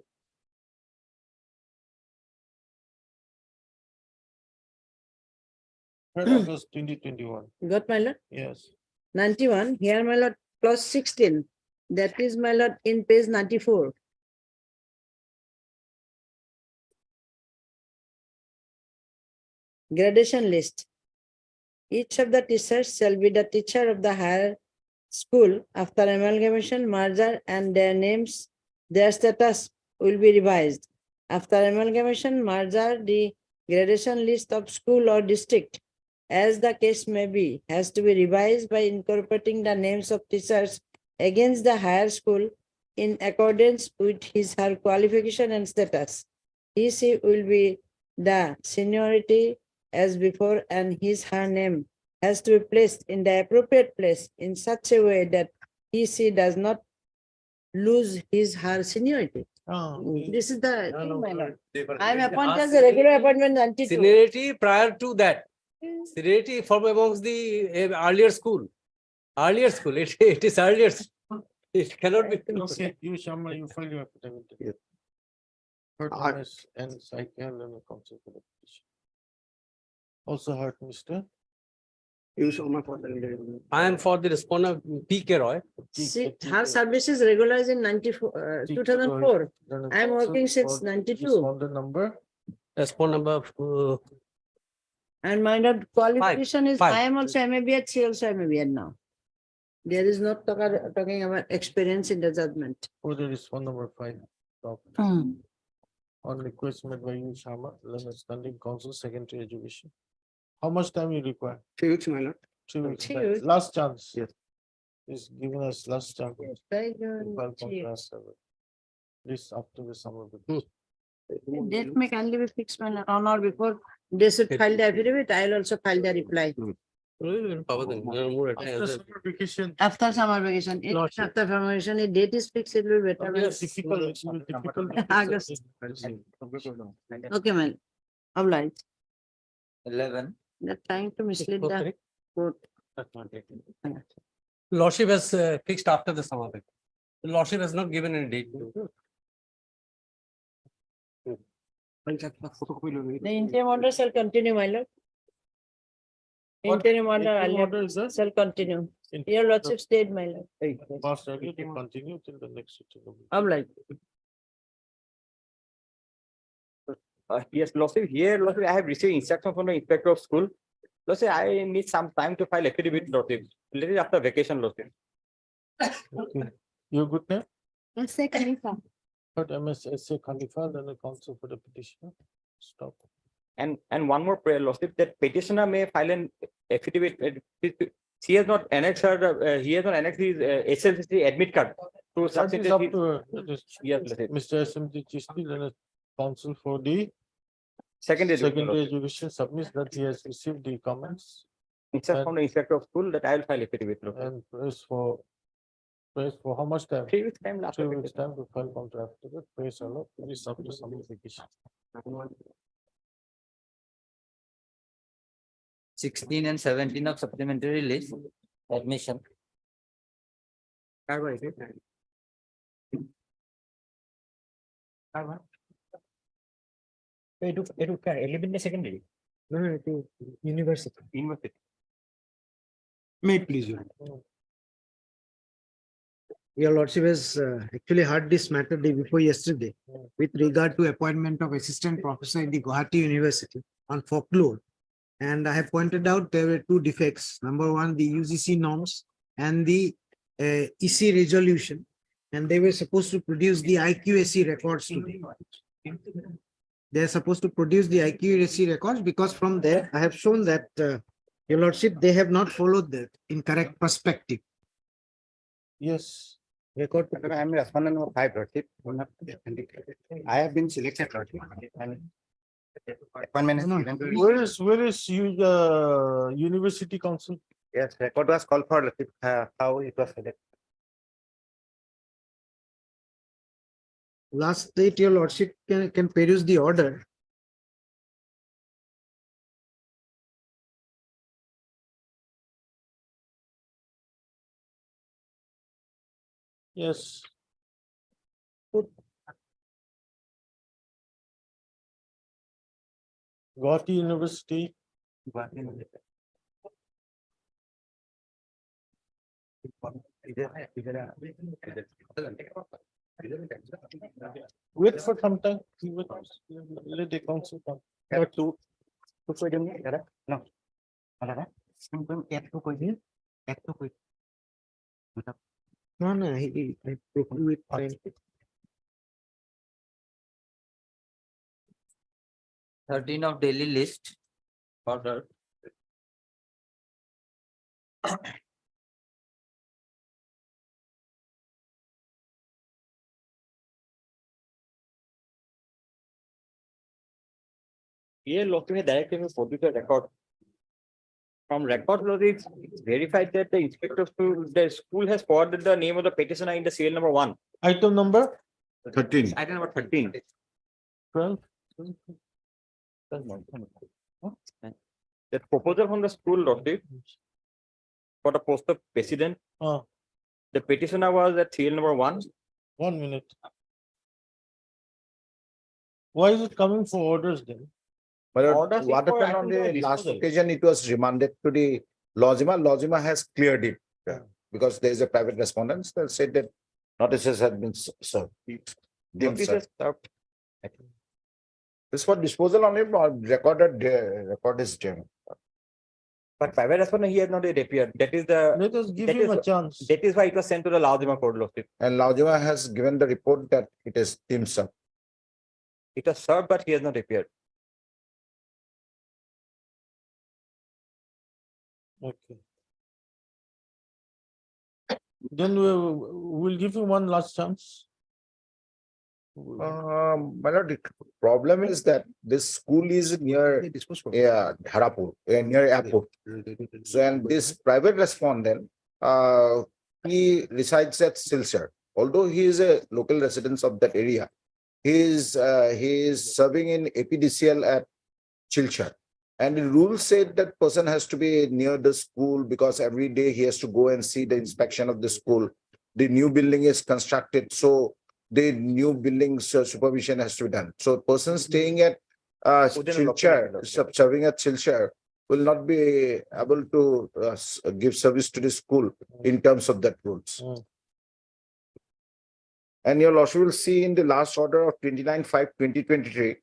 August 2021, Got my lord? yes. 91, here my lord, clause 16, that is my lord in page 94. Gradation list. Each of the teachers shall be the teacher of the higher school after amalgamation, merger, and their names, their status will be revised. After amalgamation, merger, the gradation list of school or district, as the case may be, has to be revised by incorporating the names of teachers against the higher school in accordance with his her qualification and status. She will be the seniority as before, and his her name has to be placed in the appropriate place in such a way that she does not lose his her seniority. This is the thing, my lord. I am appointed as a regular appointment 92. Seniority prior to that. Seniority from amongst the earlier school. It is earlier. It cannot be. Okay, you Sharma, you file your affidavit. Yes. Heard I- MS and cycle and council for the petition. Also heard, Mr. You show my for the. I am for the respondent P.K. Roy. See, her service is regularized in 94, 2004. I am working since 92. Respondent number, Respondent number. And my lord, qualification is, five. I am also MABH, she also MABH now. There is not talking about experience in the judgment. for the respond number 5. Hmm. On request made by you, Sharma, Learned Standing Council, Secretary Education. How much time you require? 3 weeks, my lord. 3 weeks. 3 time. weeks. Last chance. Yes. Is given us last chance. Right, File three contrast service. This after the summer. vacation. Date may kindly be fixed on or before they should file the affidavit, I will also file the reply. After summer vacation. After summer vacation, if Lordship. after summer vacation, if date is fixed, it will be better. Yes, difficult, it will be difficult. to fix August. it. Okay, man. Obliged. 11. They're trying to mislead the court. Lordship has fixed after the summer break. The Lordship has not given any date. The interim order shall continue, my lord. What Interim order interim I'll have- order is that? shall continue. In- Your lordship stayed, my lord. Pass earlier to continue till the next. sitting. Obliged. Yes, Lordship, here, Lordship, I have received instruction from the inspector of school. Lordship, I need some time to file affidavit, Lordship, little after vacation, Lordship. Okay. Your good name? Let's say Khalifa. Heard MS SA Khalifa, then the council for the petitioner. Stop. And one more prayer, Lordship, that petitioner may file an affidavit. He has not annexed her, he has not annexed his SLC admit card to That is substantiate up his- to Yes, Lordship. Mr. SMT Chishti, then counsel for the Secondary. secondary education submits that he has received the comments It's just from the inspector of school that I will file affidavit. Lordship. and prays for how much time? 3 weeks time last. 3 weeks time to file counter affidavit, praise Allah, please up to some application. 16 and 17 of supplementary list admission. Secondary. No, university. University. May it please you. Your lordship has actually heard this matter day before yesterday with regard to appointment of assistant professor in the Guwahati University on folklore. And I have pointed out there were two defects. Number one, the UGC norms and the EC resolution. And they were supposed to produce the IQAC records today. They are supposed to produce the IQAC records because from there I have shown that your lordship, they have not followed that in correct perspective. Yes. Record. I am respondent number 5, Lordship. I have been selected, Lordship. And appointment is given to me. Where is you, university council? Yes, record was called for, Lordship, how it was selected. Last date, your lordship can produce the order. Yes. Guwahati University. Wait for some time. Let the council come. No. No, I procure it. fine. 13 of daily list order. Here, looking at directly for the record. From record, it's verified that the inspector of school, the school has forwarded the name of the petitioner in the serial number 1. Item number 13. Item number 13. 12. The proposal from the school, Lordship, for the post of president. The petitioner was at serial number 1. 1 minute. Why is it coming for orders then? Orders What for happened on item the to last disposal. occasion, it was remanded to the Lozima. Lozima has cleared it. Because there is a private respondent that said that notices had been served. Deemed Notices served. served. This for disposal on him or recorded, record is there. But private respondent, he has not yet appeared. That is the. Let us give that him is- a chance. That is why it was sent to the Lazima court, Lordship. And Lozima has given the report that it is deemed served. It was served, but he has not appeared. Okay. Then we'll give you one last chance. My lord, the problem is that this school is near, Dharapur, near airport. So, and this private respondent, he resides at Silchar. Although he is a local resident of that area, he is serving in APDCL at Silchar. And the rule said that person has to be near the school because every day he has to go and see the inspection of the school. The new building is constructed, so the new building supervision has to be done. So person staying at Silchar, serving at Silchar will not be able to give service to the school in terms of that rules. And your lordship will see in the last order of 29/5/2023.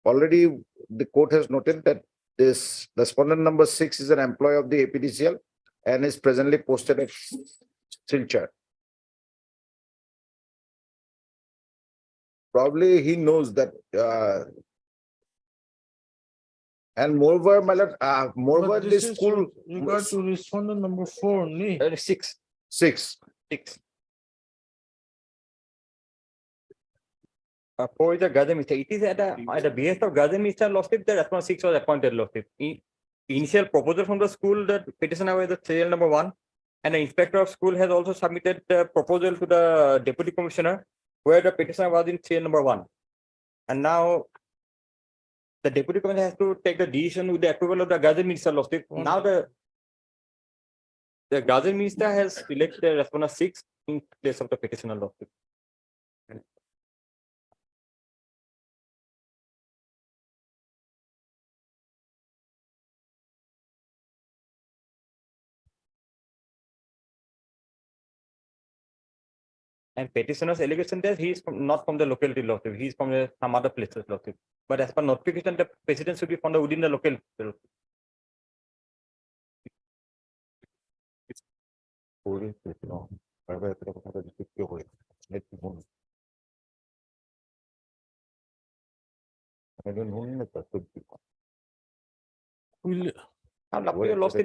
Already the court has noted that this respondent number 6 is an employee of the APDCL and is presently posted at Silchar. Probably he knows that And moreover, my lord, moreover, But this this is school. with regard to respondent number 4 only. Six. Six. For the Gaza Mr. It is at the behest of Gaza Mr. Lordship, the response 6 was appointed Lordship. Initial proposal from the school, the petitioner was the serial number 1. And the inspector of school has also submitted the proposal to the deputy commissioner, where the petitioner was in serial number 1. And now the deputy commissioner has to take the decision with the approval of the Gaza Minister Lordship. Now the Gaza Minister has elected the respondent 6 in place of the petitioner Lordship. And petitioner's allegation that he is not from the locality Lordship, he is from some other places Lordship. But as per notification, the president should be found within the locality. Will-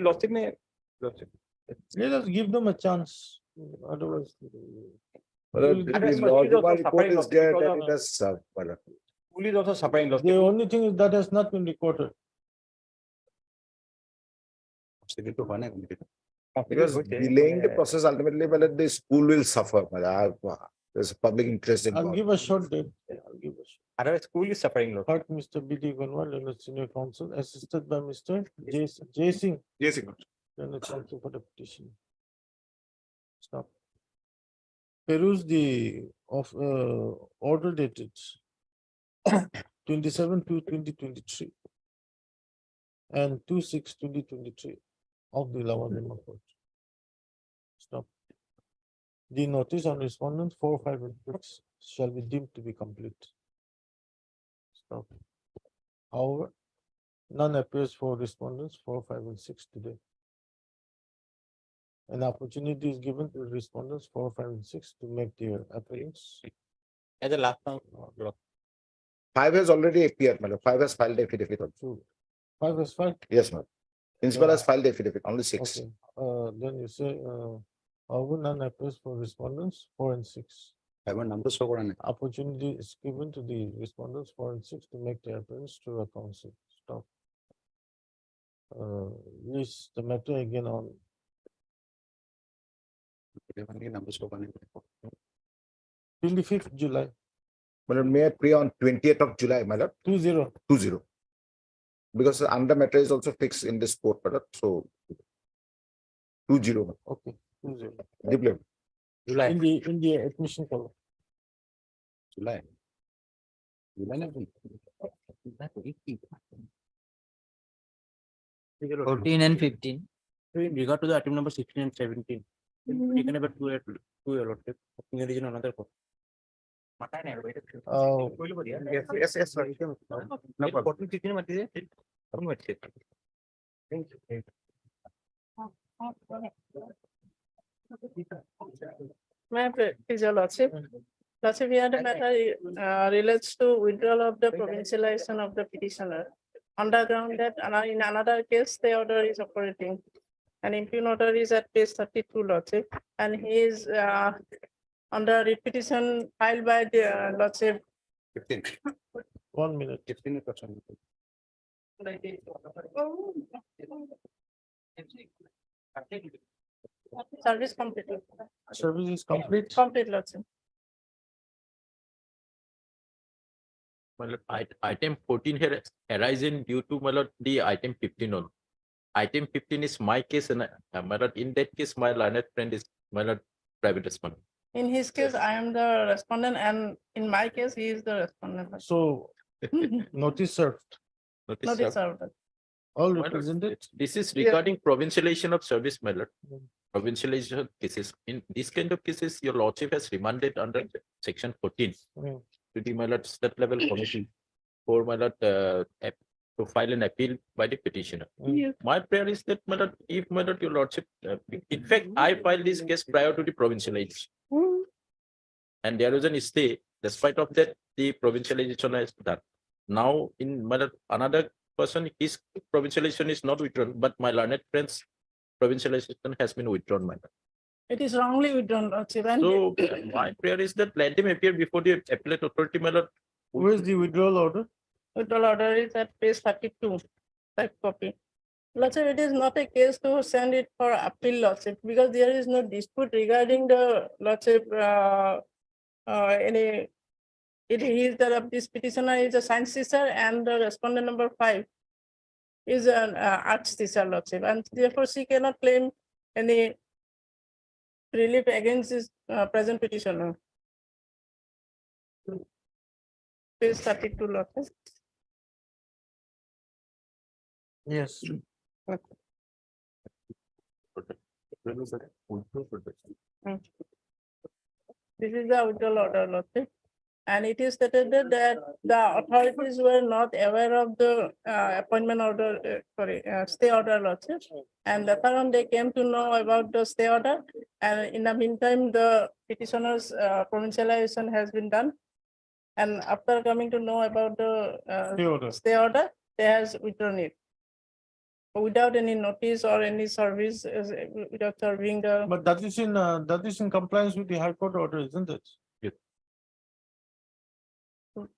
Lordship may. Let us give them a chance, otherwise. Report is there that it has served. School is also suffering Lordship. The only thing is that has not been recorded. Because delaying the process ultimately, well, the school will suffer. There's a public interest I'll involved. give a short date. I'll give a short. Otherwise, school is suffering Lordship. Heard Mr. B.D. Gunwal, Leonard Senior Counsel, assisted by Mr. J. Singh, Leonard Counsel for the petition. Stop. Peruse the order dated 27/2/2023 and 2/6/2023 of the Lavadima Court. Stop. The notice on respondent 4, 5, and 6 shall be deemed to be complete. Stop. However, none appears for respondents 4, 5, and 6 today. An opportunity is given to respondents 4, 5, and 6 to make their appearance. As the last one. 5 has already appeared, madam. 5 has filed affidavit also. 5 is fine. Yes, ma'am. Principal has filed affidavit, only 6. Okay, then you say, however, none appears for respondents 4 and 6. Opportunity is given to the respondents 4 and 6 to make their appearance to a council. Stop. List the matter again on 25th July, Madam, may I pray on 20th of July, madam? 20. 20. Because the under matter is also fixed in this court, madam, so 20. Okay, 20. Deeply. July. In the admission column. July. 14 and 15. In regard to the item number 16 and 17. Taken about two allotted. Another. Yes, sir. No problem. Is your lordship. Lordship, here the matter relates to withdrawal of the provincialization of the petitioner. On the ground that in another case, the order is operating. And impugn order is at page 32, lordship, and he is under repetition filed by the lordship. 1 minute. Service completed. Service is complete. Complete, lordship. Item 14 here arising due to the item 15 on. Item 15 is my case, and in that case, my learned friend is private respondent. In his case, I am the respondent, and in my case, he is the respondent. So notice served, Notice served. all Well, represented. This is regarding provincialization of service, my lord. Provincialization cases. In this kind of cases, your lordship has remanded under section 14 Mm. to the my lord state level committee for my lord to file an appeal by the petitioner. Yes. My prayer is that my lord, if my lord, your lordship, in fact, I filed this case prior to the provincialization. And there was an stay. Despite of that, the provincialization is done. Now, in my lord, another person, his provincialization is not withdrawn, but my learned friend's provincialization has been withdrawn, my lord. It is wrongly withdrawn, Lordship. And So my prayer is that let him appear before the appellate authority, my lord. Where is the withdrawal order? withdrawal order is at page 32, type copy. Lordship, it is not a case to send it for appeal, Lordship, because there is no dispute regarding the Lordship, any, it is that this petitioner is a science teacher and the respondent number 5 is an arts teacher, Lordship, and therefore she cannot claim any relief against this present petitioner. Page 32, Lordship. Yes. This is the withdrawal order, Lordship. And it is stated that the authorities were not aware of the appointment order, stay order, Lordship. And later on, they came to know about the stay order. And in the meantime, the petitioner's provincialization has been done. And after coming to know about the stay order, they has withdrawn it. Without any notice or any service, without serving the. But that is in compliance with the High Court order, isn't it?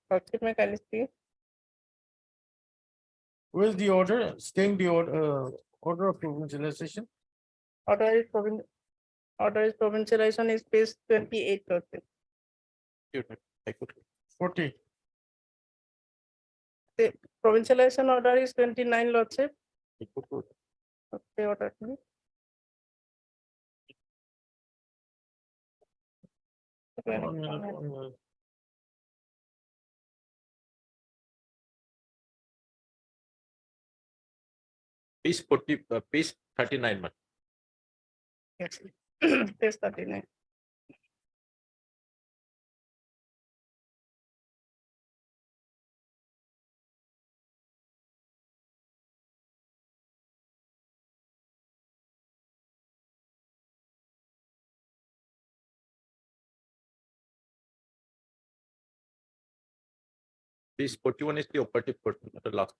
Lordship, may I kindly speak? Where's the order? Staying the order of provincialization? Order is provincialization is page 28, Lordship. 40. The provincialization order is 29, Lordship. Okay, order, please. Okay. 1 minute, 1 minute. Page 40, page 39, man. Yes. Page 39. Page 41 is the operative court, the last.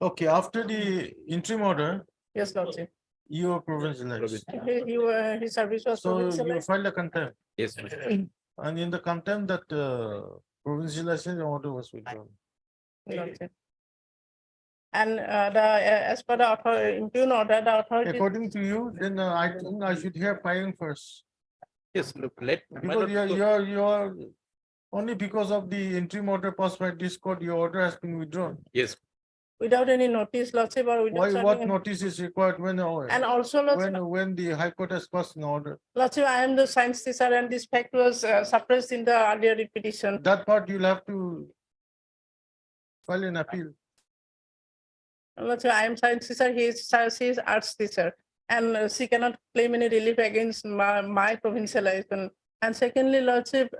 Okay, after the interim order, Yes, Lordship. you are provincialized. His service was So you provincialized. filed a contempt. Yes. And in the contempt that provincialization order was withdrawn. Lordship. And as per the impugn order, the authority. According to you, then I think I should hear filing first. Yes, look, let. my Because lord, you're only because of the interim order passed by this court, your order has been withdrawn. Yes, Without any notice, Lordship, or without. Why, serving what any- notice is required when, And also, Lordship, when the High Court has passed an order? Lordship, I am the science teacher and this fact was suppressed in the earlier petition. That part you'll have to file an appeal. Lordship, I am science teacher, he is arts teacher. And she cannot claim any relief against my provincialization. And secondly, Lordship,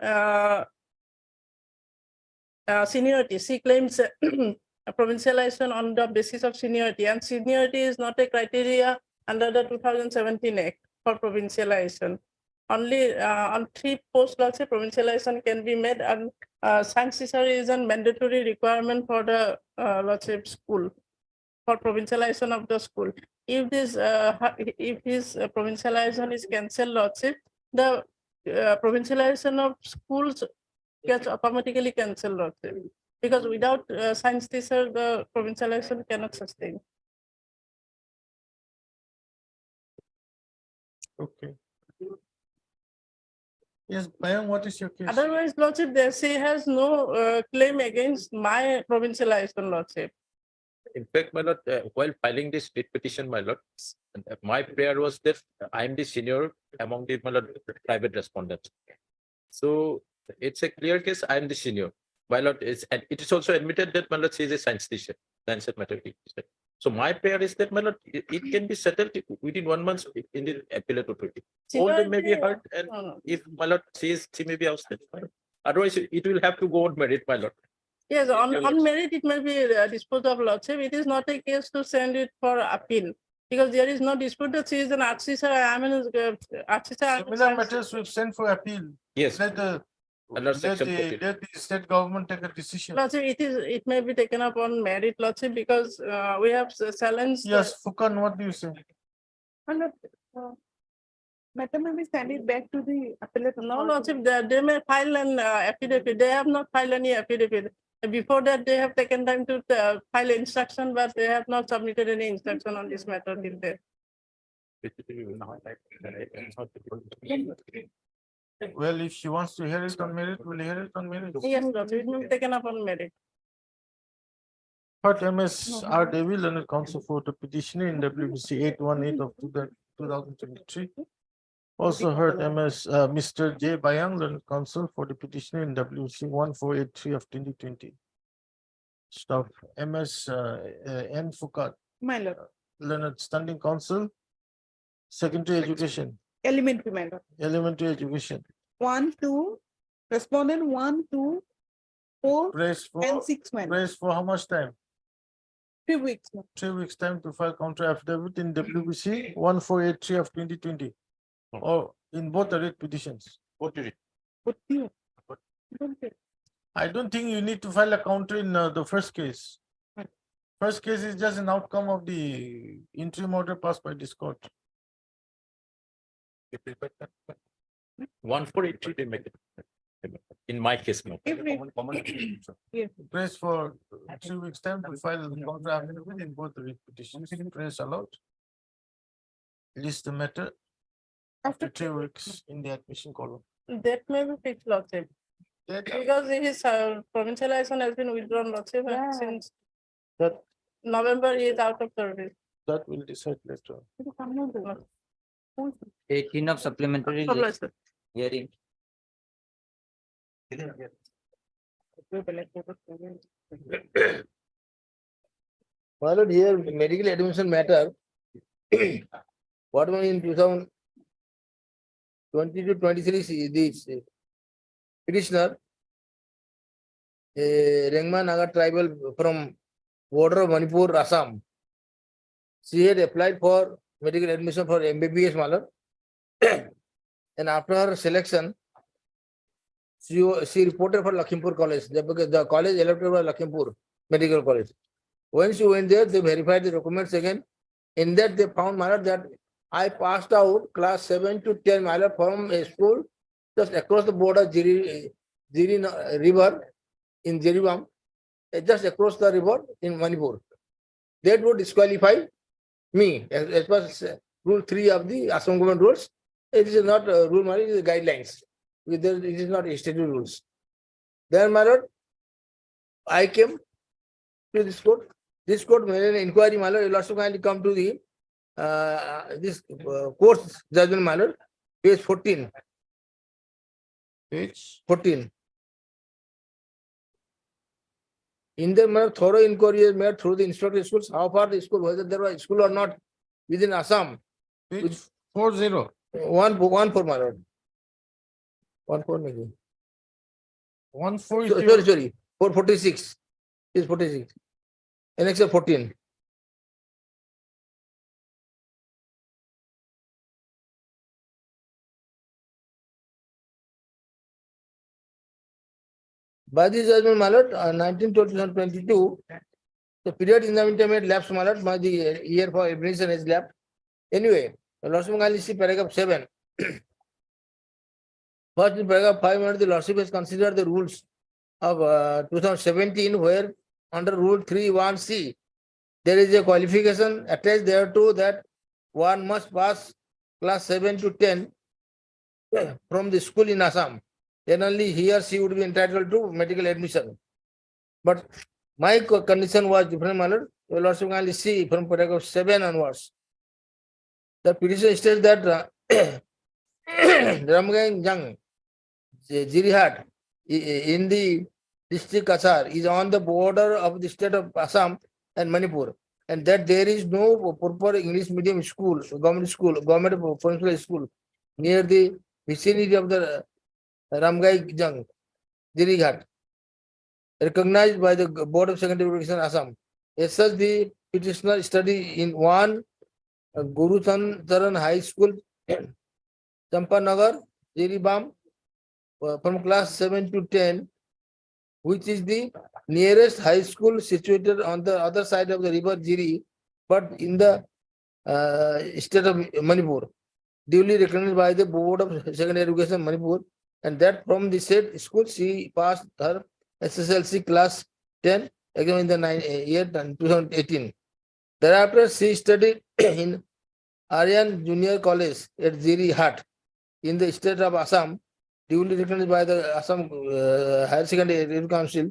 seniority, she claims a provincialization on the basis of seniority, and seniority is not a criteria under the 2017 Act for provincialization. Only on 3 posts, Lordship, provincialization can be made, and science teacher is a mandatory requirement for the Lordship school, for provincialization of the school. If this, if his provincialization is cancelled, Lordship, the provincialization of schools gets automatically cancelled, Lordship. Because without science teacher, the provincialization cannot sustain. Okay. Yes, Bayang, what is your case? Otherwise, Lordship, she has no claim against my provincialization, Lordship. in fact, my lord, while filing this writ petition, my lord, my prayer was that I am the senior among the, my lord, private respondents. So it's a clear case, I am the senior. My lord, and it is also admitted that, my lord, she is a science teacher, science and mathematics teacher. So my prayer is that, my lord, it can be settled within 1 month in the appellate authority. All them may be heard, and if, my lord, she may be ousted. Otherwise, it will have to go on merit, my lord. Yes, on merit, it may be disposed of lordship. It is not a case to send it for appeal. Because there is no dispute that she is an art teacher, I am an art teacher. Similar matters we've sent for appeal. Yes. Let the, Under let section the, 14. let the state government take a decision. Lordship, it may be taken up on merit, lordship, because we have challenged. Yes, Fukan, what do you say? Matter may be send it back to the appellate. No, lordship, they may file an affidavit. They have not filed any affidavit. Before that, they have taken time to file instruction, but they have not submitted any instruction on this matter till date. Well, if she wants to hear it on merit, we'll hear it on merit. Yes, lordship, it may be taken up on merit. But MS R. David, Learned Counsel for the petitioner in WBC 818 of 2023. Also heard Mr. J. Bayang, Learned Counsel for the petitioner in WBC 1483 of 2020. Stuff MS N. Fukat, My lord, Learned Standing Counsel, Secondary Education, elementary matter. Elementary Education. 1, 2, respondent 1, 2, 4, Press for, and 6 matter. press for how much time? 3 weeks. 3 weeks time to file counter affidavit in WBC 1483 of 2020. Or in both the writ petitions. What you? I don't think you need to file a counter in the first case. First case is just an outcome of the interim order passed by this court. 1483 they make it. In my case, no. Press for 3 weeks time to file the counter affidavit in both the writ petitions. Press allowed. List the matter after 3 weeks in the admission column. That may be fixed, lordship. Because his provincial license has been withdrawn, lordship, and since That, November he is out of service. that will decide later. 18 of supplementary Problem, sir. hearing. Followed here, medical admission matter. Whatever in 2020 to 23, this petitioner, Rengma Naga tribal from border of Manipur, Assam. She had applied for medical admission for MBBS Malar. And after her selection, she reported for Lakhimpur College, because the college elected was Lakhimpur Medical College. When she went there, they verified the documents again. In that, they found Malar that I passed out class 7 to 10 Malar from a school just across the border, Jiri River in Jiribam, just across the river in Manipur. That would disqualify me as per rule 3 of the Assam government rules. It is not a rule, it is guidelines. It is not statute rules. Then, my lord, I came to this court. This court made an inquiry, my lord. You also kindly come to the this court's judgment, my lord, page 14. Page 14. In the manner thorough inquiry is made through the instructor schools, how far the school, whether there was a school or not within Assam. Page 40. One for my lord. 1 maybe. 140. Sorry. 446. Is 46. Annex 14. By this judgment, my lord, 1922, the period in the intermediate lapse, my lord, by the year for admission is lapsed. Anyway, Lordship kindly see paragraph 7. First, in paragraph 5, the Lordship has considered the rules of 2017, where under rule 3(1)(c), there is a qualification attached thereto that one must pass class 7 to 10 from the school in Assam. Then only he or she would be entitled to medical admission. But my condition was different, my lord. Your lordship kindly see from paragraph 7 onwards. The petition states that Ramganjang, Jirihat, in the district Kasar, is on the border of the state of Assam and Manipur, and that there is no proper English medium school, government provincial school near the vicinity of the Ramganjang, Jirighat. recognized by the Board of Secondary Education Assam. As such, the petitioner study in one Guru Charan High School, Champanagar, Jiribam, from class 7 to 10, which is the nearest high school situated on the other side of the river Jiri, but in the state of Manipur, duly recognized by the Board of Secondary Education Manipur, and that from the said school she passed her SSLC class 10 exam in the year 2018. Thereafter, she studied in Aryan Junior College at Jiri Hat in the state of Assam, duly recognized by the Assam Higher Secondary Education Council,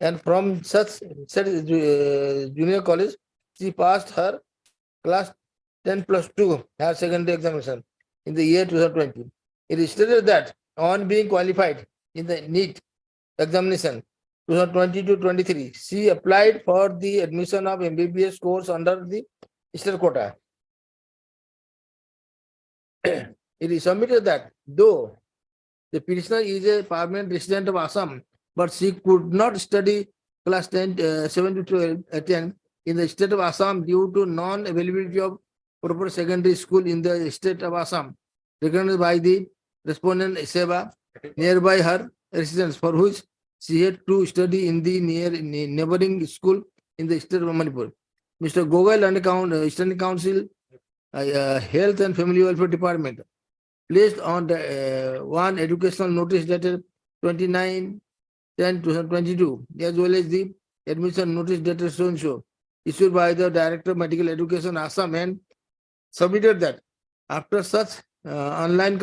and from such junior college, she passed her class 10+2 higher secondary examination in the year 2020. It is stated that on being qualified in the NEET examination 2022-23, she applied for the admission of MBBS course under the state quota. It is submitted that though the petitioner is a permanent resident of Assam, but she could not study class 10, 7 to 12, 10 in the state of Assam due to non-availability of proper secondary school in the state of Assam, recognized by the respondent Seva nearby her residence, for which she had to study in the neighboring school in the state of Manipur. Mr. Gogal and Eastern Council Health and Family Welfare Department placed on the one educational notice dated 29/10/2022, as well as the admission notice dated so and so, issued by the Director of Medical Education Assam, and submitted that after such online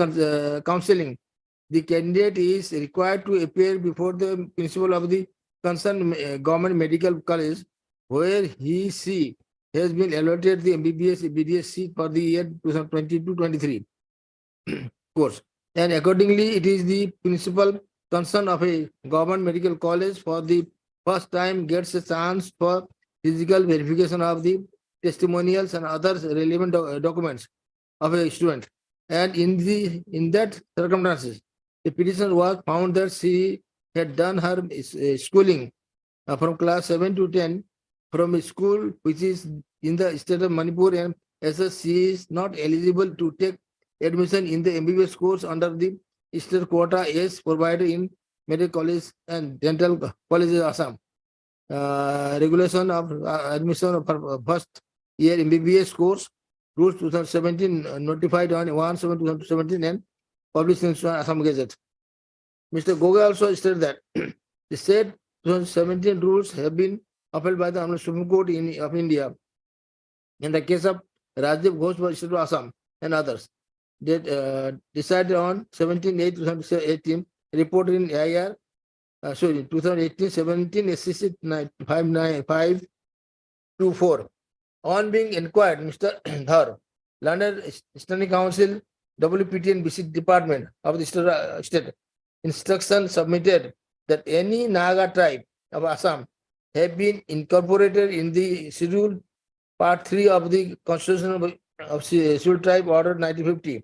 counseling, the candidate is required to appear before the principal of the concerned government medical college, where she has been allotted the MBBS BDS seat for the year 2022-23 course, and accordingly it is the principal concern of a government medical college for the first time gets a chance for physical verification of the testimonials and other relevant documents of a student, and in that circumstances the petitioner was found that she had done her schooling from class 7 to 10 from a school which is in the state of Manipur, and as such she is not eligible to take admission in the MBBS course under the state quota as provided in medical college and dental colleges Assam. Regulation of admission of first year MBBS course rules 2017 notified on 1/7/2017 and published in Assam Gazette. Mr. Goga also stated that the said 2017 rules have been upheld by the Honorable Supreme Court of India in the case of Rajdev Ghosh v. State of Assam and others. That decided on 17/8/2018, reported in AIR 2018-17 SCC 59524. On being inquired, Mr. Dhar, London Standing Council, WPT and BC Department of the state, instruction submitted that any Naga tribe of Assam have been incorporated in the scheduled part 3 of the Constitution of Scheduled Tribe Order 1950,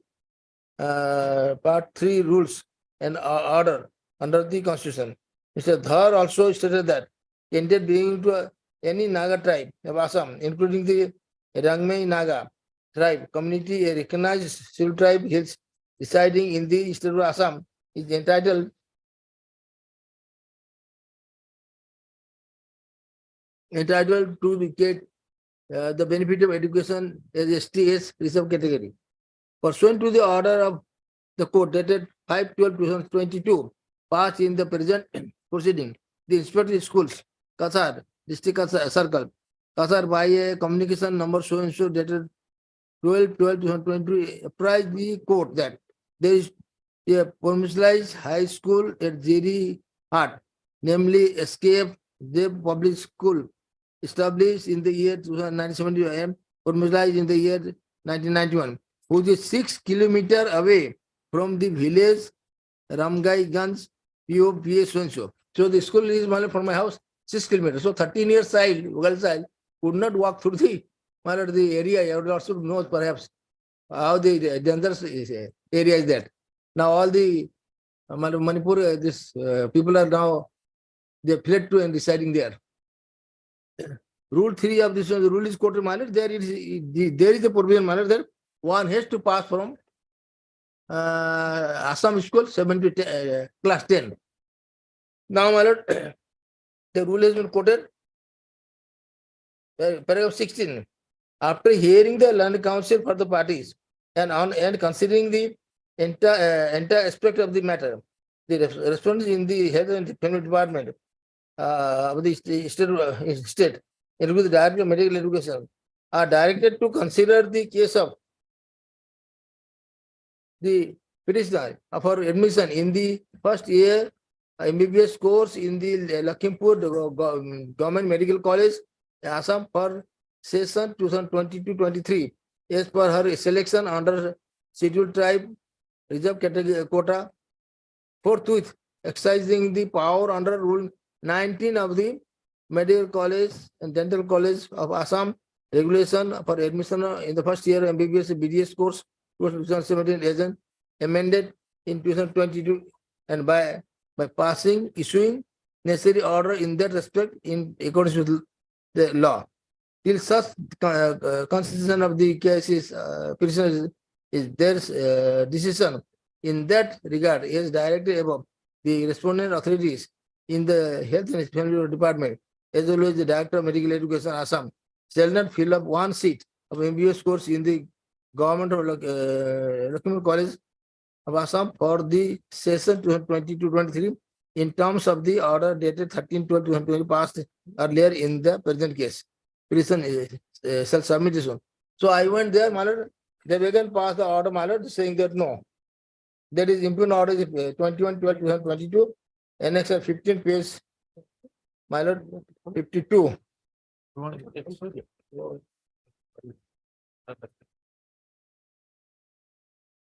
part 3 rules and order under the Constitution. Mr. Dhar also stated that candidate belonging to any Naga tribe of Assam, including the Rangmei Naga tribe community, a recognized scheduled tribe is residing in the state of Assam, is entitled to get the benefit of education as STS reserved category. Pursuant to the order of the court dated 5/12/2022, passed in the present proceeding, the inspector schools, Kasar, district circle, Kasar, by a communication number so and so dated 12/12/2022, apprised the court that there is a provincialized high school at Jiri Hat, namely Escape Dev Public School, established in the year 1970 and provincialized in the year 1991, which is 6 kilometers away from the village Ramgai Ganj, POPA so and so. So the school is from my house 6 kilometers. So 13-year girl child could not walk through the area. I would also know perhaps how the dangerous area is that. Now all the Manipur, people are now they fled to and residing there. Rule 3 of this one, the rule is quoted, my lord. There is a provision, my lord, that one has to pass from Assam school 7 to class 10. Now, my lord, the rule has been quoted. Paragraph 16. After hearing the learned counsel for the parties and considering the entire aspect of the matter, the respondents in the Health and Family Department of the state, including the Director of Medical Education, are directed to consider the case of the petitioner for admission in the first year MBBS course in the Lakhimpur Government Medical College, Assam, for session 2022-23, as per her selection under scheduled tribe reserve category quota, forthwith exercising the power under Rule 19 of the Medical College and Dental College of Assam regulation for admission in the first year MBBS BDS course 2017 as amended in 2022, and by issuing necessary order in that respect in accordance with the law. Till such constitution of the case is their decision in that regard is directed above, the respondent authorities in the Health and Family Department as well as the Director of Medical Education Assam shall not fill up one seat of MBBS course in the Government of Lakhimpur College of Assam for the session 2022-23 in terms of the order dated 13/12/2020 passed earlier in the present case. Petition shall submit this one. So I went there, my lord. They began pass the order, my lord, saying that no, that is impugned order is 21/12/2022, annex 15 page, my lord, 52.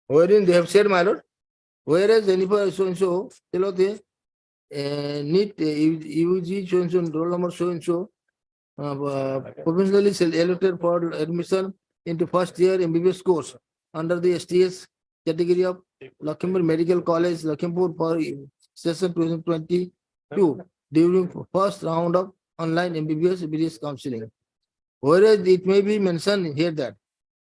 Wherein they have said, my lord, whereas Jennifer so and so, NEET UG so and so, roll number so and so, provisionally allocated for admission into first year MBBS course under the STS category of Lakhimpur Medical College, Lakhimpur, for session 2022 during first round of online MBBS BDS counseling. Whereas it may be mentioned here that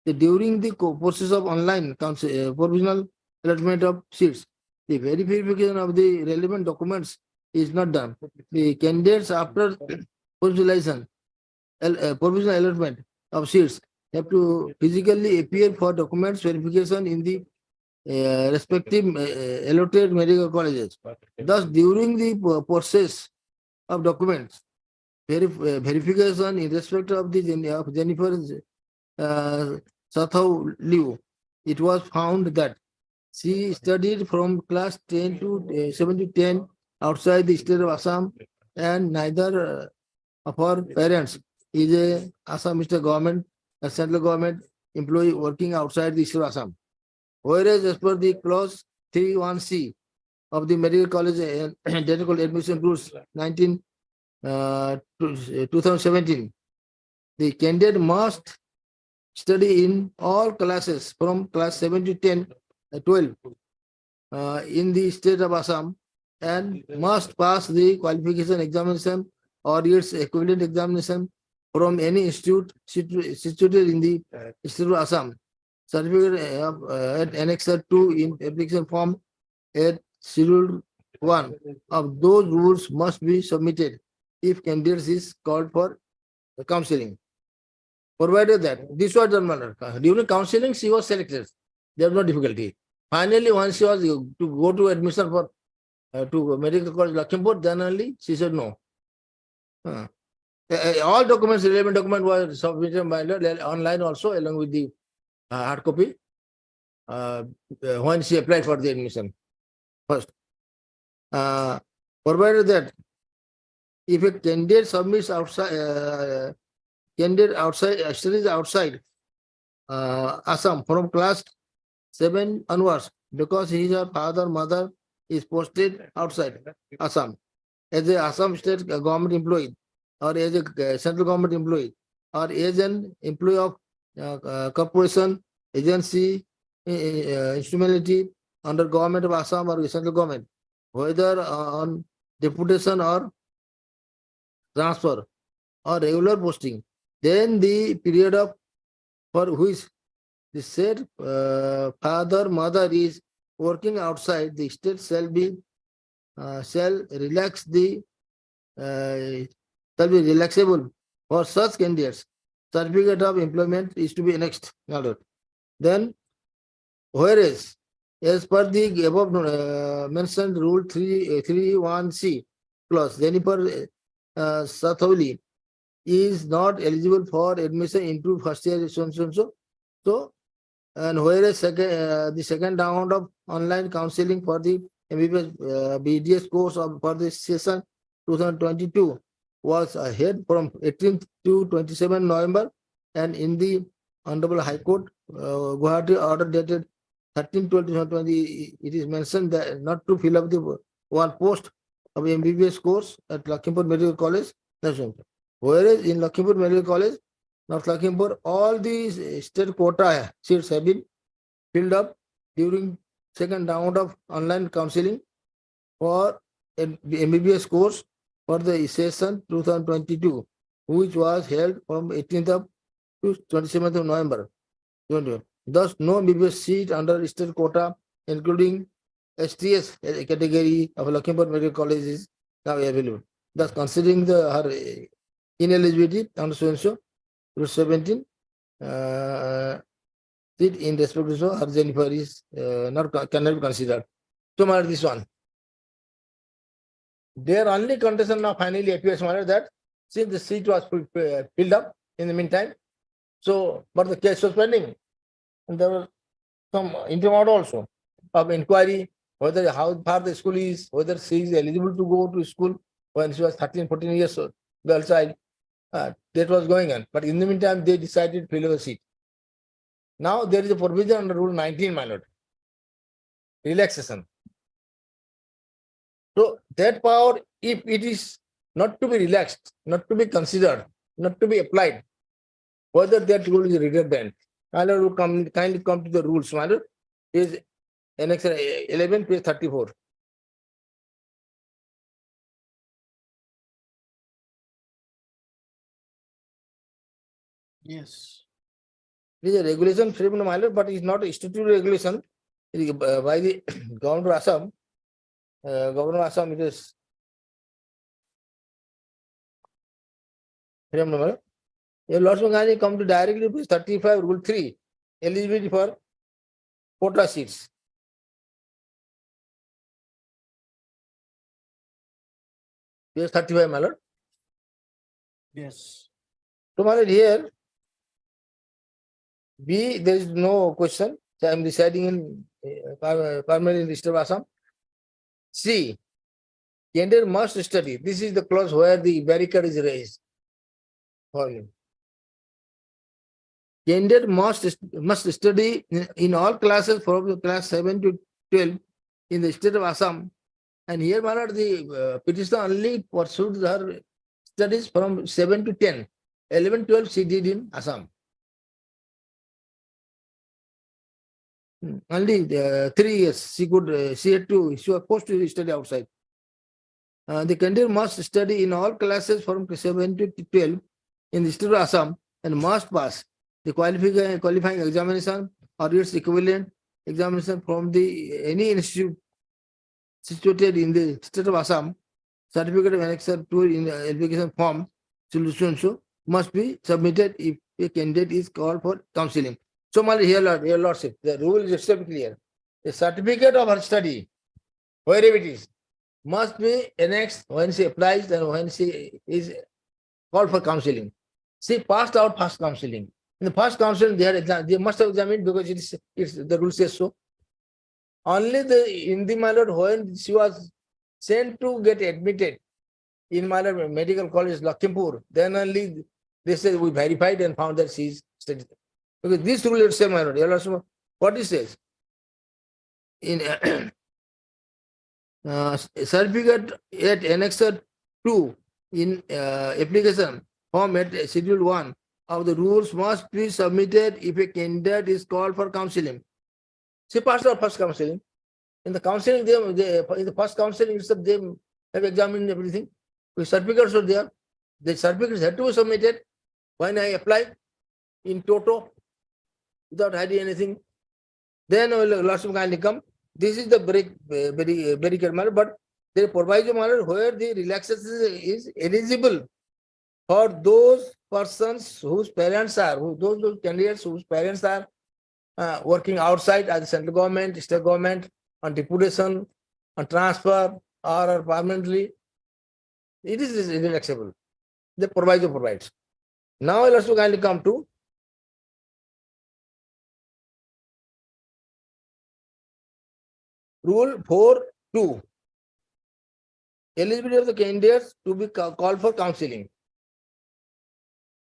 during the process of online provisional allotment of seats, the verification of the relevant documents is not done. The candidates after provisional allotment of seats have to physically appear for documents verification in the respective allotted medical colleges. Thus, during the process of documents verification in respect of the Jennifer's Sathau Liu, it was found that she studied from class 10 to 7 to 10 outside the state of Assam, and neither of her parents is a Assam government, a central government employee working outside the state of Assam. Whereas as per the clause 3(1)(c) of the Medical College and Dental Admission Rules 2017, the candidate must study in all classes from class 7 to 12 in the state of Assam, and must pass the qualification examination or its equivalent examination from any institute situated in the state of Assam. Certificate at Annex 2 in application form at Schedule 1 of those rules must be submitted if candidate is called for counseling. Provided that this was done, during counseling, she was selected. There was no difficulty. Finally, once she was to go to admission for to Medical College Lakhimpur, then only she said no. All documents, relevant document was submitted by online also, along with the hard copy when she applied for the admission first. Provided that if a candidate submits outside, studies outside Assam from class 7 onwards, because his or father, mother is posted outside Assam as a Assam state government employee, or as a central government employee, or as an employee of corporation, agency, instrumentality under government of Assam or central government, whether on deputation or transfer or regular posting, then the period of for which the said father, mother is working outside the state shall relax the shall be relaxable for such candidates. Certificate of employment is to be annexed. Then, whereas as per the above mentioned rule 331C clause, Jennifer Sathauli is not eligible for admission into first year so and so and so. So, and whereas the second round of online counseling for the MBBS BDS course for the session 2022 was ahead from 18th to 27 November, and in the Honorable High Court Guwahati order dated 13/12/2020, it is mentioned that not to fill up the one post of MBBS course at Lakhimpur Medical College. Whereas in Lakhimpur Medical College, North Lakhimpur, all these state quota seats have been filled up during second round of online counseling for MBBS course for the session 2022, which was held from 18th of to 27th of November. Thus, no MBBS seat under state quota, including STS category of Lakhimpur Medical College, is now available. Thus, considering her ineligibility under so Rule 17, seat in respect to her Jennifer is cannot be considered. So, this one. Their only condition now finally appears that since the seat was filled up in the meantime, so but the case was pending, and there was some interim order also of inquiry whether how far the school is, whether she is eligible to go to school when she was 13-14 years old, girl child. That was going on, but in the meantime they decided to fill the seat. Now there is a provision under Rule 19, my lord, relaxation. So that power, if it is not to be relaxed, not to be considered, not to be applied, whether that rule is redundant, my lord will kindly come to the rules, my lord, is Annex 11, page 34. Yes. It is a regulation framed, my lord, but it is not a statutory regulation. It is by the Governor of Assam. Governor of Assam, it is framed, my lord. Your Lord's Mangani come to directly page 35, Rule 3, eligibility for quota seats. Page 35, my lord. Yes. So, my lord, here, B, there is no question. So I am residing in permanent register of Assam. C, candidate must study. This is the clause where the barricade is raised for you. Candidate must study in all classes from class 7 to 12 in the state of Assam. And here, my lord, the petitioner only pursued her studies from 7 to 10. 11, 12 she did in Assam. Only 3 years she could, she was forced to study outside. The candidate must study in all classes from 7 to 12 in the state of Assam and must pass the qualifying examination or its equivalent examination from any institute situated in the state of Assam. Certificate of annexure to in the application form solution must be submitted if a candidate is called for counseling. So, my here, Lord, your Lordship, the rule is extremely clear. The certificate of her study, wherever it is, must be annexed when she applies and when she is called for counseling. She passed out first counseling. In the first counseling, they must have examined because it's the rule says so. Only in the my lord, when she was sent to get admitted in my lord medical college Lakhimpur, then only they said we verified and found that she is studied. Because this rule is same, my lord. What it says in certificate at annexure 2 in application form at schedule 1 of the rules must be submitted if a candidate is called for counseling. She passed her first counseling. In the counseling, in the first counseling itself, they have examined everything. The certificates are there. the certificates had to be submitted when I applied in toto without hiding anything. Then lordship kindly come. This is the very clear matter, but the proviso matter where the relaxation is eligible for those persons whose parents are, those candidates whose parents are working outside as the central government, state government, on deputation, on transfer, or permanently. It is relaxable. The proviso provides. Now let's kindly come to Rule 4.2. Eligibility of the candidates to be called for counseling.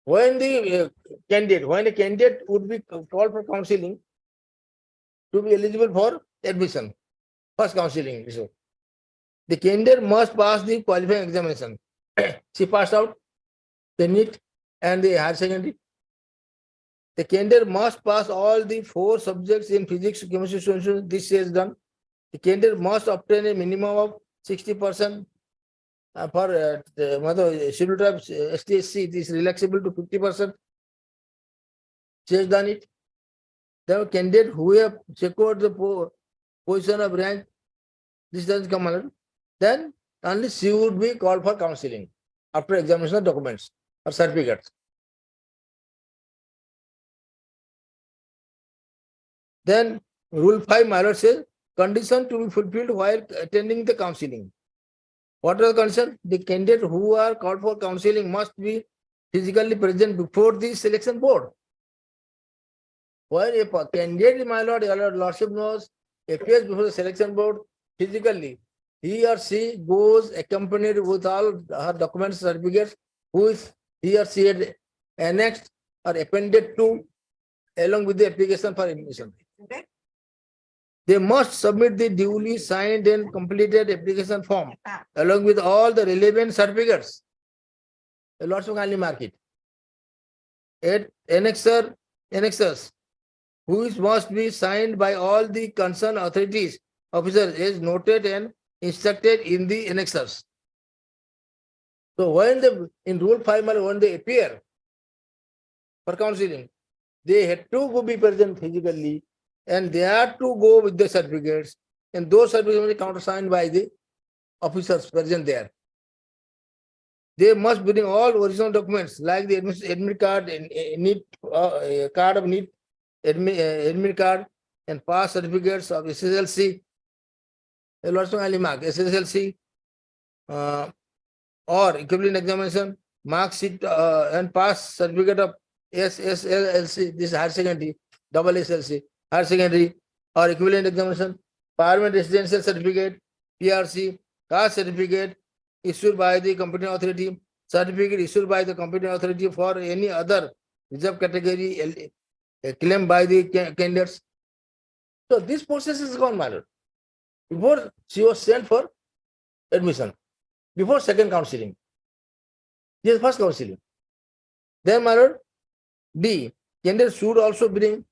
When the when a candidate would be called for counseling to be eligible for admission, first counseling. So the candidate must pass the qualifying examination. She passed out the NEET and the higher secondary. The candidate must pass all the 4 subjects in physics, chemistry, social. This is done. The candidate must obtain a minimum of 60% for the scheduled tribes, ST/SC. It is relaxable to 50%. She has done it. The candidate who have secured the position of rank, this doesn't come under. Then only she would be called for counseling after examination of documents or certificates. Then Rule 5, my lord, says condition to be fulfilled while attending the counseling. What are the conditions? The candidate who are called for counseling must be physically present before the selection board. While a candidate, my lord, your lordship knows, appears before the selection board physically, he or she goes accompanied with all her documents, certificates, which he or she had annexed or appended to along with the application for admission. Okay. They must submit the duly signed and completed application form along with all the relevant certificates. A lot of kindly mark it. Annexers, which must be signed by all the concerned authorities, officers, is noted and instructed in the annexers. So when in Rule 5, when they appear for counseling, they had to be present physically, and they had to go with the certificates, and those certificates will be countersigned by the officers present there. They must bring all original documents like the admit card, card of NEET, admit card, and pass certificates of SSLC. SSLC or equivalent examination, mark sheet and pass certificate of SSLC, this higher secondary, double SLC, higher secondary or equivalent examination, permanent residential certificate, PRC, caste certificate issued by the competent authority, certificate issued by the competent authority for any other reserved category claimed by the candidates. So this process is gone, my lord. Before she was sent for admission, before second counseling, this is first counseling. Then, my lord, B, candidate should also bring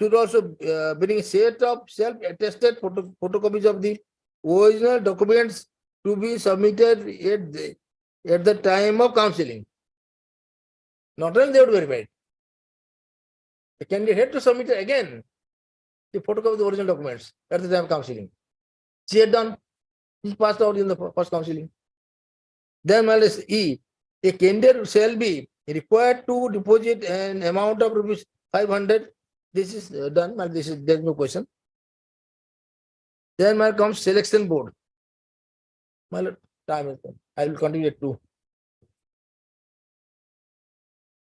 a set of self-attested photocopies of the original documents to be submitted at the time of counseling. Not only they would verify it. The candidate had to submit it again, the photocopy of the original documents at the time of counseling. She had done, she passed out in the first counseling. Then, my lord, E, a candidate shall be required to deposit an amount of rupees 500. This is done, but there's no question. Then comes selection board. My lord, time is done. I will continue at 2.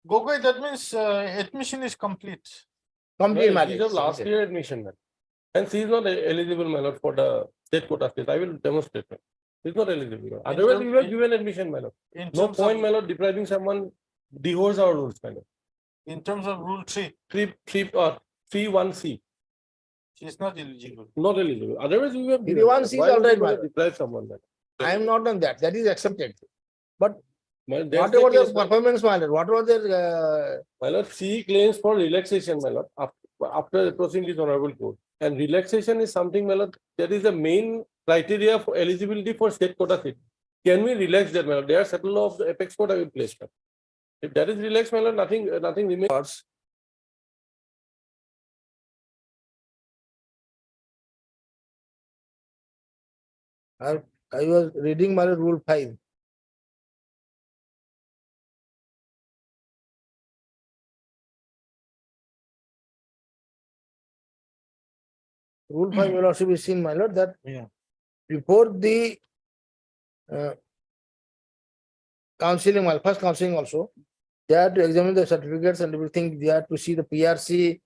Gogoi, that means admission is complete. Complete, my These are last year admission, man. And she is not eligible, my lord, for the state quota state. I will demonstrate. She is not eligible. Otherwise, we have given admission, my lord. No point, my lord, depriving someone, dehoes our rules, my lord. In terms of Rule 3, 3.1C. she is not eligible. Not eligible. Otherwise, we have. 3.1C is Why all would right, we my lord. deprive someone, man? I am not on that. That is accepted. But My lord, what that's the about their case, my lord. performance, my lord? What was their My lord, she claims for relaxation, my lord, after approaching this honorable court. And relaxation is something, my lord, that is the main criteria for eligibility for state quota seat. Can we relax that, my lord? There are certain of the apex court I will place. If that is relaxed, my lord, nothing remains. I was reading my rule 5. Rule 5 will also be seen, my lord, that before the counseling, my first counseling also, they have to examine the certificates and everything. They have to see the PRC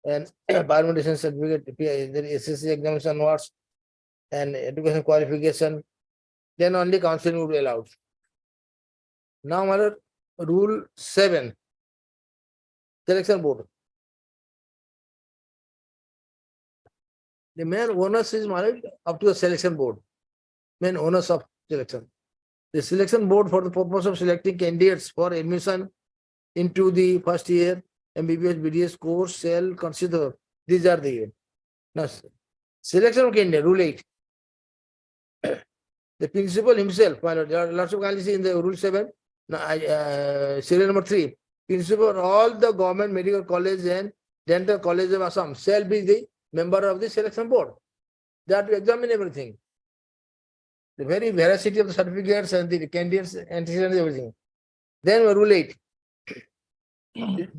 and permutation certificate, the SSC examination notes and education qualification. Then only counseling will be allowed. Now, my lord, rule 7, selection board. The main onus is, my lord, up to the selection board. Main onus of selection. The selection board, for the purpose of selecting candidates for admission into the first year MBBS BDS course, shall consider. These are the now, selection of candidate, rule 8. The principal himself, my lord, there are lots of guidelines in the rule 7. Now, serial number 3. Principal, all the government medical college and dental college of Assam shall be the member of the selection board. They have to examine everything. The very veracity of the certificates and the candidates antecedents, everything. Then rule 8.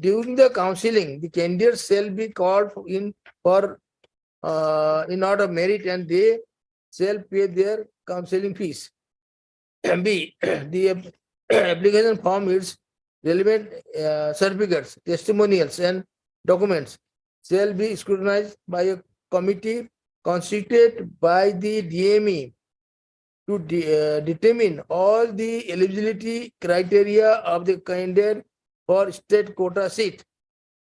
During the counseling, the candidates shall be called in for in order of merit, and they shall pay their counseling fees. B. The application form is relevant certificates, testimonials, and documents shall be scrutinized by a committee constituted by the DME to determine all the eligibility criteria of the candidate for state quota seat.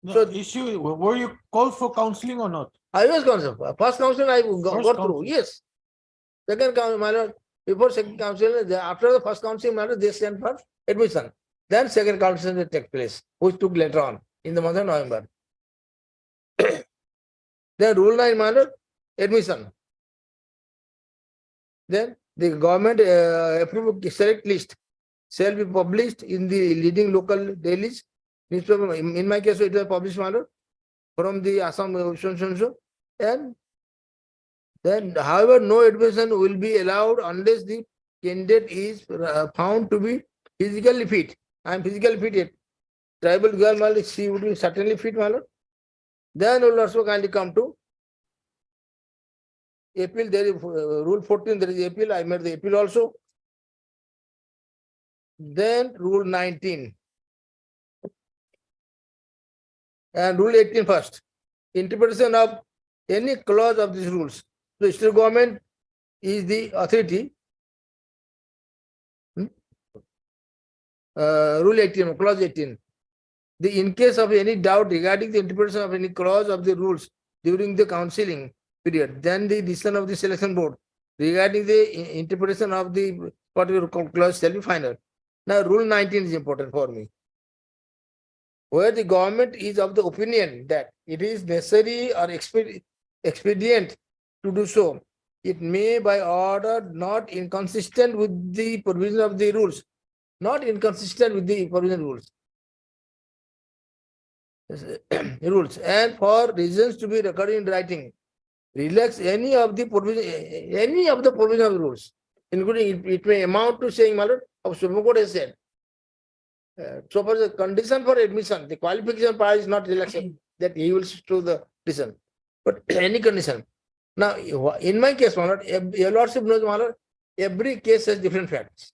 So issue, were you called for counseling or not? I was counseled. First counseling I got through, counseling. yes. Second counseling, my lord, before second counseling, after the first counseling, my lord, they sent for admission. Then second counseling will take place, which took later on in the month of November. Then rule 9, my lord, admission. Then the government approved select list shall be published in the leading local dailies. Newspaper. In my case, it was published, my lord, from the Assam and then, however, no admission will be allowed unless the candidate is found to be physically fit. I am physically fit yet. Tribal girl, my lord, she would be certainly fit, my lord. Then will also kindly come to appeal. There is rule 14, there is appeal. I made the appeal also. Then rule 19. And rule 18 first. Interpretation of any clause of these rules. The state government is the authority. Rule 18, clause 18. In case of any doubt regarding the interpretation of any clause of the rules during the counseling period, then the decision of the selection board regarding the interpretation of the particular clause shall be final. Now, rule 19 is important for me. Where the government is of the opinion that it is necessary or expedient to do so, it may by order not inconsistent with the provision of the rules, not inconsistent with the provision rules. Rules, and for reasons to be recorded in writing, relax any of the provision of the rules, including it may amount to saying, my lord, of Supreme Court has said. So for the condition for admission, the qualification part is not relaxed, that he will to the decision, but any condition. Now, in my case, my lord, your lordship knows, my lord, every case has different facts.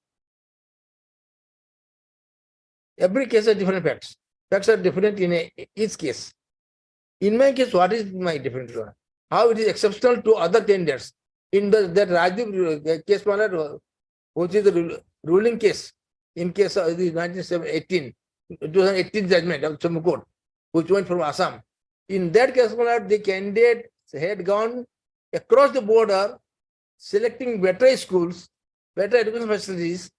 Every case has different facts. Facts are different in each case. In my case, what is my different? How it is exceptional to other candidates. In that Rajiv case, my lord, which is the ruling case, in case of the 2018 judgment of Supreme Court, which went from Assam. In that case, my lord, the candidate had gone across the border, selecting better schools, better education facilities,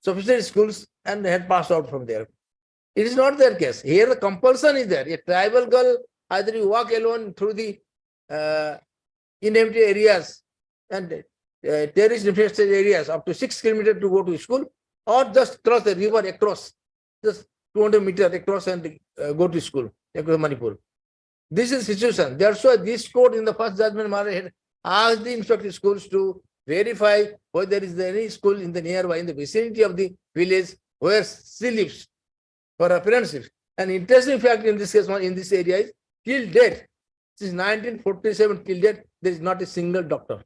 sophisticated schools, and had passed out from there. It is not their case. Here the compulsion is there. A tribal girl, either you walk alone through the inhabited areas and terrorist infested areas up to 6 kilometers to go to school, or just cross the river across, just 200 meters across and go to school, across Manipur. This is the situation. That's why this court in the first judgment matter had asked the inspector schools to verify whether there is any school in the nearby, in the vicinity of the village where she lives, for her parents live. An interesting fact in this case, in this area is, till date, since 1947 till date, there is not a single doctor.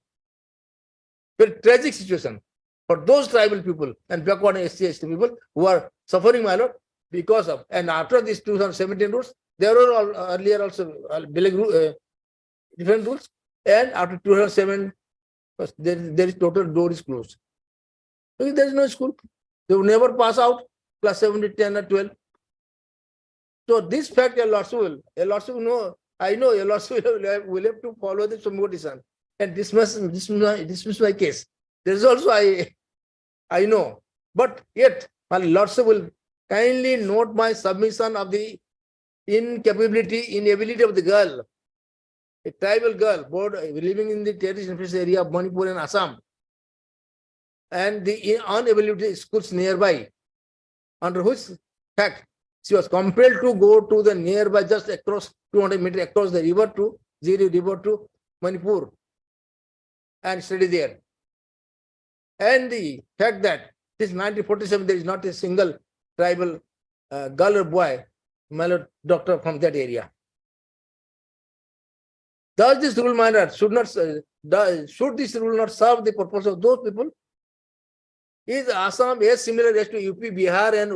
Very tragic situation for those tribal people and backward and SC people who are suffering, my lord, because of, and after these 2017 rules, there were all earlier also different rules, and after 2007, there is total door is closed. So there is no school. They will never pass out class 7 to 10 or 12. So this fact, a lot will know. I know a lot will have to follow the submission and dismiss my case. There is also I know, but yet my lordship will kindly note my submission of the inability of the girl, a tribal girl, both living in the terrorist infested area of Manipur and Assam, and the inability schools nearby, under which fact she was compelled to go to the nearby, just across 200 meters across the river to Ziri river to Manipur and study there. And the fact that since 1947 there is not a single tribal girl or boy, doctor from that area. Does this rule matter? Should this rule not serve the purpose of those people? Is Assam as similar as to UP, Bihar, and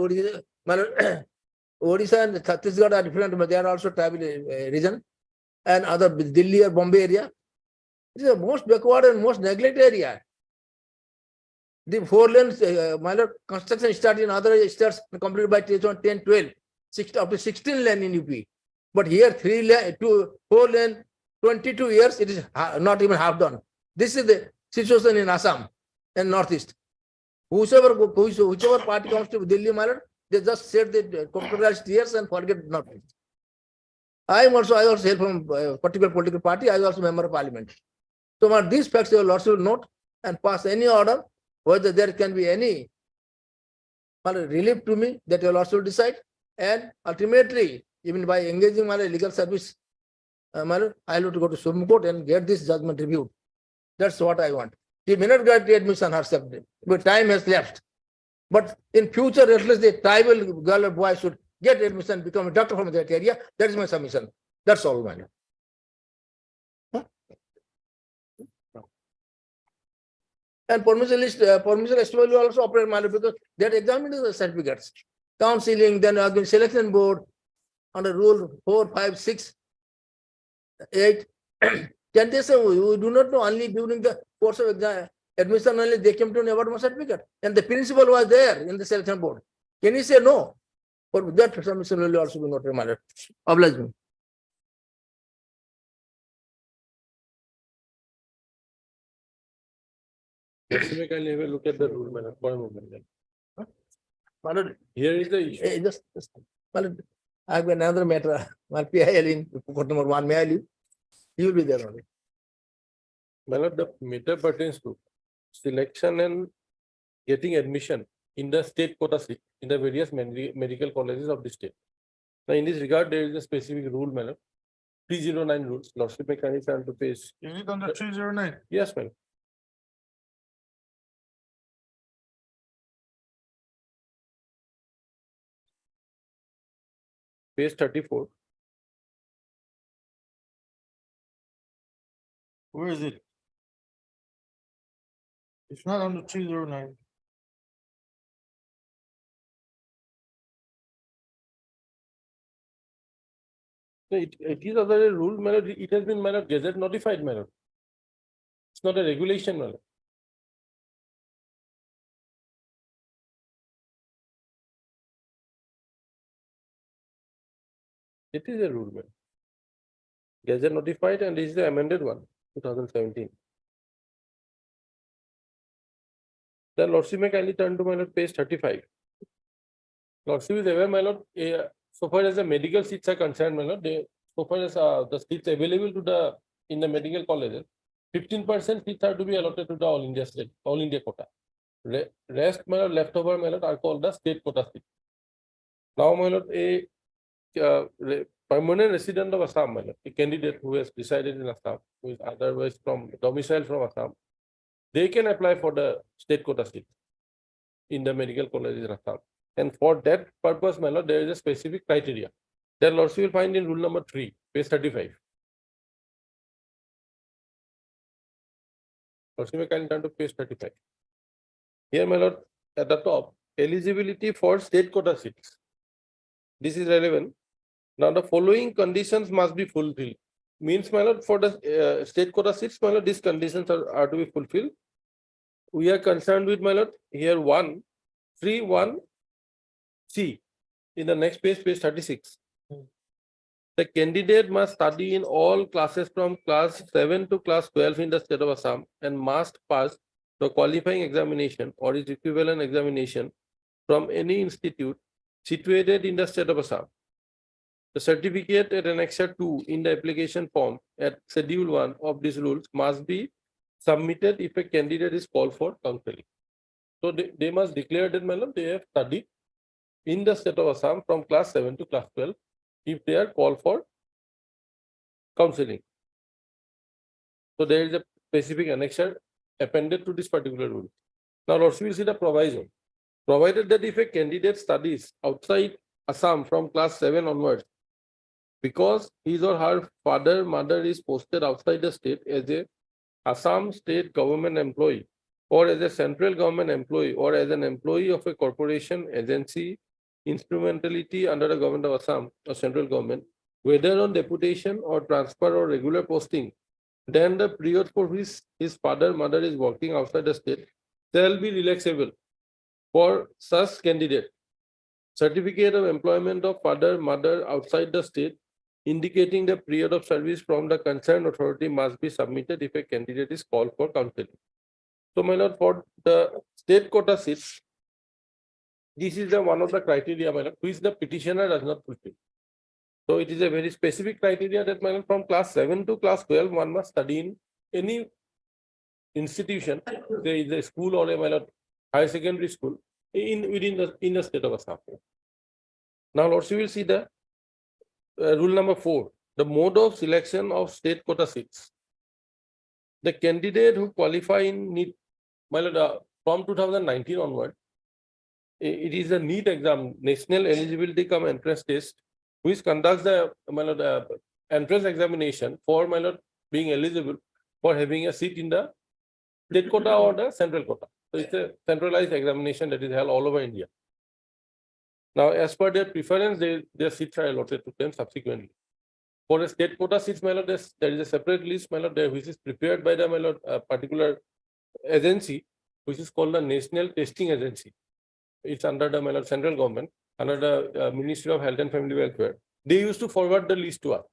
Odisha and Chhattisgarh are different, but they are also tribal region, and other Delhi or Bombay area? It is the most backward and most neglected area. The 4 lanes construction started in other states completed by 2010-12, up to 16 lane in UP. But here 4 lane, 22 years, it is not even half done. This is the situation in Assam and Northeast. Whichever party comes to Delhi, they just set the crocodile tears and forget nothing. I also hail from a particular political party. I am also member of parliament. So these facts your lordship will note and pass any order, whether there can be any relief to me, that your lordship will decide, and ultimately, even by engaging my legal service, I will have to go to Supreme Court and get this judgment reviewed. That's what I want. She may not get the admission herself, but time has left. But in future, at least the tribal girl or boy should get admission, become a doctor from that area. That is my submission. That's all, man. And permission list, permission list will also operate, because that examined the certificates. Counseling, then again selection board under rule 4, 5, 6, 8. Can they say we do not know, only during the course of exam admission only they came to an award certificate, and the principal was there in the selection board? Can you say no? For that submission will also be not remanded. Oblige me. Can I have a look at the rule, madam, for a moment then? Malad, Here is the issue. just Malad, I have another matter. My PIL in court number 1, may I leave? He will be there only. Madam, the matter pertains to selection and getting admission in the state quota seat in the various medical colleges of the state. Now, in this regard, there is a specific rule, madam. 309 rules. Lordship may kindly turn to page. Is it under 309? Yes, madam. Page 34. Where is it? It's not under 309. No, it is other a rule, madam. It has been, madam, gazette notified, madam. It's not a regulation, madam. It is a rule, madam. Gazette notified, and this is the amended one, 2017. The Lordship may kindly turn to my lord page 35. Lordship is aware, my lord, so far as the medical seats are concerned, my lord, so far as the seats available to in the medical colleges, 15% seats are to be allotted to the all India state, all India quota. Rest, my lord, leftover, my lord, are called the state quota seats. Now, my lord, a permanent resident of Assam, my lord, a candidate who has decided in Assam, who is otherwise from domicile from Assam, they can apply for the state quota seat in the medical colleges in Assam. And for that purpose, my lord, there is a specific criteria that lords you will find in rule number 3, page 35. Lords, you may kindly turn to page 35. Here, my lord, at the top, eligibility for state quota seats. This is relevant. Now, the following conditions must be fulfilled. Means, my lord, for the state quota seats, my lord, these conditions are to be fulfilled. We are concerned with, my lord, here 1.3.1c in the next page, page 36. The candidate must study in all classes from class 7 to class 12 in the state of Assam and must pass the qualifying examination or its equivalent examination from any institute situated in the state of Assam. The certificate at Annexure 2 in the application form at Schedule 1 of these rules must be submitted if a candidate is called for counseling. So they must declare that, my lord, they have studied in the state of Assam from class 7 to class 12 if they are called for counseling. So there is a specific annexure appended to this particular rule. Now, lords, we will see the proviso. Provided that if a candidate studies outside Assam from class 7 onwards, because his or her father, mother is posted outside the state as a Assam state government employee or as a central government employee or as an employee of a corporation, agency, instrumentality under the government of Assam or central government, whether on deputation or transfer or regular posting, then the period for which his father, mother is working outside the state shall be relaxable for such candidate. Certificate of employment of father, mother outside the state indicating the period of service from the concerned authority must be submitted if a candidate is called for counseling. So, my lord, for the state quota seats, this is the one of the criteria, my lord, which the petitioner does not fulfill. So, it is a very specific criteria that, my lord, from class 7 to class 12, one must study in any institution, there is a school or a, my lord, higher secondary school within the state of Assam. Now, lords, you will see the rule number 4, the mode of selection of state quota seats. The candidate who qualify in NEET, my lord, from 2019 onward, it is a NEET exam, National Eligibility Cum Entrance Test, which conducts the, my lord, entrance examination for, my lord, being eligible for having a seat in the state quota or the central quota. So it's a centralized examination that is held all over India. Now, as per their preference, their seats are allotted to them subsequently. For the state quota seats, my lord, there is a separate list, my lord, which is prepared by the, my lord, particular agency, which is called the National Testing Agency. It's under the, my lord, central government, under the Ministry of Health and Family Welfare. They used to forward the list to us.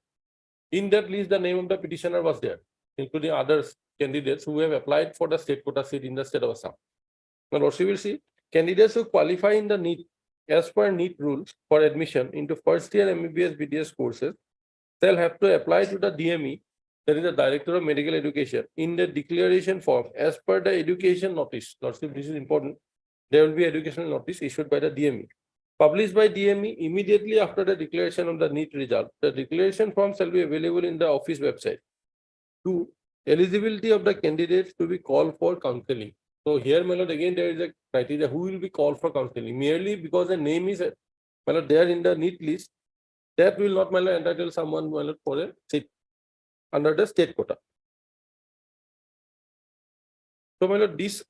In that list, the name of the petitioner was there, including other candidates who have applied for the state quota seat in the state of Assam. Now, what you will see, candidates who qualify in the NEET, as per NEET rules for admission into first year MBBS BDS courses, they'll have to apply to the DME, that is the Director of Medical Education, in the declaration form as per the education notice. Lordship, this is important. There will be educational notice issued by the DME. Published by DME immediately after the declaration of the NEET result. The declaration form shall be available in the office website. 2. Eligibility of the candidates to be called for counseling. So here, my lord, again, there is a criteria who will be called for counseling. Merely because the name is, my lord, there in the NEET list, that will not, my lord, entitle someone, my lord, for a seat under the state quota. So, my lord, this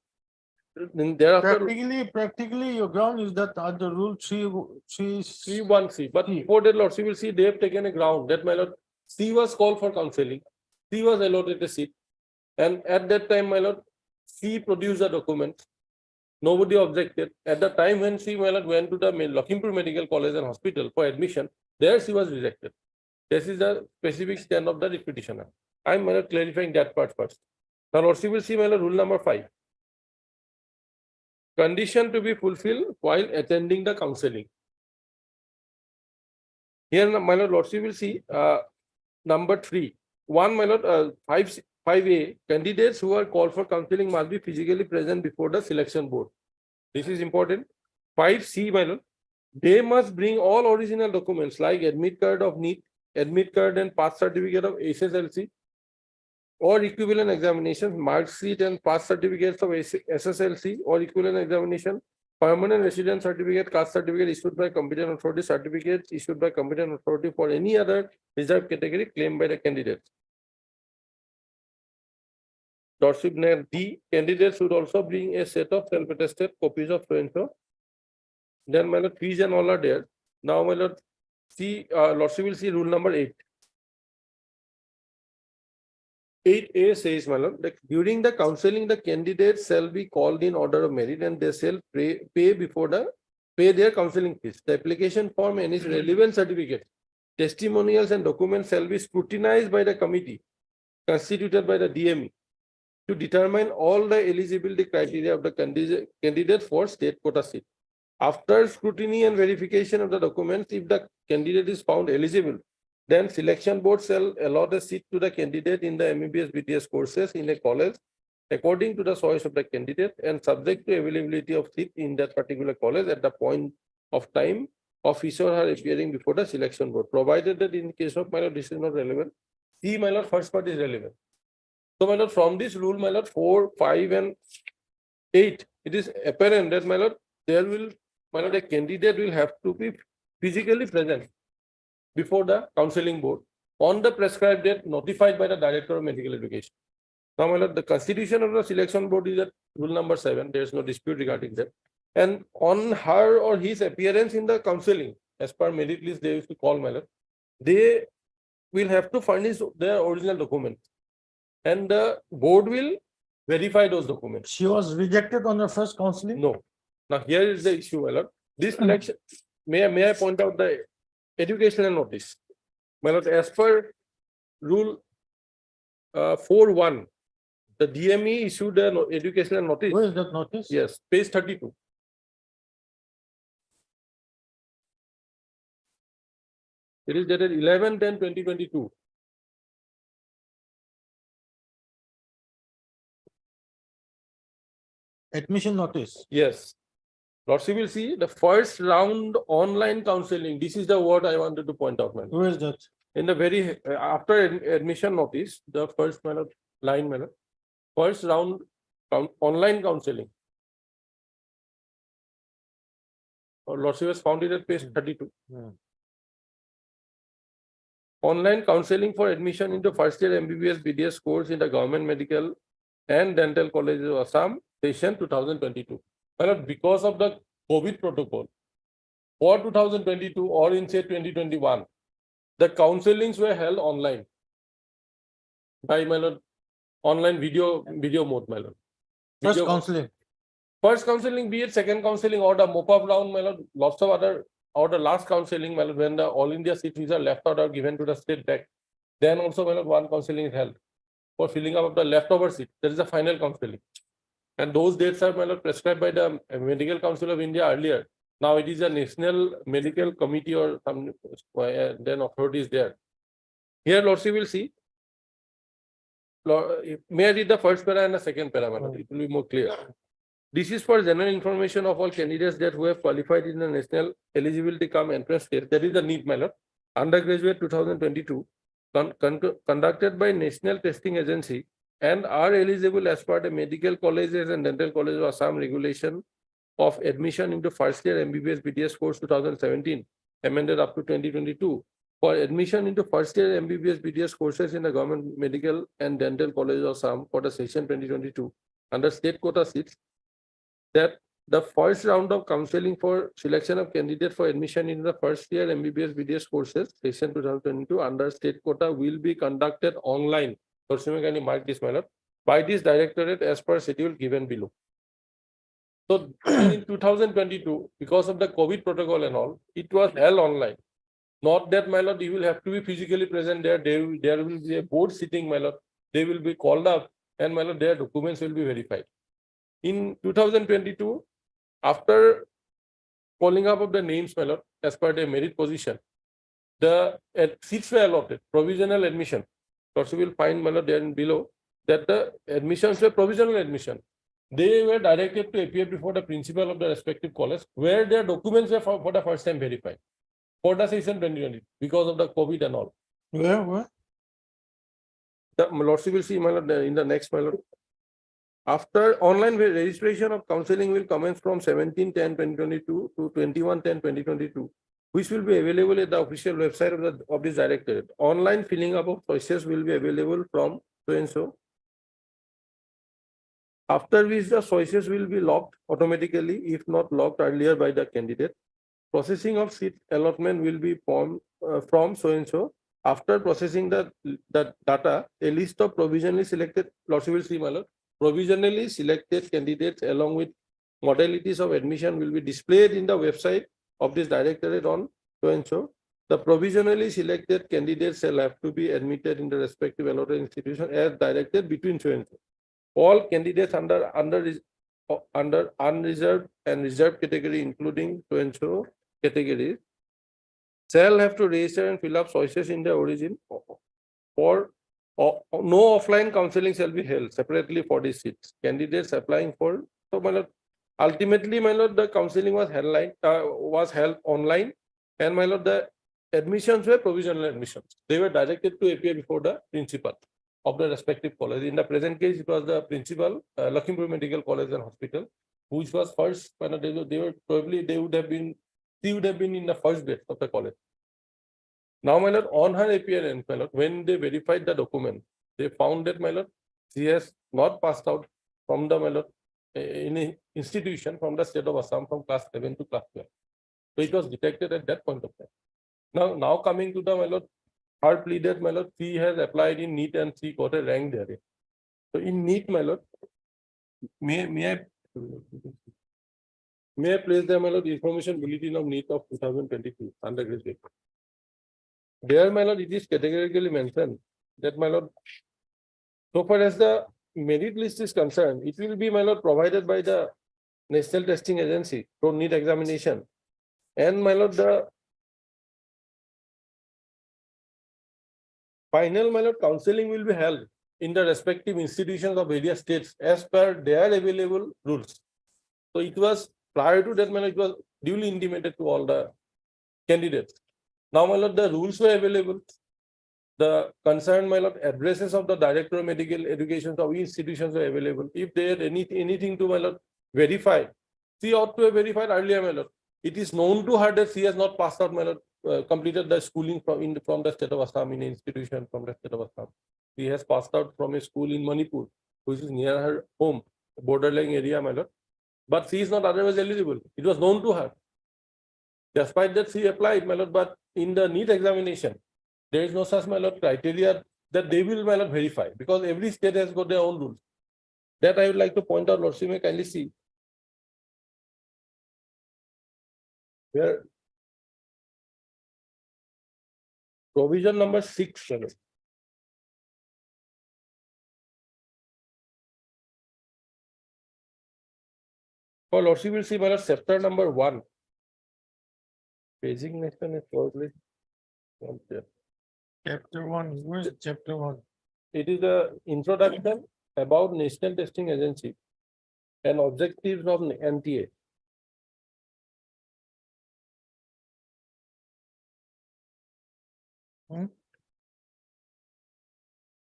thereafter Practically, your ground is that under rule 3.1c. But before that, lord, you will see they have taken a ground that, my lord, C was called for counseling. C was allotted a seat. And at that time, my lord, C produced a document. Nobody objected. At the time when C, my lord, went to the Lakhimpur Medical College and Hospital for admission, there she was rejected. This is the specific stand of the petitioner. I am, my lord, clarifying that part first. Now, lord, you will see, my lord, rule number 5. Condition to be fulfilled while attending the counseling. Here, my lord, you will see number 3. 1, my lord, 5A, candidates who are called for counseling must be physically present before the selection board. This is important. 5C, my lord, they must bring all original documents like admit card of NEET, admit card and pass certificate of SSLC, or equivalent examinations, mark sheet and pass certificates of SSLC or equivalent examination, permanent resident certificate, caste certificate issued by competent authority, certificates issued by competent authority for any other reserved category claimed by the candidates. Lordship D, candidates should also bring a set of self-attested copies of so-and-so. Then my lord, fees and all are there. Now my lord, Lordship will see rule number 8. 8A says, my lord, that during the counseling, the candidates shall be called in order of merit and they shall pay their counseling fees. The application form and its relevant certificate, testimonials and documents shall be scrutinized by the committee constituted by the DME to determine all the eligibility criteria of the candidate for state quota seat. After scrutiny and verification of the documents, if the candidate is found eligible, then selection board shall allot a seat to the candidate in the MBBS BTS courses in a college according to the choice of the candidate and subject to availability of seat in that particular college at the point of time of his or her appearing before the selection board, provided that in case of my lord, this is not relevant. C, my lord, first part is relevant. So my lord, from this rule, my lord, 4, 5 and 8, it is apparent that my lord, a candidate will have to be physically present before the counseling board on the prescribed date notified by the Director of Medical Education. Now, my lord, the constitution of the selection board is at rule number 7. There is no dispute regarding that. And on her or his appearance in the counseling, as per merit list, they used to call, my lord, they will have to furnish their original documents. And the board will verify those documents. She was rejected on her first counseling? No. Now, here is the issue, my lord. This selection, may I point out the educational notice? My lord, as per rule 4.1, the DME issued an educational notice. Where is that notice? Yes, page 32. It is dated 11/10/2022. Admission notice. Yes. Lordship will see the first round online counseling. This is the word I wanted to point out, man. Where is that? In the very after admission notice, the first line, first round online counseling. Lordship has found it at page 32. Online counseling for admission into first year MBBS BDS course in the Government Medical and Dental College of Assam, session 2022. Because of the COVID protocol for 2022 or in say 2021, the counselings were held online by online video mode, my lord. First counseling. First counseling, be it second counseling or the mop-up round, my lord, lots of other or the last counseling, my lord, when the all India seats are left out or given to the state deck, then also, my lord, one counseling is held for filling up of the leftover seat. That is the final counseling. And those dates are, my lord, prescribed by the Medical Council of India earlier. Now it is a National Medical Committee or some then authorities there. Here, Lordship will see. May I read the first para and the second para, my lord? It will be more clear. This is for general information of all candidates that who have qualified in the National Eligibility Cum Entrance Test. That is the NEET, my lord. Undergraduate 2022, conducted by National Testing Agency, and are eligible as per the Medical Colleges and Dental College of Assam regulation of admission into first year MBBS BTS course 2017, amended up to 2022. For admission into first year MBBS BTS courses in the Government Medical and Dental College of Assam for the session 2022 under state quota seats, that the first round of counseling for selection of candidate for admission in the first year MBBS BDS courses, session 2022 under state quota will be conducted online. Can you mark this, my lord? By this directorate as per schedule given below. So in 2022, because of the COVID protocol and all, it was held online. Not that, my lord, you will have to be physically present there. There will be a board sitting, my lord. They will be called up and, my lord, their documents will be verified. In 2022, after calling up of the names, my lord, as per their merit position, the seats were allotted, provisional admission. Also, you will find, my lord, there in below, that the admissions were provisional admission. They were directed to appear before the principal of the respective college, where their documents were for the first time verified for the session 2020 because of the COVID and all. Where? The Lordship will see, my lord, in the next, my lord. After online registration of counseling will commence from 17/10/2022 to 21/10/2022, which will be available at the official website of this directorate. Online filling up of choices will be available from so and so. After which the choices will be locked automatically, if not locked earlier by the candidate. Processing of seat allotment will be from so and so. After processing the data, a list of provisionally selected, Lordship will see, my lord, provisionally selected candidates along with modalities of admission will be displayed in the website of this directorate on so and so. The provisionally selected candidates shall have to be admitted in the respective allotted institution as directed between so and so. All candidates under unreserved and reserved category, including so and so categories, shall have to register and fill up choices in the origin. For no offline counseling shall be held separately for these seats. Candidates applying for, so my lord, ultimately, my lord, the counseling was held online, and my lord, the admissions were provisional admissions. They were directed to appear before the principal of the respective college. In the present case, it was the principal, Lakhimpur Medical College and Hospital, which was first. They would have been in the first batch of the college. Now, my lord, on her appearance, my lord, when they verified the document, they found that, my lord, she has not passed out from the, my lord, in an institution from the state of Assam from class 7 to class 12. So it was detected at that point of time. Now coming to the, my lord, her plea that, my lord, she has applied in NEET and she got a rank there. So in NEET, my lord, may I place there, my lord, information bulletin of NEET of 2022 undergraduate. There, my lord, it is categorically mentioned that, my lord, so far as the merit list is concerned, it will be, my lord, provided by the National Testing Agency for NEET examination. And, my lord, the final, my lord, counseling will be held in the respective institutions of various states as per their available rules. So it was prior to that, my lord, it was duly intimated to all the candidates. Now, my lord, the rules were available. The concerned, my lord, addresses of the Director of Medical Education of institutions were available. If they had anything to, my lord, verify, she ought to have verified earlier, my lord. It is known to her that she has not passed out, my lord, completed the schooling from the state of Assam in an institution from the state of Assam. She has passed out from a school in Manipur, which is near her home, borderline area, my lord. But she is not otherwise eligible. It was known to her. Despite that, she applied, my lord, but in the NEET examination, there is no such, my lord, criteria that they will, my lord, verify, because every state has got their own rules. That I would like to point out, Lordship may kindly see. Where provision number 6, my lord. For Lordship will see, my lord, chapter number 1. Designation is probably not there. Chapter 1, where is chapter 1? It is the introduction about National Testing Agency and objectives of NTA.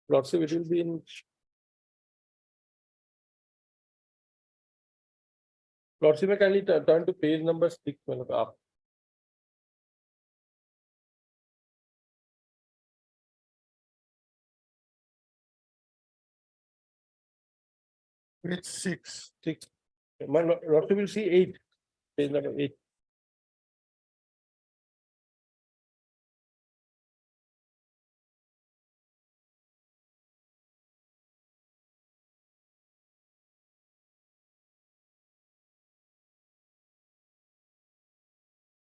Lordship, it will be in. Lordship, may kindly turn to page number 6, my lord, up. Page 6. My Lordship will see 8, page number 8.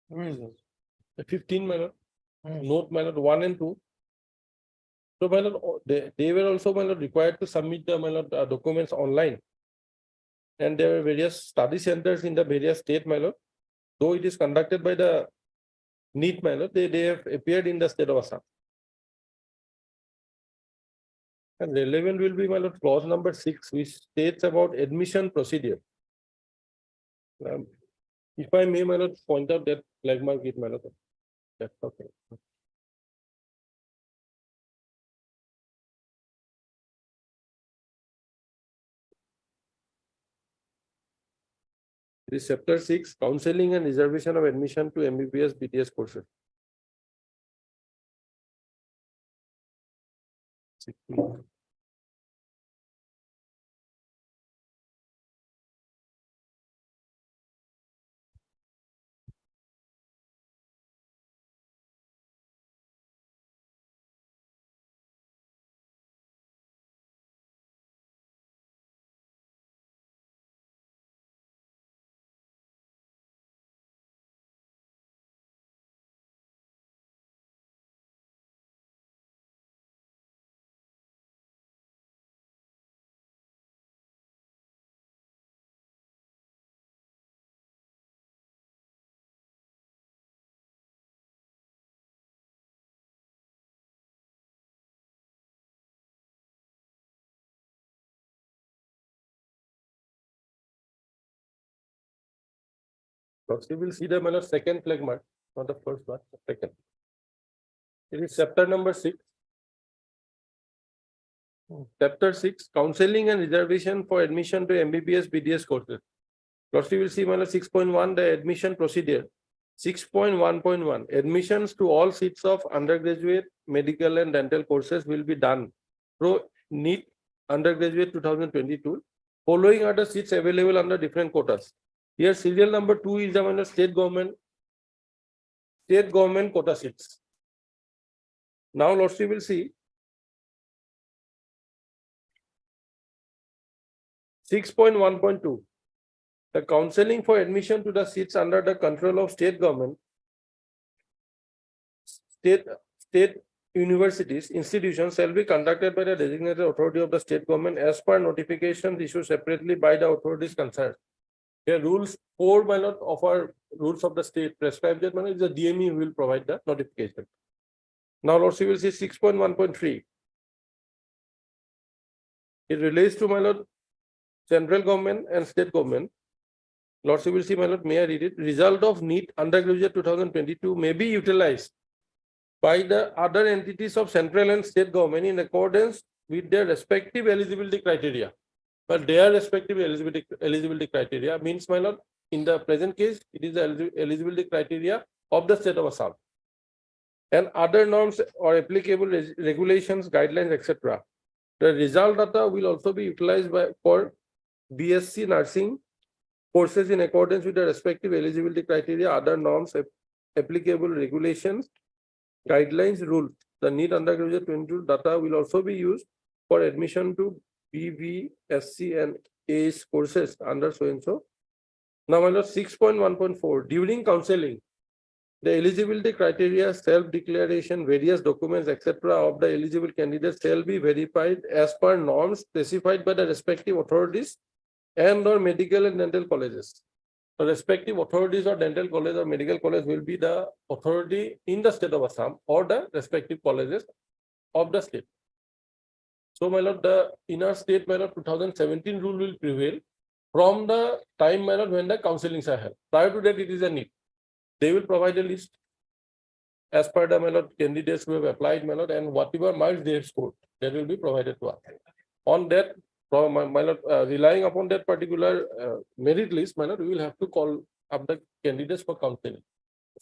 Where is it? 15, my lord. Note, my lord, 1 and 2. So, my lord, they were also, my lord, required to submit the, my lord, documents online. And there were various study centers in the various state, my lord. Though it is conducted by the NEET, my lord, they have appeared in the state of Assam. And relevant will be, my lord, clause number 6, which states about admission procedure. If I may, my lord, point out that flag mark it, my lord. That's okay. This is chapter 6, counseling and reservation of admission to MBBS BTS courses. First, you will see the, my lord, second flag mark, not the first one, the second. It is chapter number 6. Chapter 6, counseling and reservation for admission to MBBS BDS courses. First, you will see, my lord, 6.1, the admission procedure. 6.1.1, admissions to all seats of undergraduate medical and dental courses will be done through NEET undergraduate 2022. Following are the seats available under different quotas. Here, serial number 2 is the state government quota seats. Now, Lordship, you will see 6.1.2. The counseling for admission to the seats under the control of state government, state universities, institutions shall be conducted by the designated authority of the state government as per notifications issued separately by the authorities concerned. Here, rules 4, my lord, of our rules of the state prescribe that, my lord, is the DME who will provide the notification. Now, Lordship will see 6.1.3. It relates to, my lord, central government and state government. Lordship will see, my lord, may I read it? Result of NEET undergraduate 2022 may be utilized by the other entities of central and state government in accordance with their respective eligibility criteria. But their respective eligibility criteria means, my lord, in the present case, it is the eligibility criteria of the state of Assam. And other norms or applicable regulations, guidelines, etc. The result data will also be utilized for BSc nursing courses in accordance with the respective eligibility criteria, other norms, applicable regulations, guidelines, rules. The NEET undergraduate 22 data will also be used for admission to BV, SC and AS courses under so and so. Now, my lord, 6.1.4, during counseling, the eligibility criteria, self-declaration, various documents, etc. of the eligible candidates shall be verified as per norms specified by the respective authorities and or medical and dental colleges. The respective authorities or dental college or medical college will be the authority in the state of Assam or the respective colleges of the state. So, my lord, the inner state, my lord, 2017 rule will prevail from the time, my lord, when the counselings are held. Prior to that, it is a need. They will provide a list as per the, my lord, candidates who have applied, my lord, and whatever marks they have scored, that will be provided to us. On that, from my lord, relying upon that particular merit list, my lord, we will have to call up the candidates for counseling,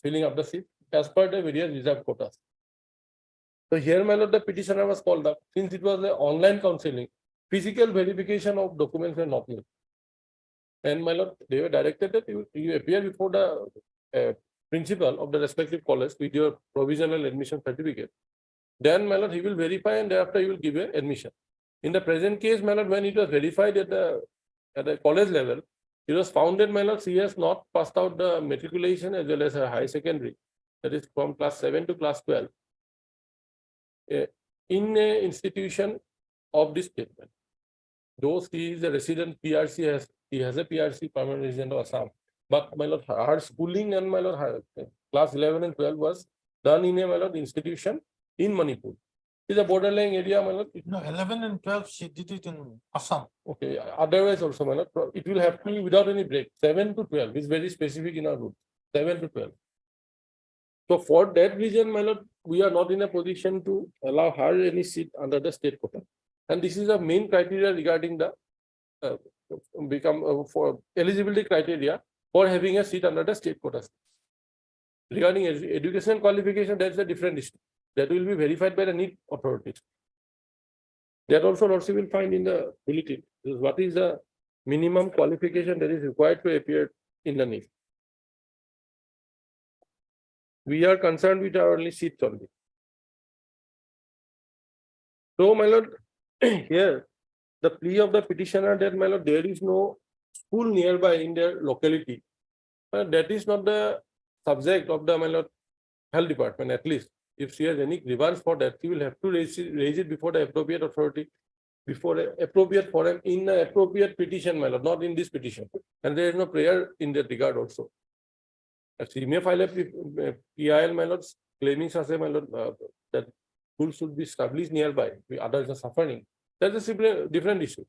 filling up the seat as per the various reserved quotas. So here, my lord, the petitioner was called up. Since it was an online counseling, physical verification of documents were not made. And my lord, they were directed that you appear before the principal of the respective college with your provisional admission certificate. Then, my lord, he will verify and thereafter he will give an admission. In the present case, my lord, when it was verified at the college level, it was found that, my lord, she has not passed out the matriculation as well as her high secondary, that is from class 7 to class 12. In an institution of this statement, though she is a resident PRC, he has a PRC, permanent resident of Assam, but, my lord, her schooling and, my lord, her class 11 and 12 was done in a, my lord, institution in Manipur. Is a borderline area, my lord. No, 11 and 12, she did it in Assam. Okay, otherwise also, my lord, it will have to be without any break. 7 to 12 is very specific in our rule. 7 to 12. So for that reason, my lord, we are not in a position to allow her any seat under the state quota. And this is a main criteria regarding the for eligibility criteria for having a seat under the state quota. Regarding educational qualification, that's a different issue. That will be verified by the NEET authorities. That also lordship will find in the bulletin. What is the minimum qualification that is required to appear in the NEET? We are concerned with our only seats only. So, my lord, here the plea of the petitioner that, my lord, there is no school nearby in their locality. That is not the subject of the, my lord, health department. At least if she has any grievance for that, she will have to raise it before the appropriate authority, before the appropriate forum, in the appropriate petition, my lord, not in this petition. And there is no prayer in that regard also. She may file a PIL, my lord, claiming such a, my lord, that school should be established nearby. Others are suffering. That's a simply different issue.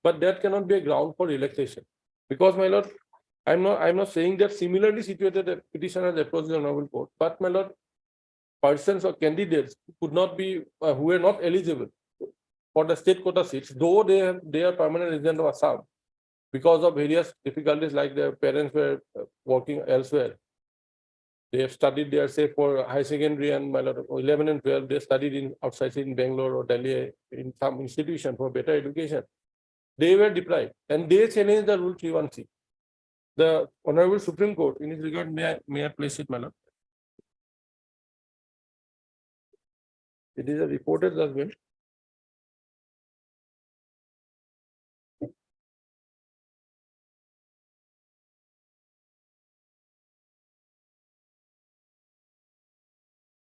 But that cannot be a ground for relaxation. Because, my lord, I'm not saying that similarly situated petitioners approach the honorable court, but, my lord, persons or candidates could not be who were not eligible for the state quota seats, though they are permanent resident of Assam, because of various difficulties, like their parents were working elsewhere. They have studied there, say, for high secondary and, my lord, 11 and 12, they studied outside in Bangalore or Delhi in some institution for better education. They were deprived and they challenged the Rule 3(1)(c). The Honorable Supreme Court, in this regard, may I place it, my lord? It is a reported judgment.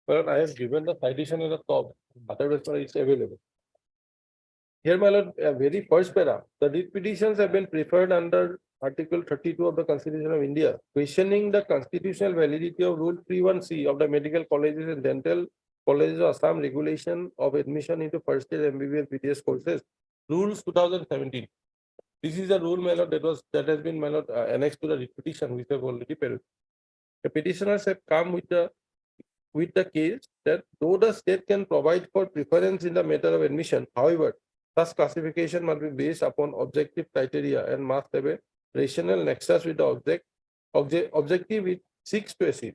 But I have given the citation at the top, otherwise it's available. Here, my lord, very first para, the writ petitions have been preferred under Article 32 of the Constitution of India, questioning the constitutional validity of Rule 3(1)(c) of the Medical Colleges and Dental Colleges of Assam regulation of admission into first year MBBS BTS courses, Rules 2017. This is a rule, my lord, that has been, my lord, annexed to the writ petition, which have already paid. The petitioners have come with the case that though the state can provide for preference in the matter of admission, however, such classification must be based upon objective criteria and must have a rational nexus with the objective it seeks to achieve.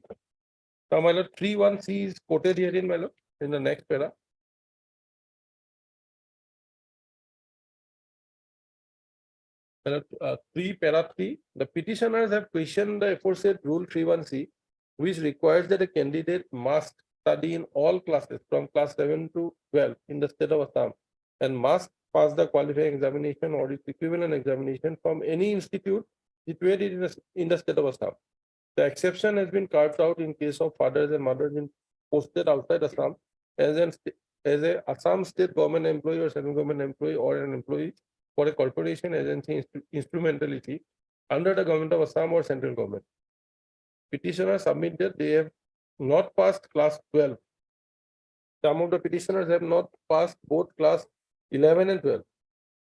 Now, my lord, 3(1)(c) is quoted here in, my lord, in the next para. Para 3, the petitioners have questioned the aforesaid Rule 3(1)(c), which requires that a candidate must study in all classes from class 7 to 12 in the state of Assam and must pass the qualifying examination or its equivalent examination from any institute situated in the state of Assam. The exception has been carved out in case of fathers and mothers posted outside Assam as a Assam state government employee or central government employee or an employee for a corporation agency instrumentality under the government of Assam or central government. Petitioners submit that they have not passed class 12. Some of the petitioners have not passed both class 11 and 12.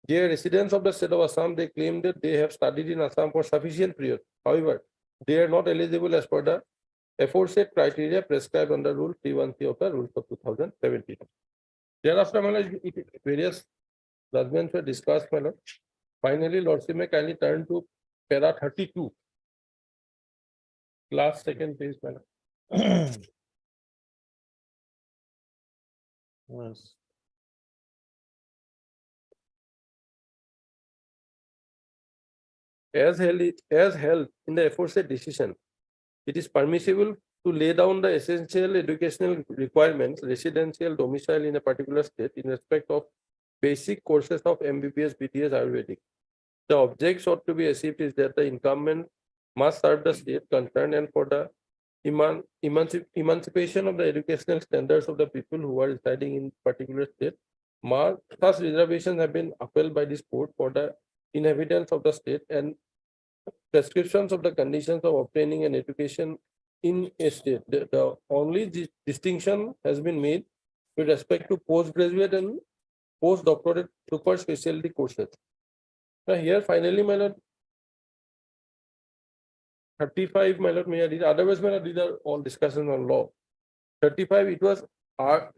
They are residents of the state of Assam. They claim that they have studied in Assam for sufficient period. However, they are not eligible as per the aforesaid criteria prescribed under Rule 3(1)(c) of the Rules of 2017. Thereafter, my lord, various judgments were discussed, my lord. Finally, lordship may kindly turn to para 32. Last second page, my lord. Yes. As held in the aforesaid decision, it is permissible to lay down the essential educational requirements, residential domicile in a particular state in respect of basic courses of MBBS, BTS, Ayurvedic. The object sought to be achieved is that the incumbent must serve the state concerned and for the emancipation of the educational standards of the people who are residing in particular state. Such reservations have been upheld by this court for the inhabitants of the state and prescriptions of the conditions of obtaining an education in a state. The only distinction has been made with respect to postgraduate and postdoctorate super specialty courses. Now here finally, my lord, 35, my lord, may I read? Otherwise, my lord, these are all discussions on law. 35, it was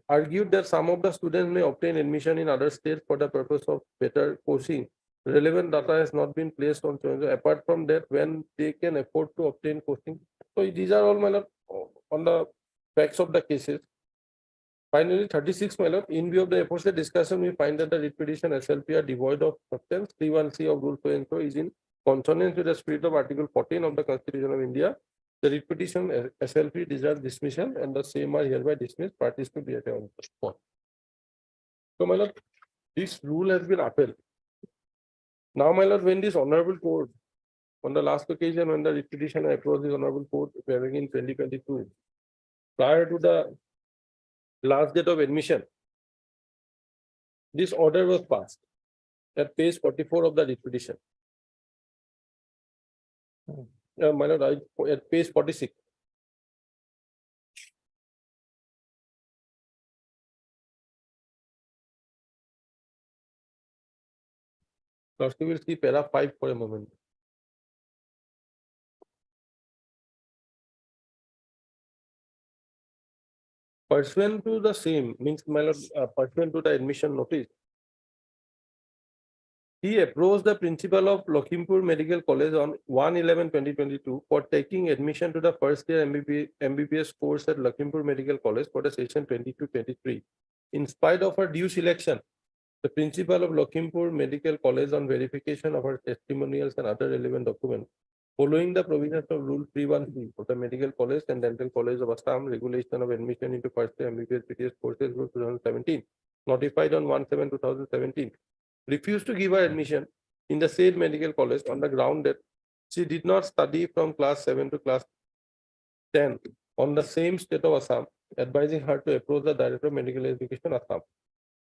argued that some of the students may obtain admission in other states for the purpose of better coaching. Relevant data has not been placed on so apart from that, when they can afford to obtain coaching. So these are all, my lord, on the facts of the cases. Finally, 36, my lord, in view of the aforesaid discussion, we find that the writ petition SLP are devoid of substance. 3(1)(c) of Rule so and so is in consonance with the spirit of Article 14 of the Constitution of India. The writ petition SLP deserves dismissal, and the same are hereby dismissed. Parties to be at on the spot. So, my lord, this rule has been upheld. Now, my lord, when this honorable court, on the last occasion when the writ petition approached this honorable court, appearing in 2022, prior to the last date of admission, this order was passed at page 44 of the writ petition. My lord, at page 46. First, we will see para 5 for a moment. Pursuant to the same, means, my lord, pursuant to the admission notice, he approached the principal of Lakhimpur Medical College on 1/11/2022 for taking admission to the first year MBBS course at Lakhimpur Medical College for the session 22-23. In spite of her due selection, the principal of Lakhimpur Medical College, on verification of her testimonials and other relevant documents, following the provisions of Rule 3(1)(c) of the Medical College and Dental College of Assam, Regulation of Admission into First Year MBBS BTS Courses, Rule 2017, notified on 1/7/2017, refused to give her admission in the said medical college on the ground that she did not study from class 7 to class 10 on the same state of Assam, advising her to approach the Director of Medical Education, Assam.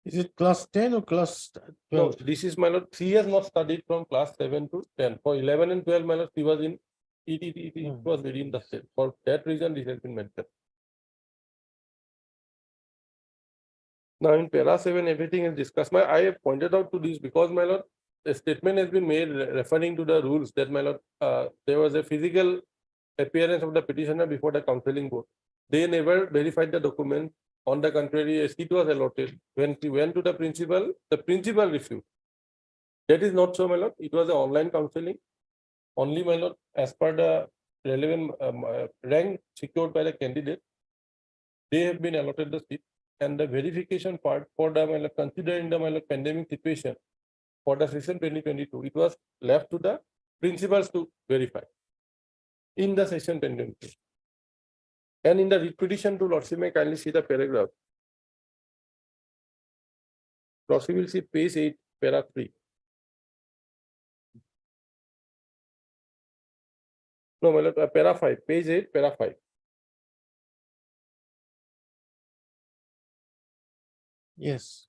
Is it class 10 or class No, 12? this is, my lord, she has not studied from class 7 to 10. For 11 and 12, my lord, she was in it was within the state. For that reason, this has been mentioned. Now, in para 7, everything is discussed. I have pointed out to this because, my lord, a statement has been made referring to the rules that, my lord, there was a physical appearance of the petitioner before the counseling board. They never verified the document. On the contrary, a seat was allotted. When she went to the principal refused. That is not so, my lord. It was an online counseling. Only, my lord, as per the relevant rank secured by the candidate, they have been allotted the seat. And the verification part for the, my lord, considering the, my lord, pandemic situation for the session 2022, it was left to the principals to verify in the session 2022. And in the writ petition to Lordship, may kindly see the paragraph. Lordship will see page 8, para 3. No, my lord, para 5, page 8, para 5. Yes.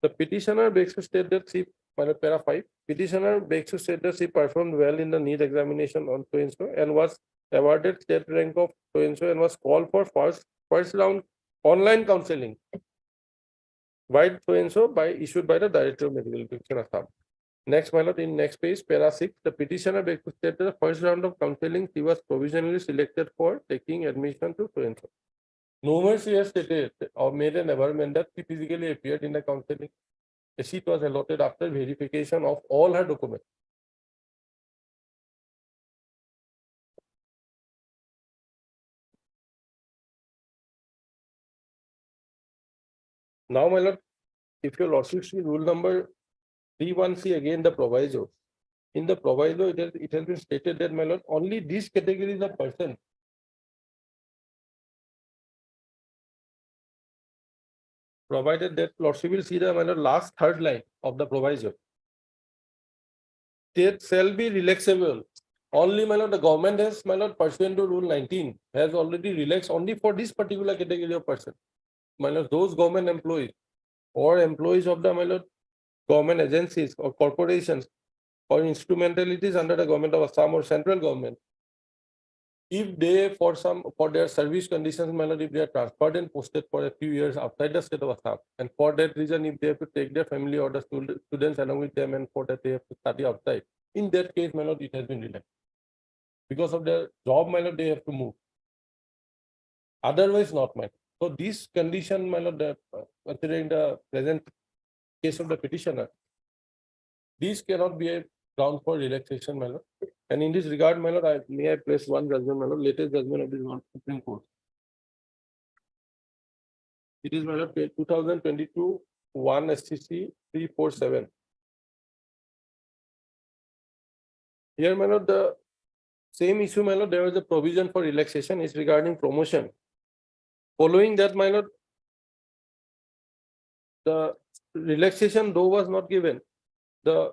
The petitioner begs to state that she, my lord, para 5, petitioner begs to state that she performed well in the NEET examination on so and so and was awarded state rank of so and so and was called for first round online counseling by so and so issued by the Director of Medical Education, Assam. Next, my lord, in next page, para 6, the petitioner begs to state that the first round of counseling she was provisionally selected for taking admission to so and so. Nowhere she has stated or made an averment that she physically appeared in the counseling. A seat was allotted after verification of all her documents. Now, my lord, if your lordship see rule number 3(1)(c), again the proviso. In the proviso, it has been stated that, my lord, only these categories of person provided that lordship will see the, my lord, last third line of the proviso. State shall be relaxable. Only, my lord, the government has, my lord, pursuant to Rule 19, has already relaxed only for this particular category of person. My lord, those government employees or employees of the, my lord, government agencies or corporations or instrumentalities under the government of Assam or central government. if they, for their service conditions, my lord, if they are transferred and posted for a few years outside the state of Assam, and for that reason, if they have to take their family or the students along with them, and for that they have to study outside, in that case, my lord, it has been relaxed. Because of their job, my lord, they have to move. Otherwise, not, my lord. So this condition, my lord, that considering the present case of the petitioner, these cannot be a ground for relaxation, my lord. And in this regard, my lord, may I place one judgment, my lord, latest judgment of the Supreme Court. It is, my lord, 2022 1 SCC 347. Here, my lord, the same issue, my lord, there was a provision for relaxation is regarding promotion. Following that, my lord, the relaxation though was not given. The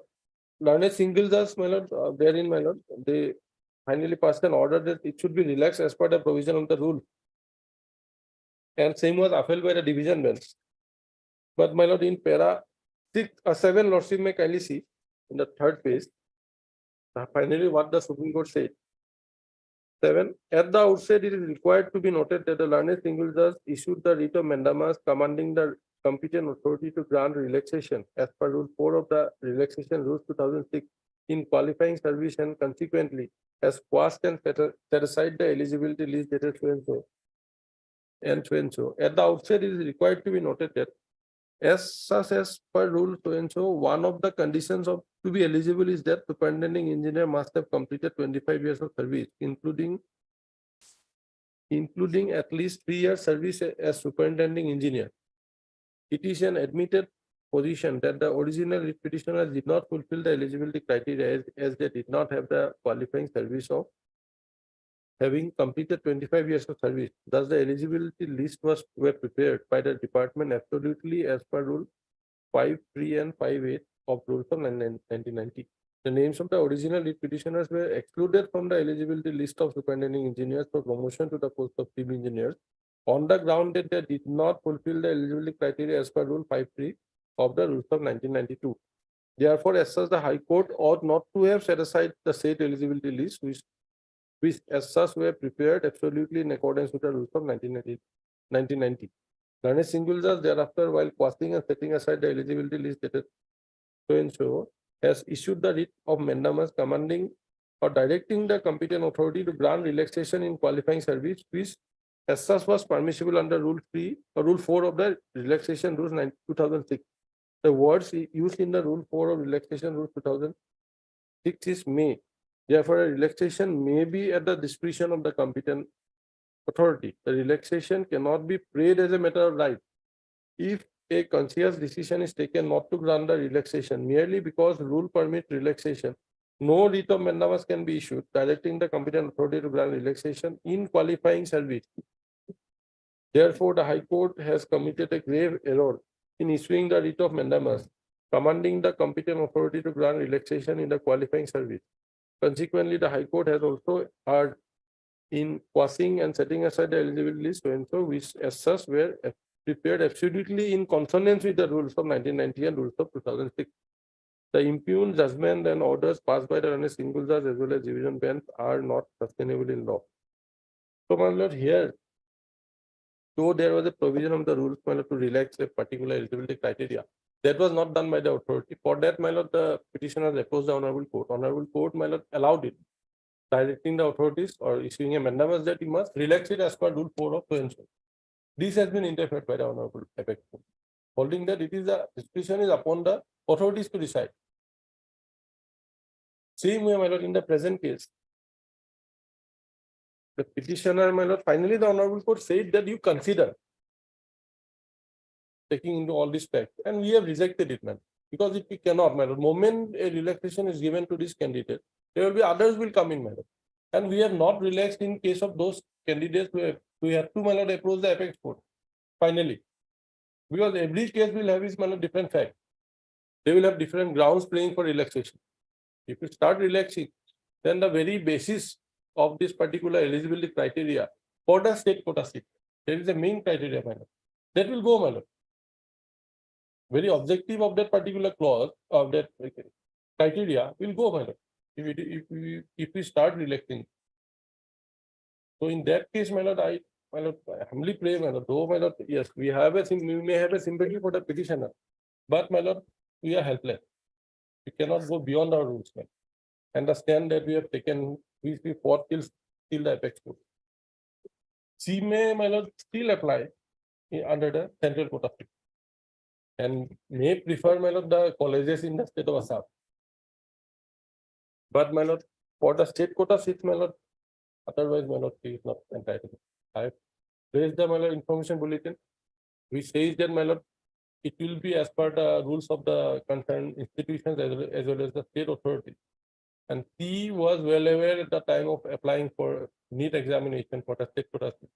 learned single judge, my lord, therein, my lord, they finally passed an order that it should be relaxed as per the provision of the rule. And same was upheld by the division bench. But, my lord, in para 7, lordship may kindly see in the third page, finally what the Supreme Court said. 7. At the outset, it is required to be noted that the learned single judge issued the writ of mandamus commanding the competent authority to grant relaxation as per Rule 4 of the Relaxation Rules 2006 in qualifying service, and consequently has quashed and set aside the eligibility list dated so and so and so and so. At the outset, it is required to be noted that as such as per Rule so and so, one of the conditions of to be eligible is that the superintending engineer must have completed 25 years of service, including at least 3 years service as superintending engineer. It is an admitted position that the original petitioner did not fulfill the eligibility criteria as they did not have the qualifying service of having completed 25 years of service. Thus, the eligibility list were prepared by the department absolutely as per Rule 5.3 and 5.8 of Rules of 1990. The names of the original lead petitioners were excluded from the eligibility list of superintending engineers for promotion to the post of civil engineers on the ground that they did not fulfill the eligibility criteria as per Rule 5.3 of the Rules of 1992. Therefore, as such, the High Court ought not to have set aside the said eligibility list, which as such were prepared absolutely in accordance with the Rules of 1990. Learned single judge thereafter, while quashing and setting aside the eligibility list dated so and so, has issued the writ of mandamus commanding or directing the competent authority to grant relaxation in qualifying service, which as such was permissible under Rule 3 or Rule 4 of the Relaxation Rules 2006. The words used in the Rule 4 of Relaxation Rules 2006 is may. Therefore, a relaxation may be at the discretion of the competent authority. The relaxation cannot be prayed as a matter of right. If a conscious decision is taken not to grant the relaxation merely because rule permits relaxation, no writ of mandamus can be issued directing the competent authority to grant relaxation in qualifying service. Therefore, the High Court has committed a grave error in issuing the writ of mandamus commanding the competent authority to grant relaxation in the qualifying service. Consequently, the High Court has also erred in quashing and setting aside the eligibility list so and so, which as such were prepared absolutely in consonance with the rules of 1990 and rules of 2006. The impugned judgment and orders passed by the single judge as well as division bench are not sustainable in law. So, my lord, here, though there was a provision of the rules, my lord, to relax a particular eligibility criteria, that was not done by the authority. For that, my lord, the petitioner approached the Honorable Court. Honorable Court, my lord, allowed it, directing the authorities or issuing a mandamus that you must relax it as per Rule 4 of so and so. This has been interfered by the Honorable Apex Court, holding that it is the discretion is upon the authorities to decide. Same way, my lord, in the present case, the petitioner, my lord, finally the Honorable Court said that you consider taking into all this fact, and we have rejected it, man, because it cannot, my lord. Moment a relaxation is given to this candidate, there will be others will come in, my lord, and we have not relaxed in case of those candidates who we have to, my lord, approach the Apex Court finally, because every case will have its, my lord, different fact. They will have different grounds playing for relaxation. If you start relaxing, then the very basis of this particular eligibility criteria for the state quota seat, there is a main criteria, my lord, that will go, my lord. Very objective of that particular clause of that criteria will go, my lord, if we start relaxing. So in that case, my lord, I humbly pray, my lord, though, my lord, yes, we may have a sympathy for the petitioner, but my lord, we are helpless. We cannot go beyond our rules, man. Understand that we have taken, we fought till the apex court. She may, my lord, still apply under the Central Court of Appeal and may prefer, my lord, the colleges in the state of Assam. But, my lord, for the state quota seats, my lord, otherwise, my lord, he is not entitled. I have raised the, my lord, information bulletin, which says that, my lord, it will be as per the rules of the concerned institutions as well as the state authority. And he was well aware at the time of applying for NEET examination for the state quota seat,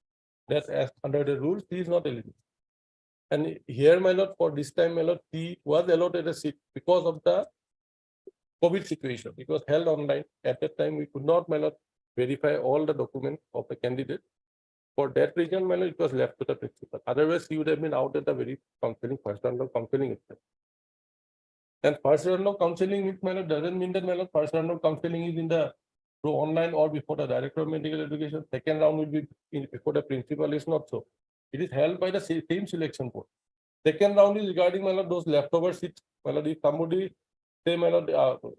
that as under the rules, he is not eligible. And here, my lord, for this time, my lord, he was allotted a seat because of the COVID situation. It was held online. At that time, we could not, my lord, verify all the documents of the candidate. For that reason, my lord, it was left to the principal. Otherwise, he would have been out at the very counseling, first round of counseling itself. And first round of counseling, my lord, doesn't mean that, my lord, first round of counseling is in the through online or before the director of medical education. Second round will be before the principal. Is not so. It is held by the same selection board. Second round is regarding, my lord, those leftover seats. My lord, if somebody say, my lord,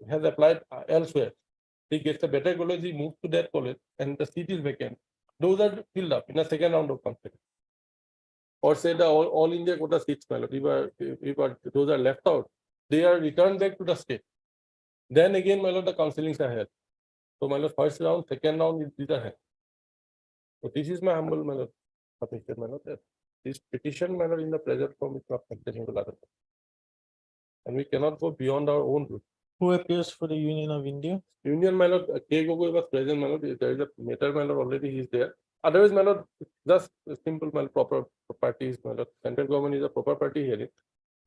has applied elsewhere, he gets a better college, he moves to that college, and the seat is vacant. Those are filled up in a second round of counseling. Or say the all India quota seats, my lord, if those are left out, they are returned back to the state. Then again, my lord, the counselings are held. So, my lord, first round, second round, these are held. So this is my humble, my lord, submission, my lord, that this petition, my lord, in the present form is not acceptable. And we cannot go beyond our own rules. Who appears for the Union of India? Union, my lord, K. Gogoi was present, my lord. There is a matter, my lord, already he is there. Otherwise, my lord, just simple, my lord, proper parties, my lord. Central government is a proper party hearing.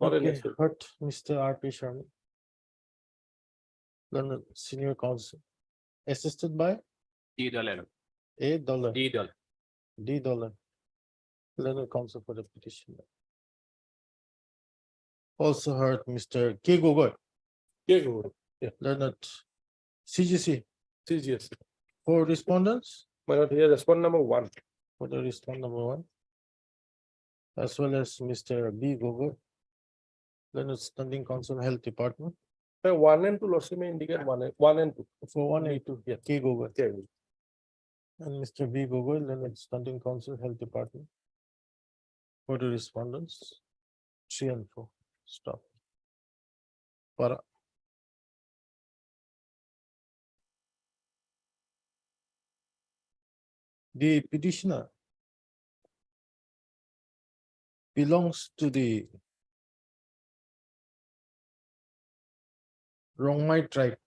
Not an Okay, exception. heard Mr. R.P. Sharma. Learned senior counsel. Assisted by $. A. Dollar. $. D. Dollar. Learned counsel for the petition. Also heard Mr. K. Gogoi. K. Gogoi, yeah. Learned CGC. CGS. For respondents, My lord, here respond number 1. for the respond number 1. As well as Mr. B. Gogoi. Learned Standing Council Health Department. 1 and 2, lordship may indicate 1 and 2. For 1 and 2, Yeah. K. Gogoi. Okay. And Mr. B. Gogoi, Learned Standing Council Health Department. For the respondents, 3 and 4. Stop. Para. The petitioner belongs to the Rongmai tribe.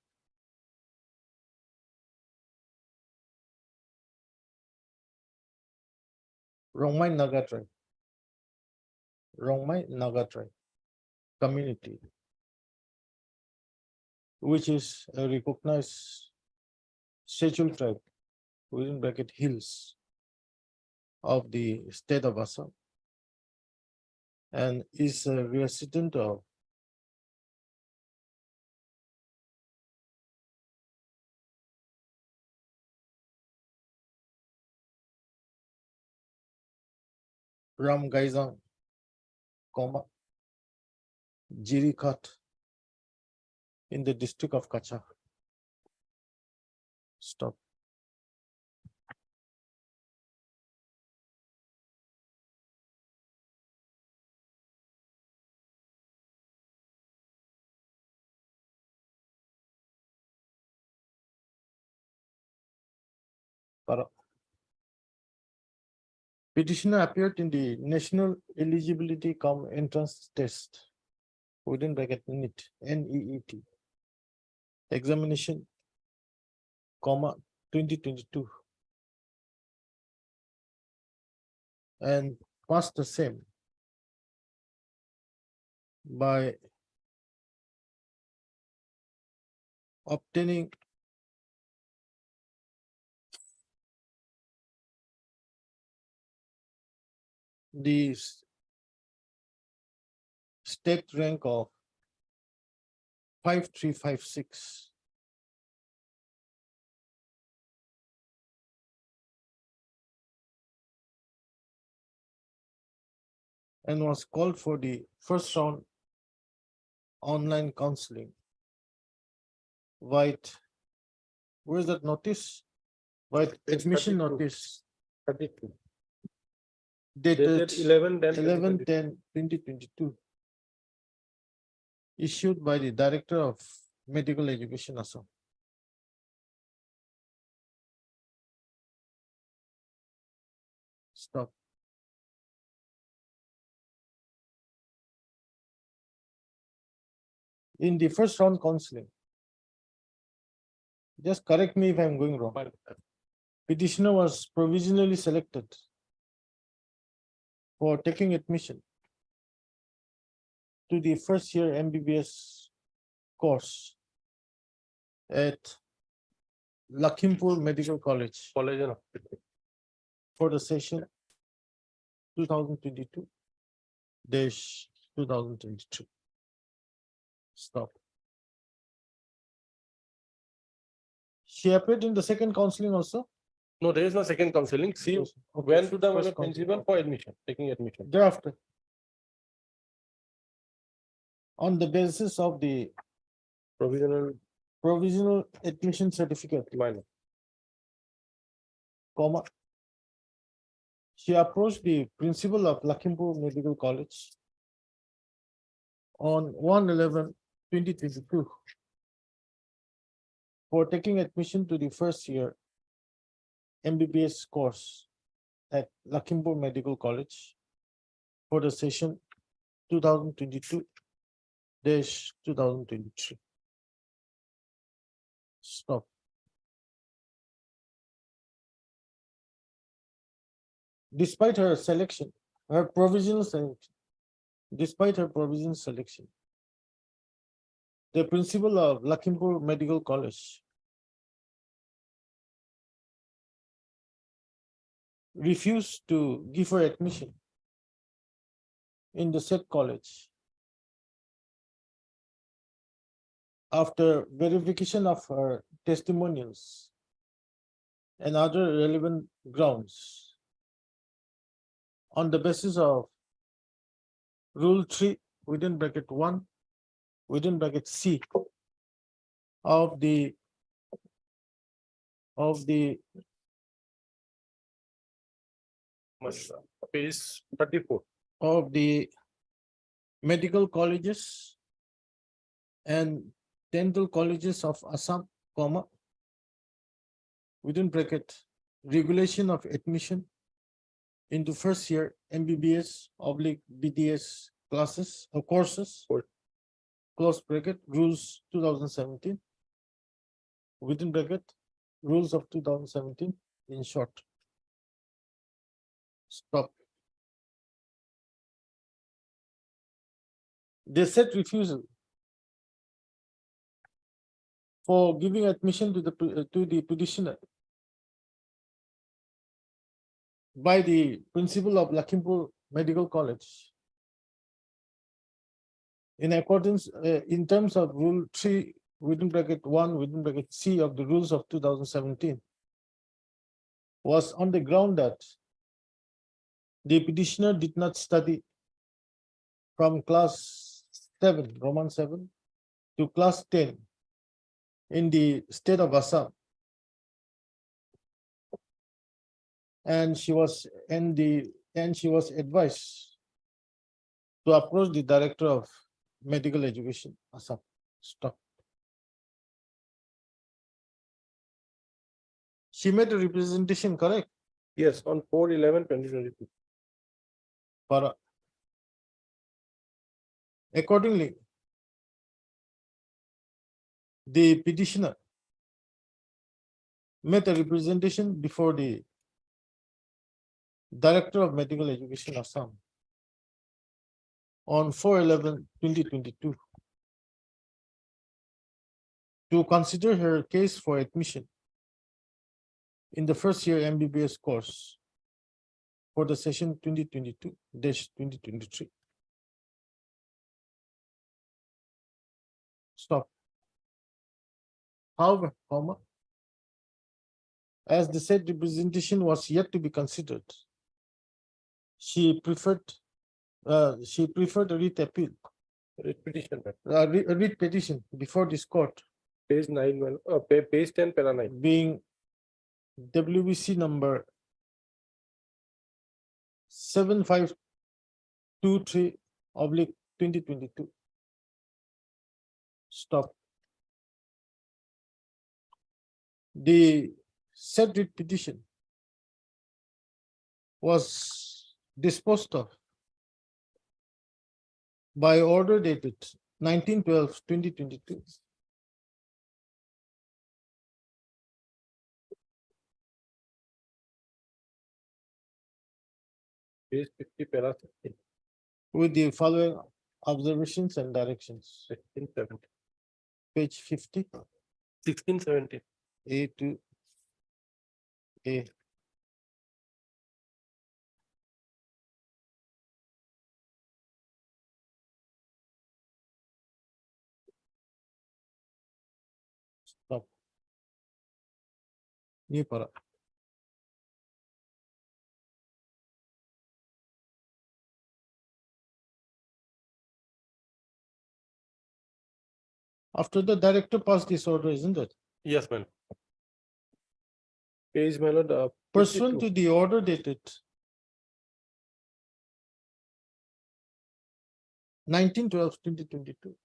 Rongmai Naga tribe. Rongmai Naga tribe community, which is a recognized scheduled tribe within bracket hills of the state of Assam, and is a resident of Ramgaizang, Jirikat in the district of Kacha. Stop. Para. Petitioner appeared in the National Eligibility Cum Entrance Test within bracket NEET, NEET examination, 2022, and passed the same by obtaining the state rank of 5356. and was called for the first round online counseling. White, where's that notice? White It's admission 32. notice 32. dated Dated 11/10/2022. 11/10/2022. Issued by the Director of Medical Education Assam. Stop. In the first round counseling. Just correct me if I'm going wrong. Petitioner was provisionally selected for taking admission to the first year MBBS course at Lakhimpur Medical College College and Hospital. for the session 2022-2023. Stop. She appeared in the second counseling also? No, there is no second counseling. She Okay, went to the first principal counseling. for admission, taking admission. Thereafter, on the basis of the provisional admission certificate, Minor. comma, she approached the principal of Lakhimpur Medical College on 1/11/2022 for taking admission to the first year MBBS course at Lakhimpur Medical College for the session 2022-2023. Stop. Despite her selection, her provisional selection, the principal of Lakhimpur Medical College refused to give her admission in the said college after verification of her testimonials and other relevant grounds on the basis of Rule 3 within bracket 1 within bracket C of the Page 34. of the medical colleges and dental colleges of Assam, comma, within bracket, regulation of admission into first year MBBS oblique BDS classes or courses, close bracket, rules 2017, within bracket, rules of 2017, in short. Stop. They said refusal for giving admission to the petitioner by the principal of Lakhimpur Medical College in accordance in terms of Rule 3 within bracket 1 within bracket C of the rules of 2017 was on the ground that the petitioner did not study from class 7, Roman 7 to class 10 in the state of Assam. And she was advised to approach the Director of Medical Education, Assam. Stop. She made a representation, correct? Yes, on 4/11/2022. For accordingly, the petitioner made a representation before the Director of Medical Education, Assam on 4/11/2022 to consider her case for admission in the first year MBBS course for the session 2022-2023. Stop. However, comma, as the said representation was yet to be considered, she preferred She preferred a writ appeal, Writ petition, a writ petition before this court page 9, page 10, para 9. being WBC number 7523/2022. Stop. The said writ petition was disposed of by order dated 19/12/2022. Page 50, para 16. With the following observations and directions. 16, 17. Page 50, 16, 17. A to A. Stop. New para. After the director passed this order, isn't it? Yes, man. Page, my lord, Pursuant 52. to the order dated 19/12/2022,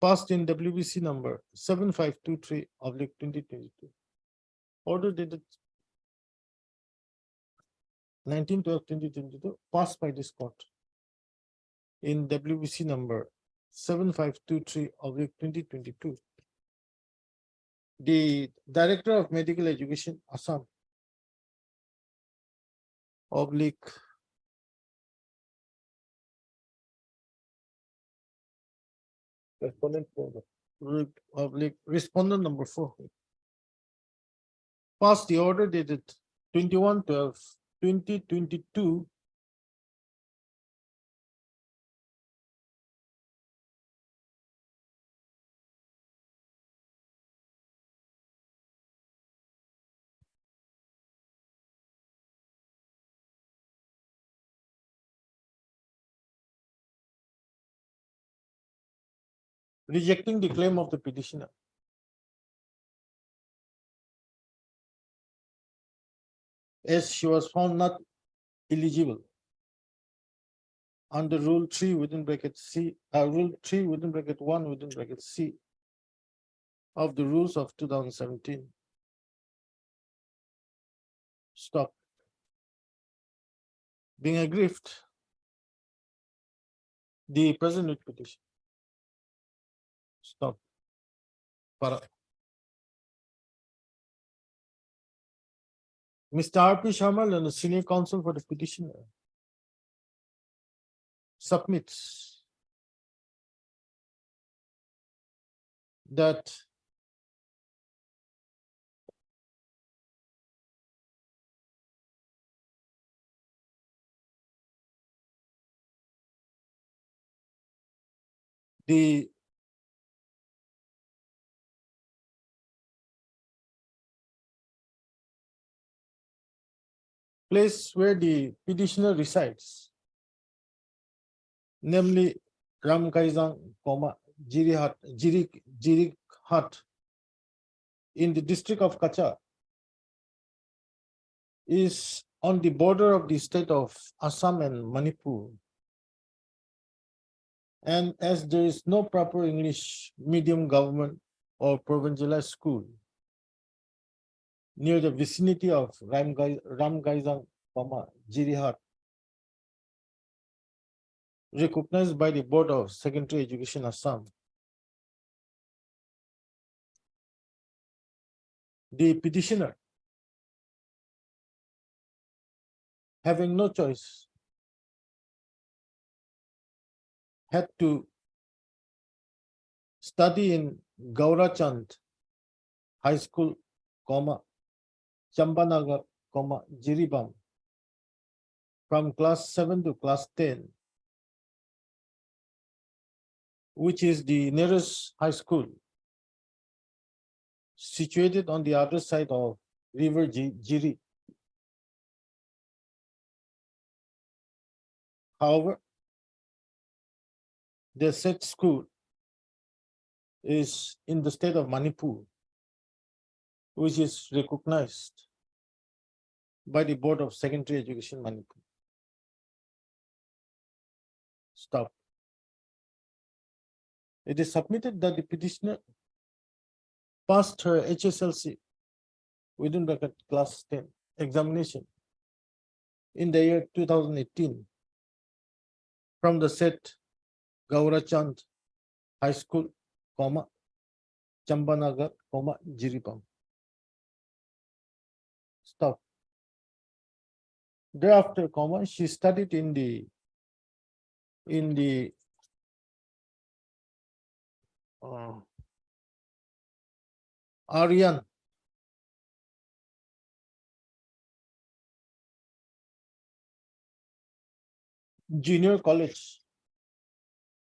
passed in WBC number 7523/2022. Order dated 19/12/2022, passed by this court in WBC number 7523/2022. The Director of Medical Education, Assam, oblique Respondent 4. oblique respondent number 4. Passed the order dated 21/12/2022. Rejecting the claim of the petitioner. As she was found not eligible under Rule 3 within bracket C, Rule 3 within bracket 1 within bracket C of the rules of 2017. Stop. Being aggrieved, the present writ petition. Stop. Para. Mr. R.P. Sharma, and the senior counsel for the petitioner, submits that the place where the petitioner resides, namely Ramkaizang, Jirikhat in the district of Kacha, is on the border of the state of Assam and Manipur. And as there is no proper English medium government or provincialized school near the vicinity of Ramgaizang, Jirihat, recognized by the Board of Secondary Education Assam, the petitioner, having no choice, had to study in Gaurachand High School, Chambanagar, Jiribam, from class 7 to class 10, which is the nearest high school situated on the other side of River Jiri. However, the said school is in the state of Manipur, which is recognized by the Board of Secondary Education Manipur. Stop. It is submitted that the petitioner passed her HSLC within bracket class 10 examination in the year 2018 from the said Gaurachand High School, Chambanagar, Jiripam. Stop. Thereafter, she studied in the Aryan Junior College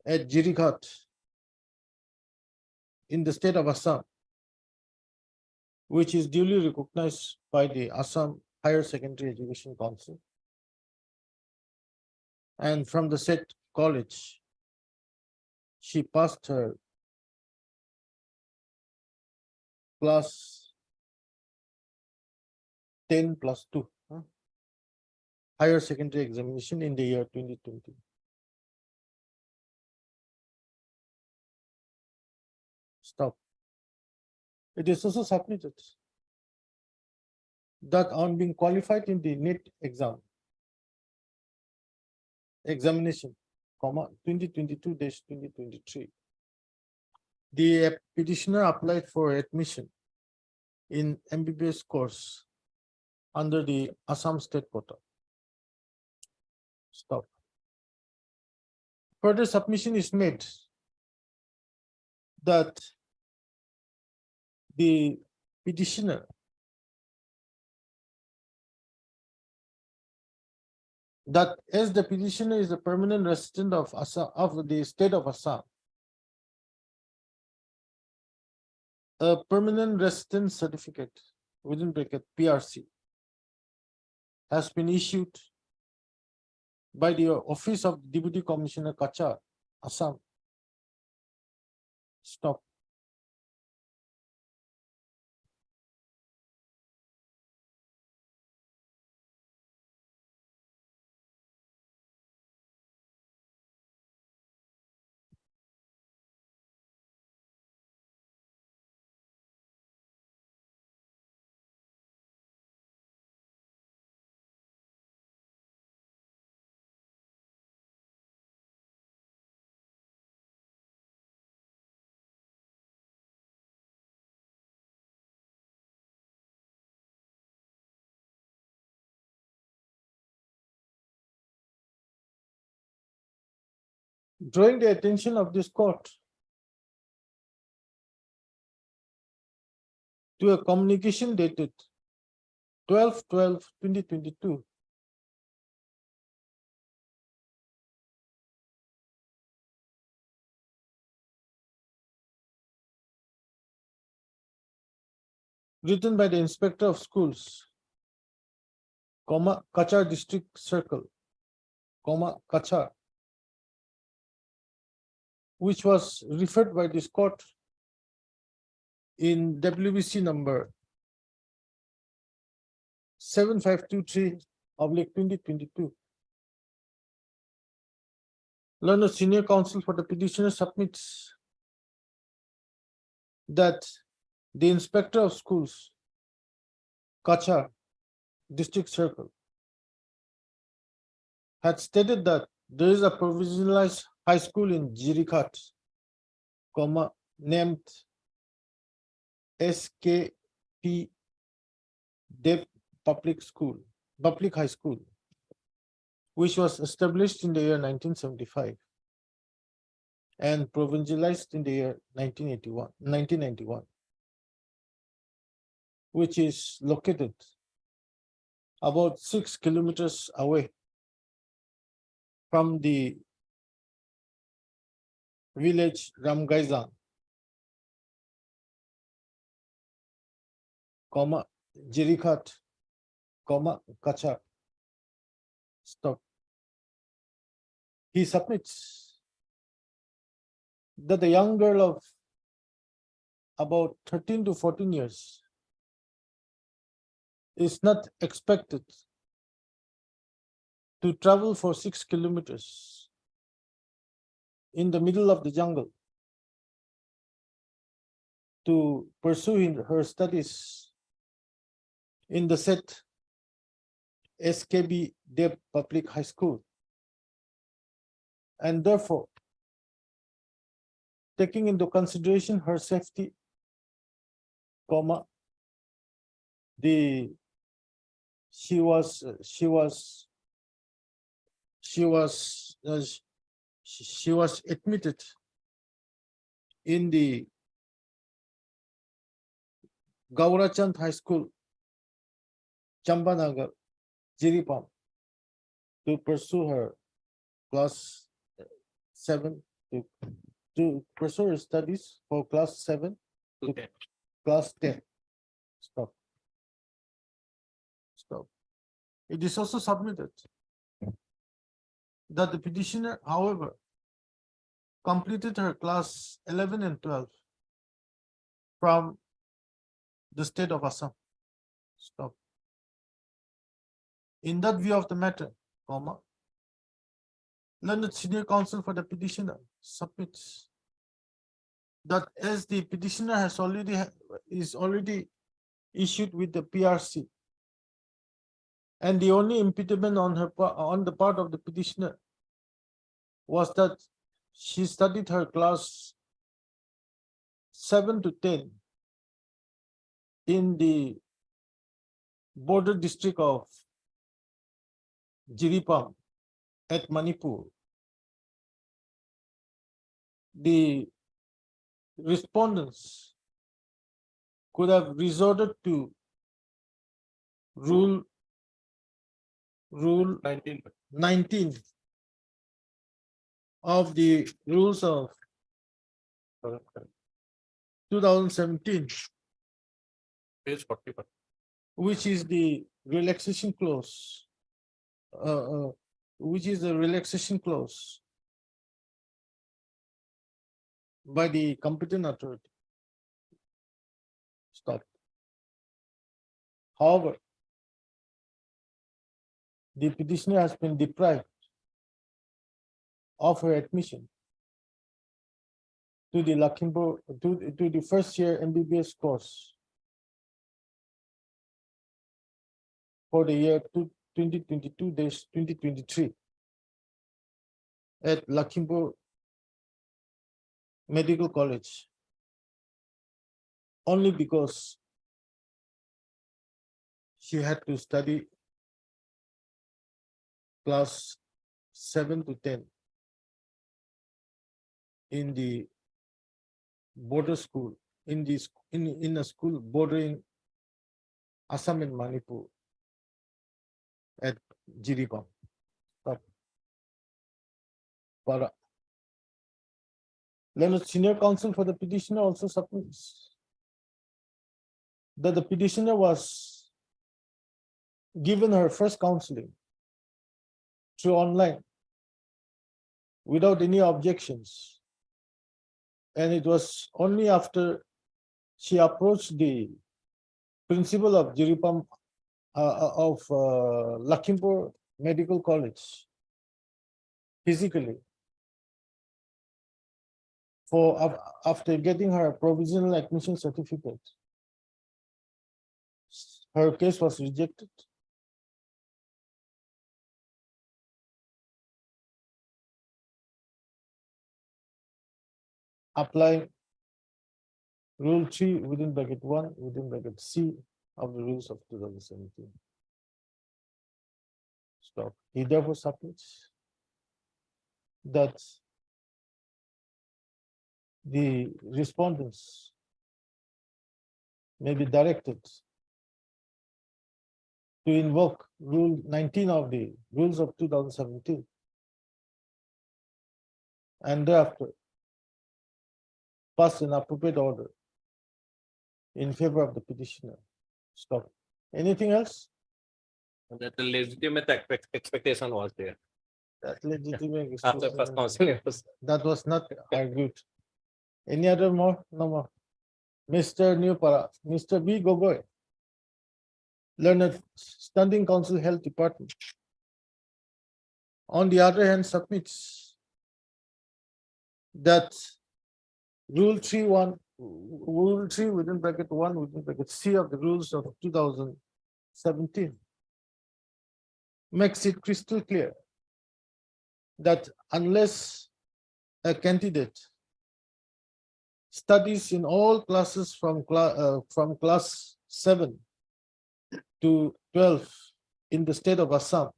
at Jirighat in the state of Assam, which is duly recognized by the Assam Higher Secondary Education Council. And from the said college, she passed her class 10 plus 2 higher secondary examination in the year 2020. Stop. It is also submitted that on being qualified in the NET examination, 2022-2023, the petitioner applied for admission in MBBS course under the Assam State quota. Stop. Further submission is made that the petitioner that as the petitioner is a permanent resident of Assam, of the state of Assam, a permanent residence certificate within bracket PRC has been issued by the office of Deputy Commissioner Kachar, Assam. Stop. Drawing the attention of this court to a communication dated 12/12/2022 written by the Inspector of Schools, Kachar District Circle, Kachar, which was referred by this court in WBC number 7523/2022. Learned Senior Counsel for the petitioner submits that the Inspector of Schools, Kachar District Circle, had stated that there is a provisionalized high school in Jirighat, named SKP Dev Public High School, which was established in the year 1975 and provincialized in the year 1991, which is located about 6 kilometers away from the village Ramgaizan, Jirighat, Kachar. Stop. he submits that the young girl of about 13 to 14 years is not expected to travel for 6 kilometers in the middle of the jungle to pursue her studies in the set SKB Deb Public High School. And therefore, taking into consideration her safety, comma, she was admitted in the Gaurachand High School, Chambanagar, Jiripam, to pursue her class 7 to pursue her studies for class 7 to class 10. Stop. Stop. It is also submitted that the petitioner, however, completed her class 11 and 12 from the state of Assam. Stop. In that view of the matter, comma, learned senior counsel for the petitioner submits that as the petitioner is already issued with the PRC, and the only impediment on the part of the petitioner was that she studied her class 7 to 10 in the border district of Jiripam at Manipur. The respondents could have resorted to rule 19 of the rules of 2017, Page 41. which is the relaxation clause. Which is the relaxation clause by the competent authority. Stop. However, the petitioner has been deprived of her admission to the Lakhimpur to the first year MBBS course for the year 2022-2023 at Lakhimpur Medical College, only because she had to study class 7 to 10 in the border school, in a school bordering Assam and Manipur at Jiripam. Para. Then senior counsel for the petitioner also submits that the petitioner was given her first counseling through online without any objections. And it was only after she approached the principal of Jiripam of Lakhimpur Medical College physically after getting her provisional admission certificate. Her case was rejected. Applying Rule 3 within bracket 1 within bracket C of the rules of 2017. Stop. He therefore submits that the respondents may be directed to invoke Rule 19 of the rules of 2017 and thereafter pass an appropriate order in favor of the petitioner. Stop. Anything else? That the legitimate expectation was there. That legitimate. After first council, it was- That was not argued. Any other more? No more. Mr. Newpara, Mr. B. Gogoi. Learned Standing Council Health Department. On the other hand, submits that Rule 3 within bracket 1 within bracket C of the rules of 2017 makes it crystal clear that unless a candidate studies in all classes from class 7 to 12 in the state of Assam,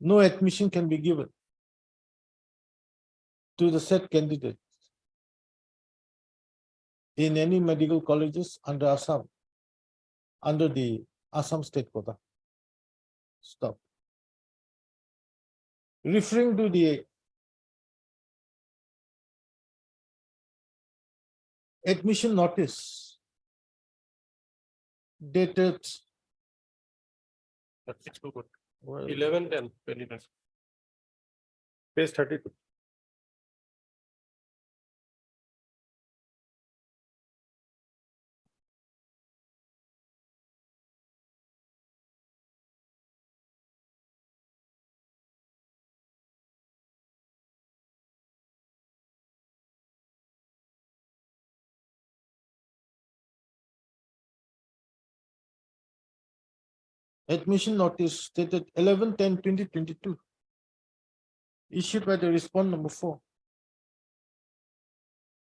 no admission can be given to the said candidate in any medical colleges under Assam, under the Assam state quota. Stop. Referring to the admission notice dated 11/10/2020. Page 32. admission notice dated 11/10/2022 issued by the respondent number 4.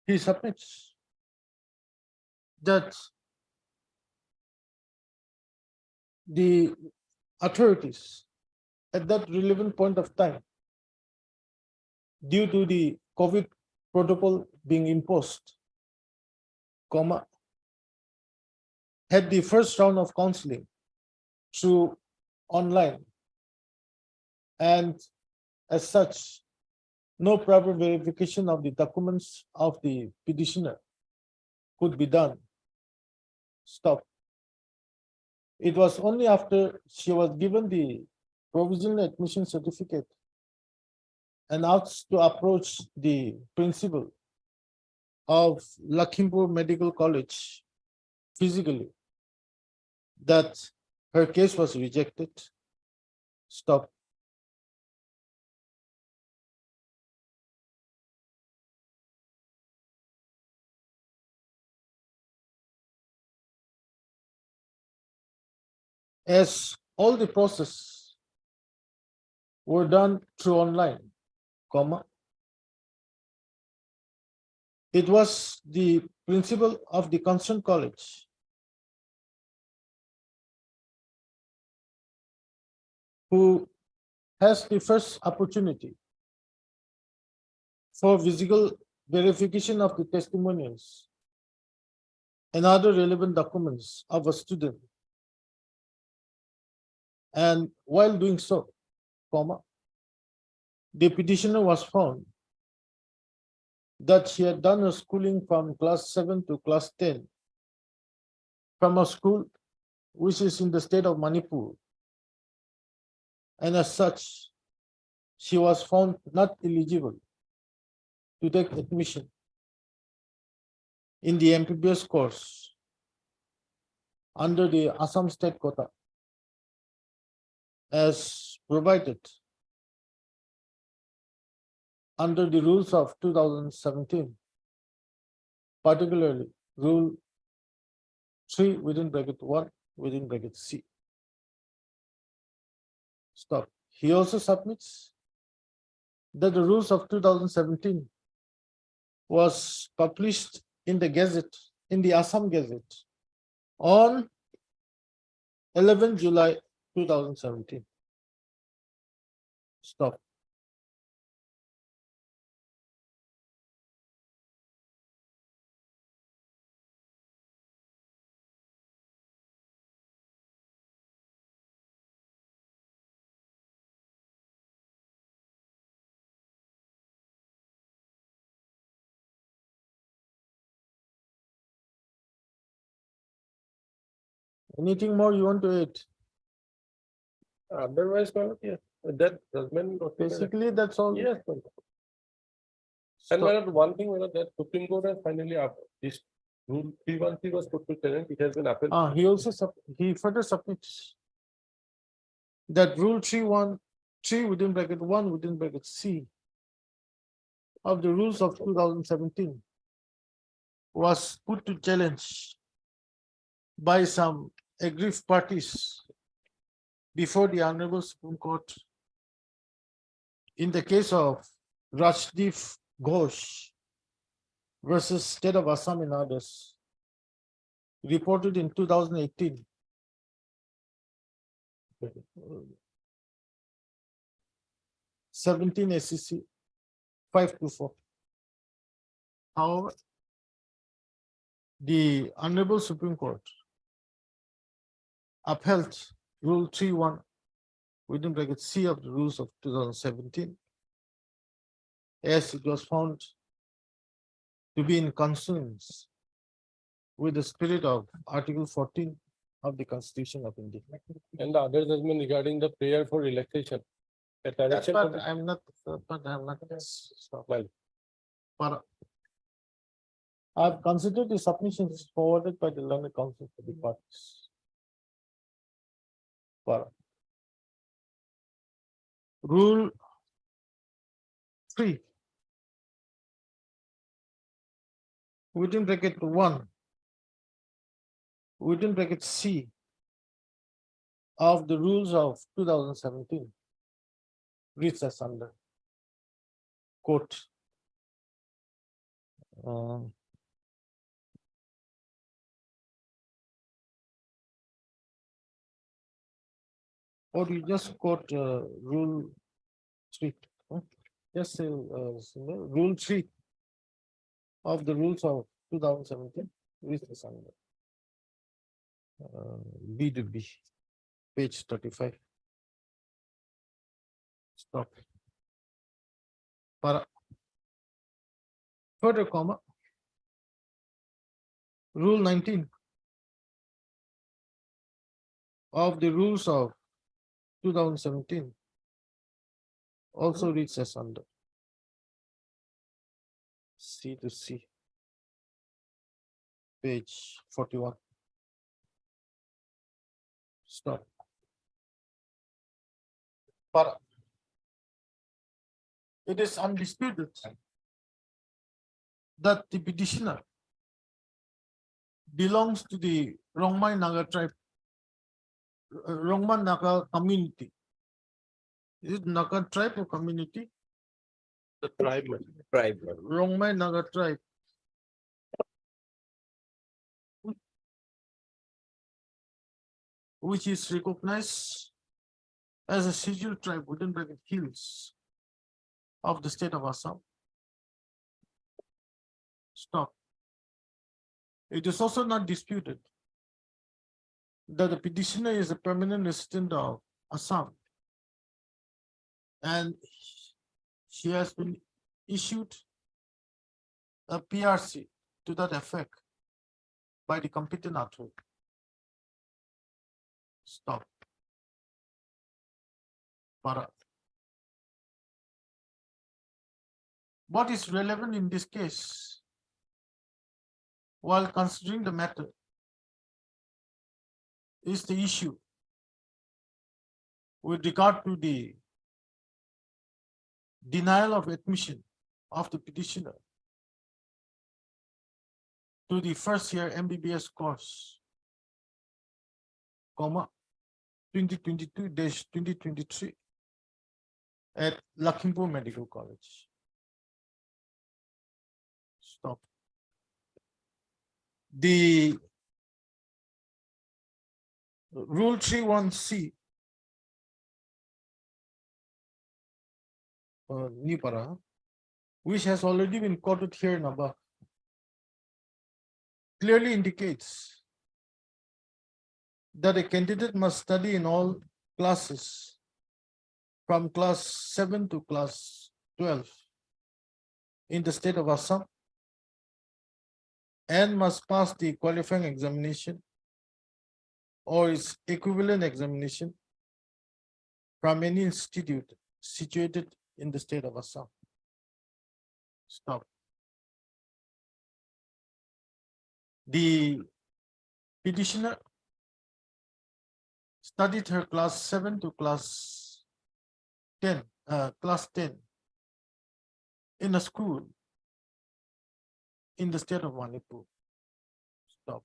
He submits that the authorities at that relevant point of time, due to the COVID protocol being imposed, had the first round of counseling through online, and as such, no proper verification of the documents of the petitioner could be done. Stop. It was only after she was given the provisional admission certificate and asked to approach the principal of Lakhimpur Medical College physically that her case was rejected. Stop. As all the process were done through online, it was the principal of the concerned college who has the first opportunity for physical verification of the testimonials and other relevant documents of a student. And while doing so, the petitioner was found that she had done her schooling from class 7 to class 10 from a school which is in the state of Manipur. And as such, she was found not eligible to take admission in the MBBS course under the Assam state quota as provided under the rules of 2017, particularly Rule 3 within bracket 1 within bracket C. Stop. He also submits that the rules of 2017 was published in the Gazette, in the Assam Gazette on 11 July 2017. Stop. Anything more you want to add? Otherwise, my lord, yes, that judgment. Basically, that's all. Yes. my lord. And my lord, one thing, my lord, that Supreme Court has finally up this rule 313 was put to tenant, it has been upheld. He also he further submits that rule 313 within bracket 1 within bracket C of the rules of 2017 was put to challenge by some aggrieved parties before the Honorable Supreme Court in the case of Rajdeep Ghosh versus State of Assam and others, reported in 2018. 17 SEC 524. However, the Honorable Supreme Court upheld Rule 3.1 within bracket C of the rules of 2017, as it was found to be in consonance with the spirit of Article 14 of the Constitution of India. And the other judgment regarding the prayer for relaxation. The That's direction. what I'm not, but I'm not. Well, But I've considered the submissions forwarded by the learned counsel to the parties. But Rule 3 within bracket 1 within bracket C of the rules of 2017 reads as under quote. Or you just quote rule 3. huh? Just say rule 3 of the rules of 2017 reads as under. B to B, page 35. Stop. Para. Further comma. Rule 19 of the rules of 2017 also reads as under. C to C, page 41. Stop. Para. It is undisputed that the petitioner belongs to the Rongmai Naga tribe, Rongman Naga community. Is it Naga tribe or community? the tribe. Rongmai Naga tribe. Which is recognized as a scheduled tribe within bracket hills of the state of Assam. Stop. It is also not disputed that the petitioner is a permanent resident of Assam and she has been issued a PRC to that effect by the competent authority. Stop. Para. What is relevant in this case, while considering the matter, is the issue with regard to the denial of admission of the petitioner to the first year MBBS course, comma, 2022-2023 at Lakhimpur Medical College. Stop. The Rule 3.1C Nipara, which has already been quoted here in above, clearly indicates that a candidate must study in all classes from class 7 to class 12 in the state of Assam and must pass the qualifying examination or its equivalent examination from any institute situated in the state of Assam. Stop. The petitioner studied her class 7 to class 10, in a school in the state of Manipur. Stop.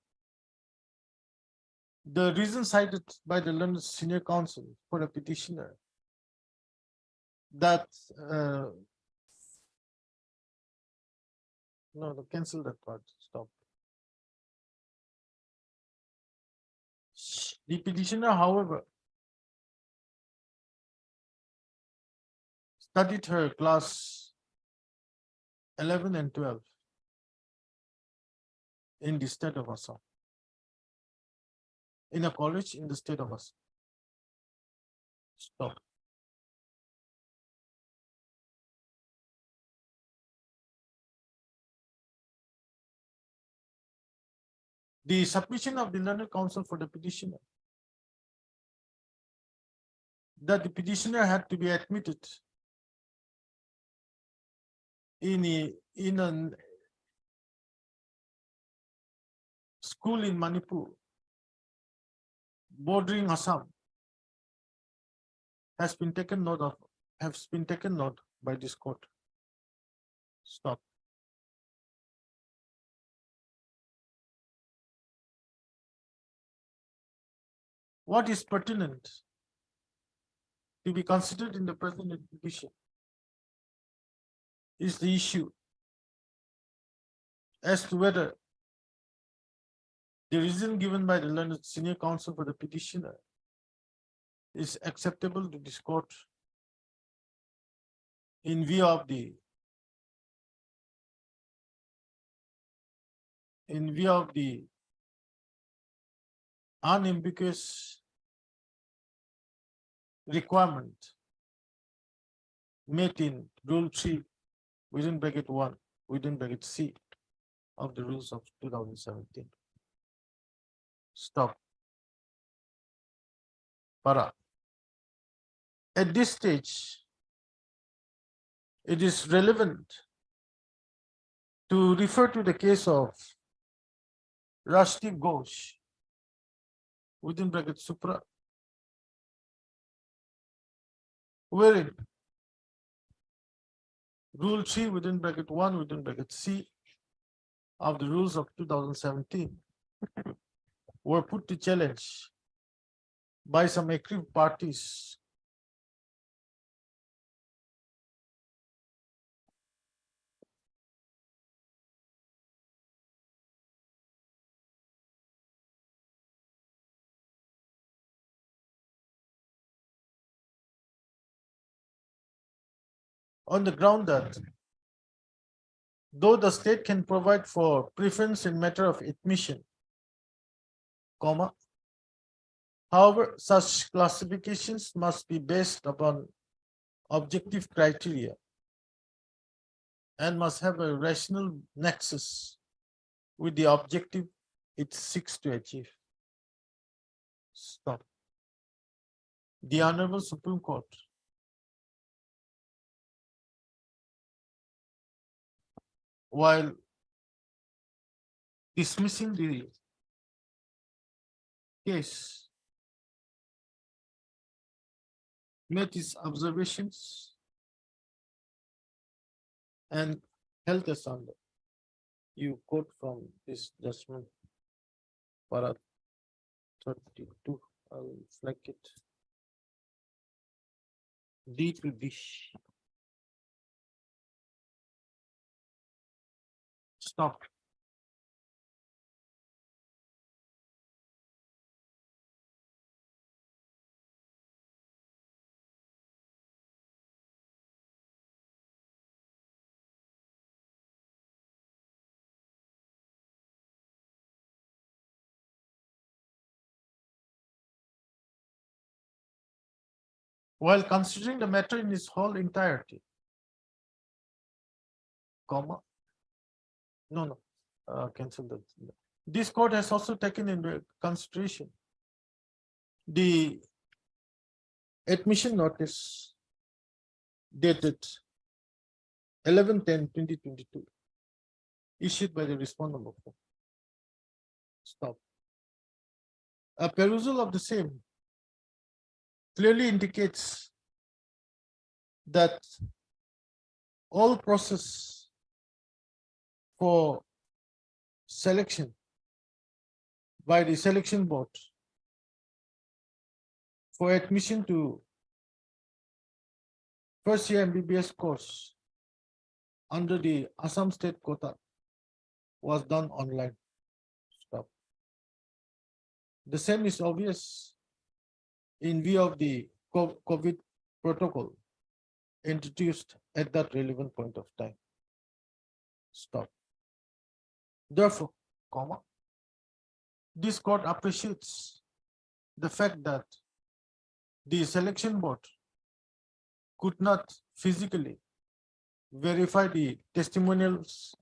The reason cited by the learned senior counsel for a petitioner that cancel that part. Stop. The petitioner, however, studied her class 11 and 12 in the state of Assam, in a college in the state of Assam. Stop. The submission of the learned counsel for the petitioner that the petitioner had to be admitted in a school in Manipur bordering Assam has been taken note by this court. Stop. What is pertinent to be considered in the present petition is the issue as to whether the reason given by the learned senior counsel for the petitioner is acceptable to this court in view of the unambiguous requirement made in Rule 3 within bracket 1 within bracket C of the rules of 2017. Stop. Para. At this stage, it is relevant to refer to the case of Rashdeep Ghosh within bracket Supra, wherein Rule 3 within bracket 1 within bracket C of the rules of 2017 were put to challenge by some aggrieved parties on the ground that though the state can provide for preference in matter of admission, comma, however, such classifications must be based upon objective criteria and must have a rational nexus with the objective it seeks to achieve. Stop. The Honorable Supreme Court while dismissing the case made its observations and held us under. You quote from this judgment, para 32, I'll flag it. D to D. Stop. While considering the matter in its whole entirety, comma, cancel that. This court has also taken into consideration the admission notice dated 11/10/2022 issued by the respondent. Stop. A perusal of the same clearly indicates that all process for selection by the selection board for admission to first year MBBS course under the Assam State quota was done online. Stop. The same is obvious in view of the COVID protocol introduced at that relevant point of time. Stop. Therefore, comma, this court appreciates the fact that the selection board could not physically verify the testimonials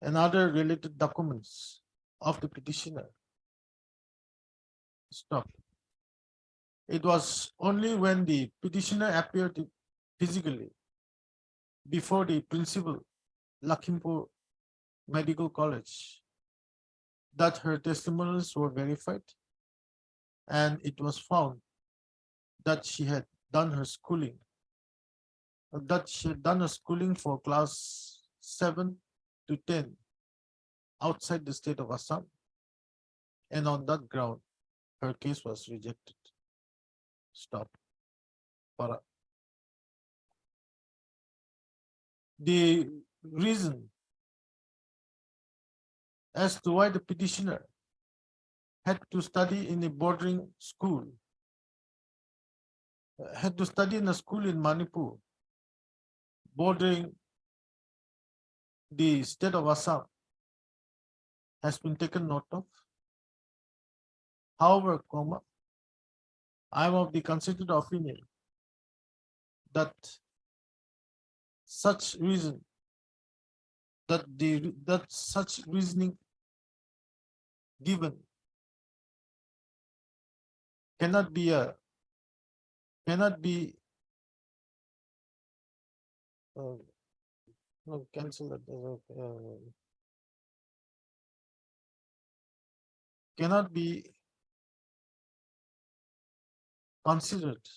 and other related documents of the petitioner. Stop. It was only when the petitioner appeared physically before the principal, Lakhimpur Medical College, that her testimonials were verified, and it was found that she had done her schooling, for class 7 to 10 outside the state of Assam, and on that ground, her case was rejected. Stop. Para. The reason as to why the petitioner had to study in a bordering school, had to study in a school in Manipur, bordering the state of Assam, has been taken note of. However, comma, I am of the considered opinion that such reason, that such reasoning given cannot be no, cancel that. Cannot be considered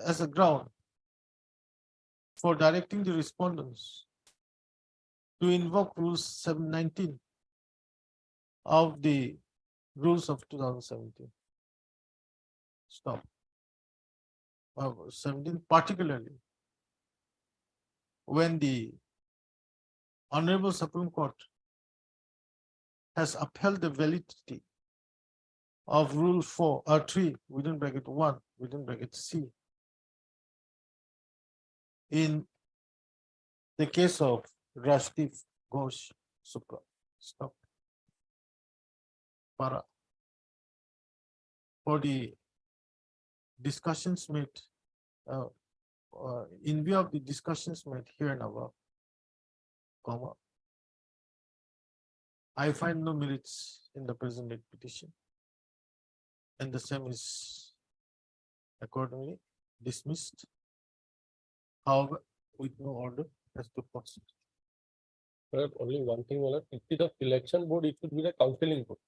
as a ground for directing the respondents to invoke rules 719 of the rules of 2017. Stop. 17, particularly when the Honorable Supreme Court has upheld the validity of Rule 4 or 3 within bracket 1 within bracket C in the case of Rashdeep Ghosh Supra. Stop. Para. For the discussions made, in view of the discussions made here and above, comma, I find no merits in the present date petition, and the same is accordingly dismissed. However, with no order as to proceed. But only one thing, instead of selection board, it should be the counseling board.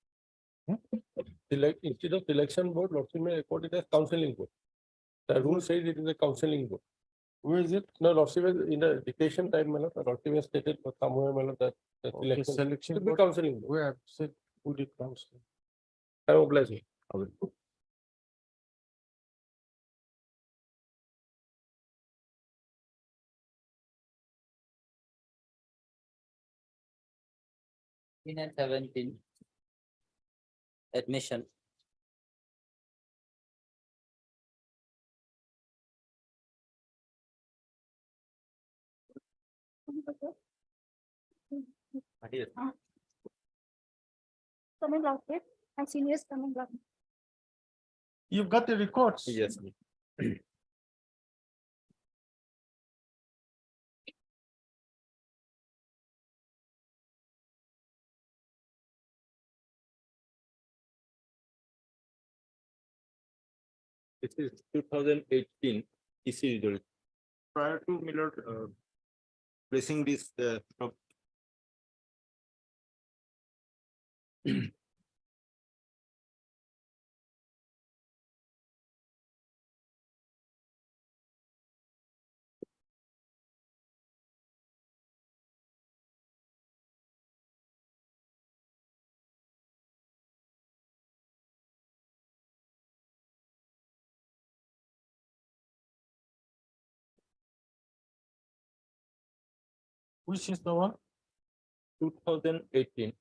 Instead of selection board, Lordship may record it as counseling board. The rule says it is a counseling board. Where is it? No, Lordship is in the dictation time, Lordship has stated for somewhere, that the Okay, selection selection should be board. counseling board. Where I've said who did counseling. I will bless you. And 17. Admission. Coming last year, and seniors coming last. You've got the records. Yes. This is 2018 EC resolution. Prior to Miller placing this Which is the one? 2018.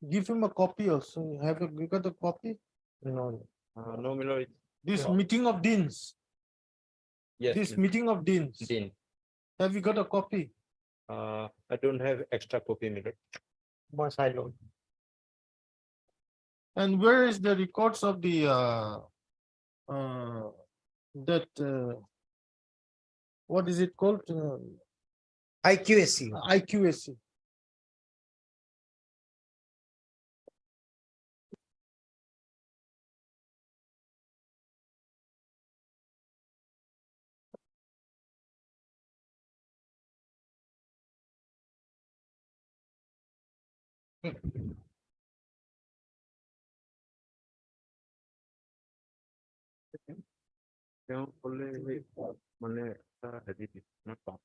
Give him a copy also. You got a copy? No. No, Miller. This meeting of deans, Yes. this meeting of deans, Dean. have you got a copy? I don't have extra copy, Miller. Once I don't. And where is the records of the what is it called? IQSC. IQSC. তেওঁ বললে মানে হেৰি মই পাম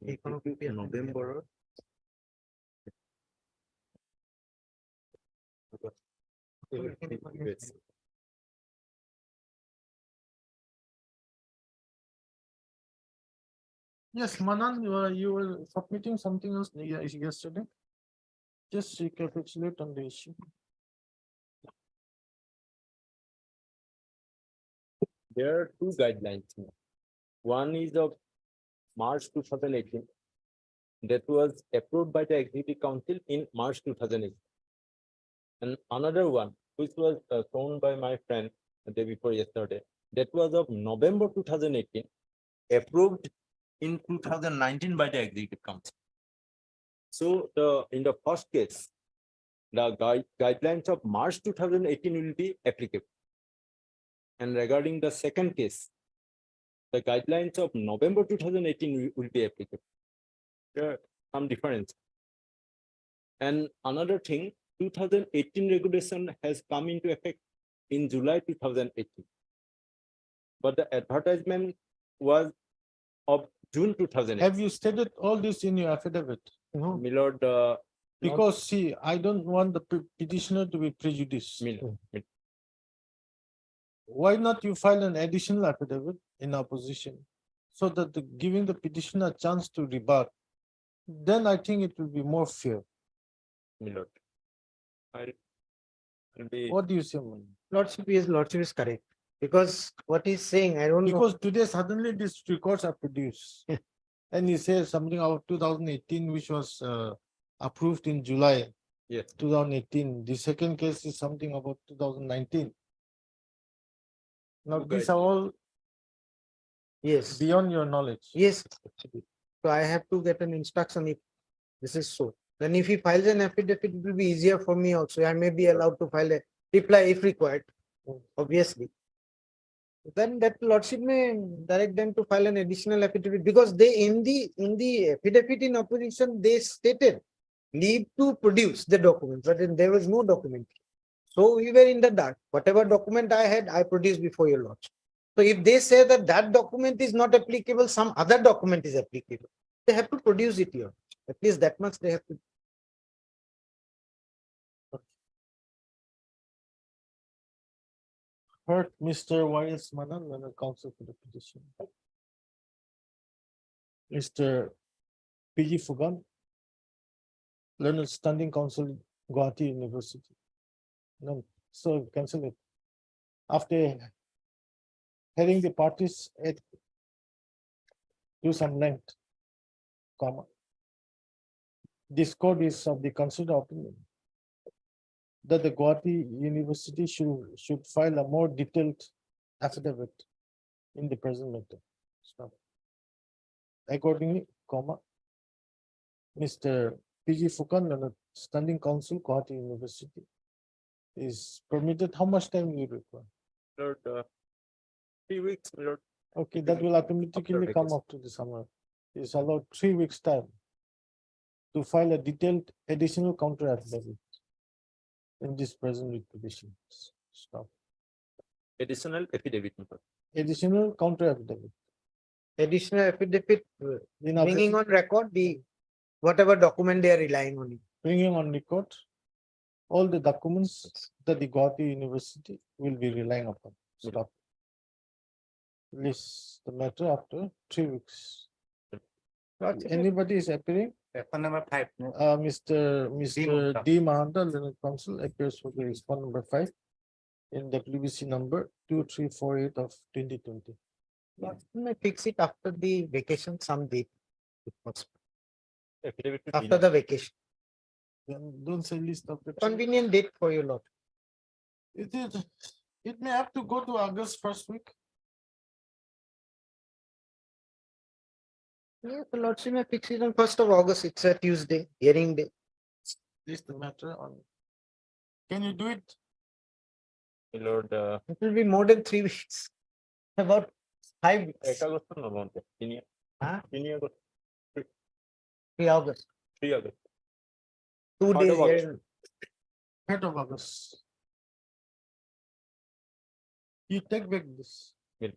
2018 নৱেম্বৰৰ Yes, Manan, you were submitting something else yesterday. Just recapitulate on the issue. There are two guidelines. One is of March 2018 that was approved by the Executive Council in March 2018. And another one, which was shown by my friend the day before yesterday, that was of November 2018, approved in 2019 by the Executive Council. So in the first case, the guidelines of March 2018 will be applicable. And regarding the second case, the guidelines of November 2018 will be applicable. There are some difference. And another thing, 2018 regulation has come into effect in July 2018. But the advertisement was of June 2018. Have you stated all this in your affidavit? No. Milord, Because see, I don't want the petitioner to be prejudiced. Milord, Why not you file an additional affidavit in opposition? So that giving the petitioner a chance to rebut, then I think it will be more fair. Milord, I'll be. What do you say, Mani? Lordship is correct. Because what he's saying, I don't know. Because today suddenly these records are produced. And he says something of 2018, which was approved in July Yes. 2018. The second case is something about 2019. Now, Okay. these are all Yes, beyond your knowledge. yes. So I have to get an instruction if this is so. Then if he files an affidavit, it will be easier for me also. I may be allowed to file a reply if required, obviously. then that lordship may direct them to file an additional affidavit because they in the affidavit in opposition, they stated leave to produce the document, but then there was no document. So we were in the dark. Whatever document I had, I produced before your lordship. So if they say that that document is not applicable, some other document is applicable, they have to produce it here. At least that much they have to. Heard Mr. Y.S. Manan, learned counsel for the petition. Mr. P.G. Fugan, learned standing counsel, Guwahati University. No, so cancel it. After hearing the parties at to some length, comma. This code is of the considered opinion that the Guwahati University should file a more detailed affidavit in the present matter. Stop. Accordingly, comma, Mr. P.G. Fukan, standing counsel, Guwahati University, is permitted. How much time you require? Lord, 3 weeks, Lord. Okay, that will automatically come vacation. after the summer. Is allowed 3 weeks time to file a detailed additional counter affidavit in this present petition. Stop. Additional affidavit. Additional counter affidavit. Additional affidavit, In our- bringing on record the whatever document they are relying on it. Bringing on record all the documents that the Guwahati University will be relying upon. Stop. List the matter after 3 weeks. Anybody is appearing? Number 5. Mr. D. Mahanta, learned counsel, appears for the respondent number 5 in WBC number 2348 of 2020. May fix it after the vacation some date. if possible. Affidavit to After the vacation, Then don't say list of the. convenient date for your lot. It may have to go to August first week. Yes, the lordship may fix it on 1st of August. It's a Tuesday, hearing day. List the matter on. Can you do it? Lord, It will be more than 3 weeks. About 5 weeks. 1 August no launch. Huh? 3 August. 3 August. 3 August. 2 Third days. of August. hearing. 3rd of August. You take back this. Yes.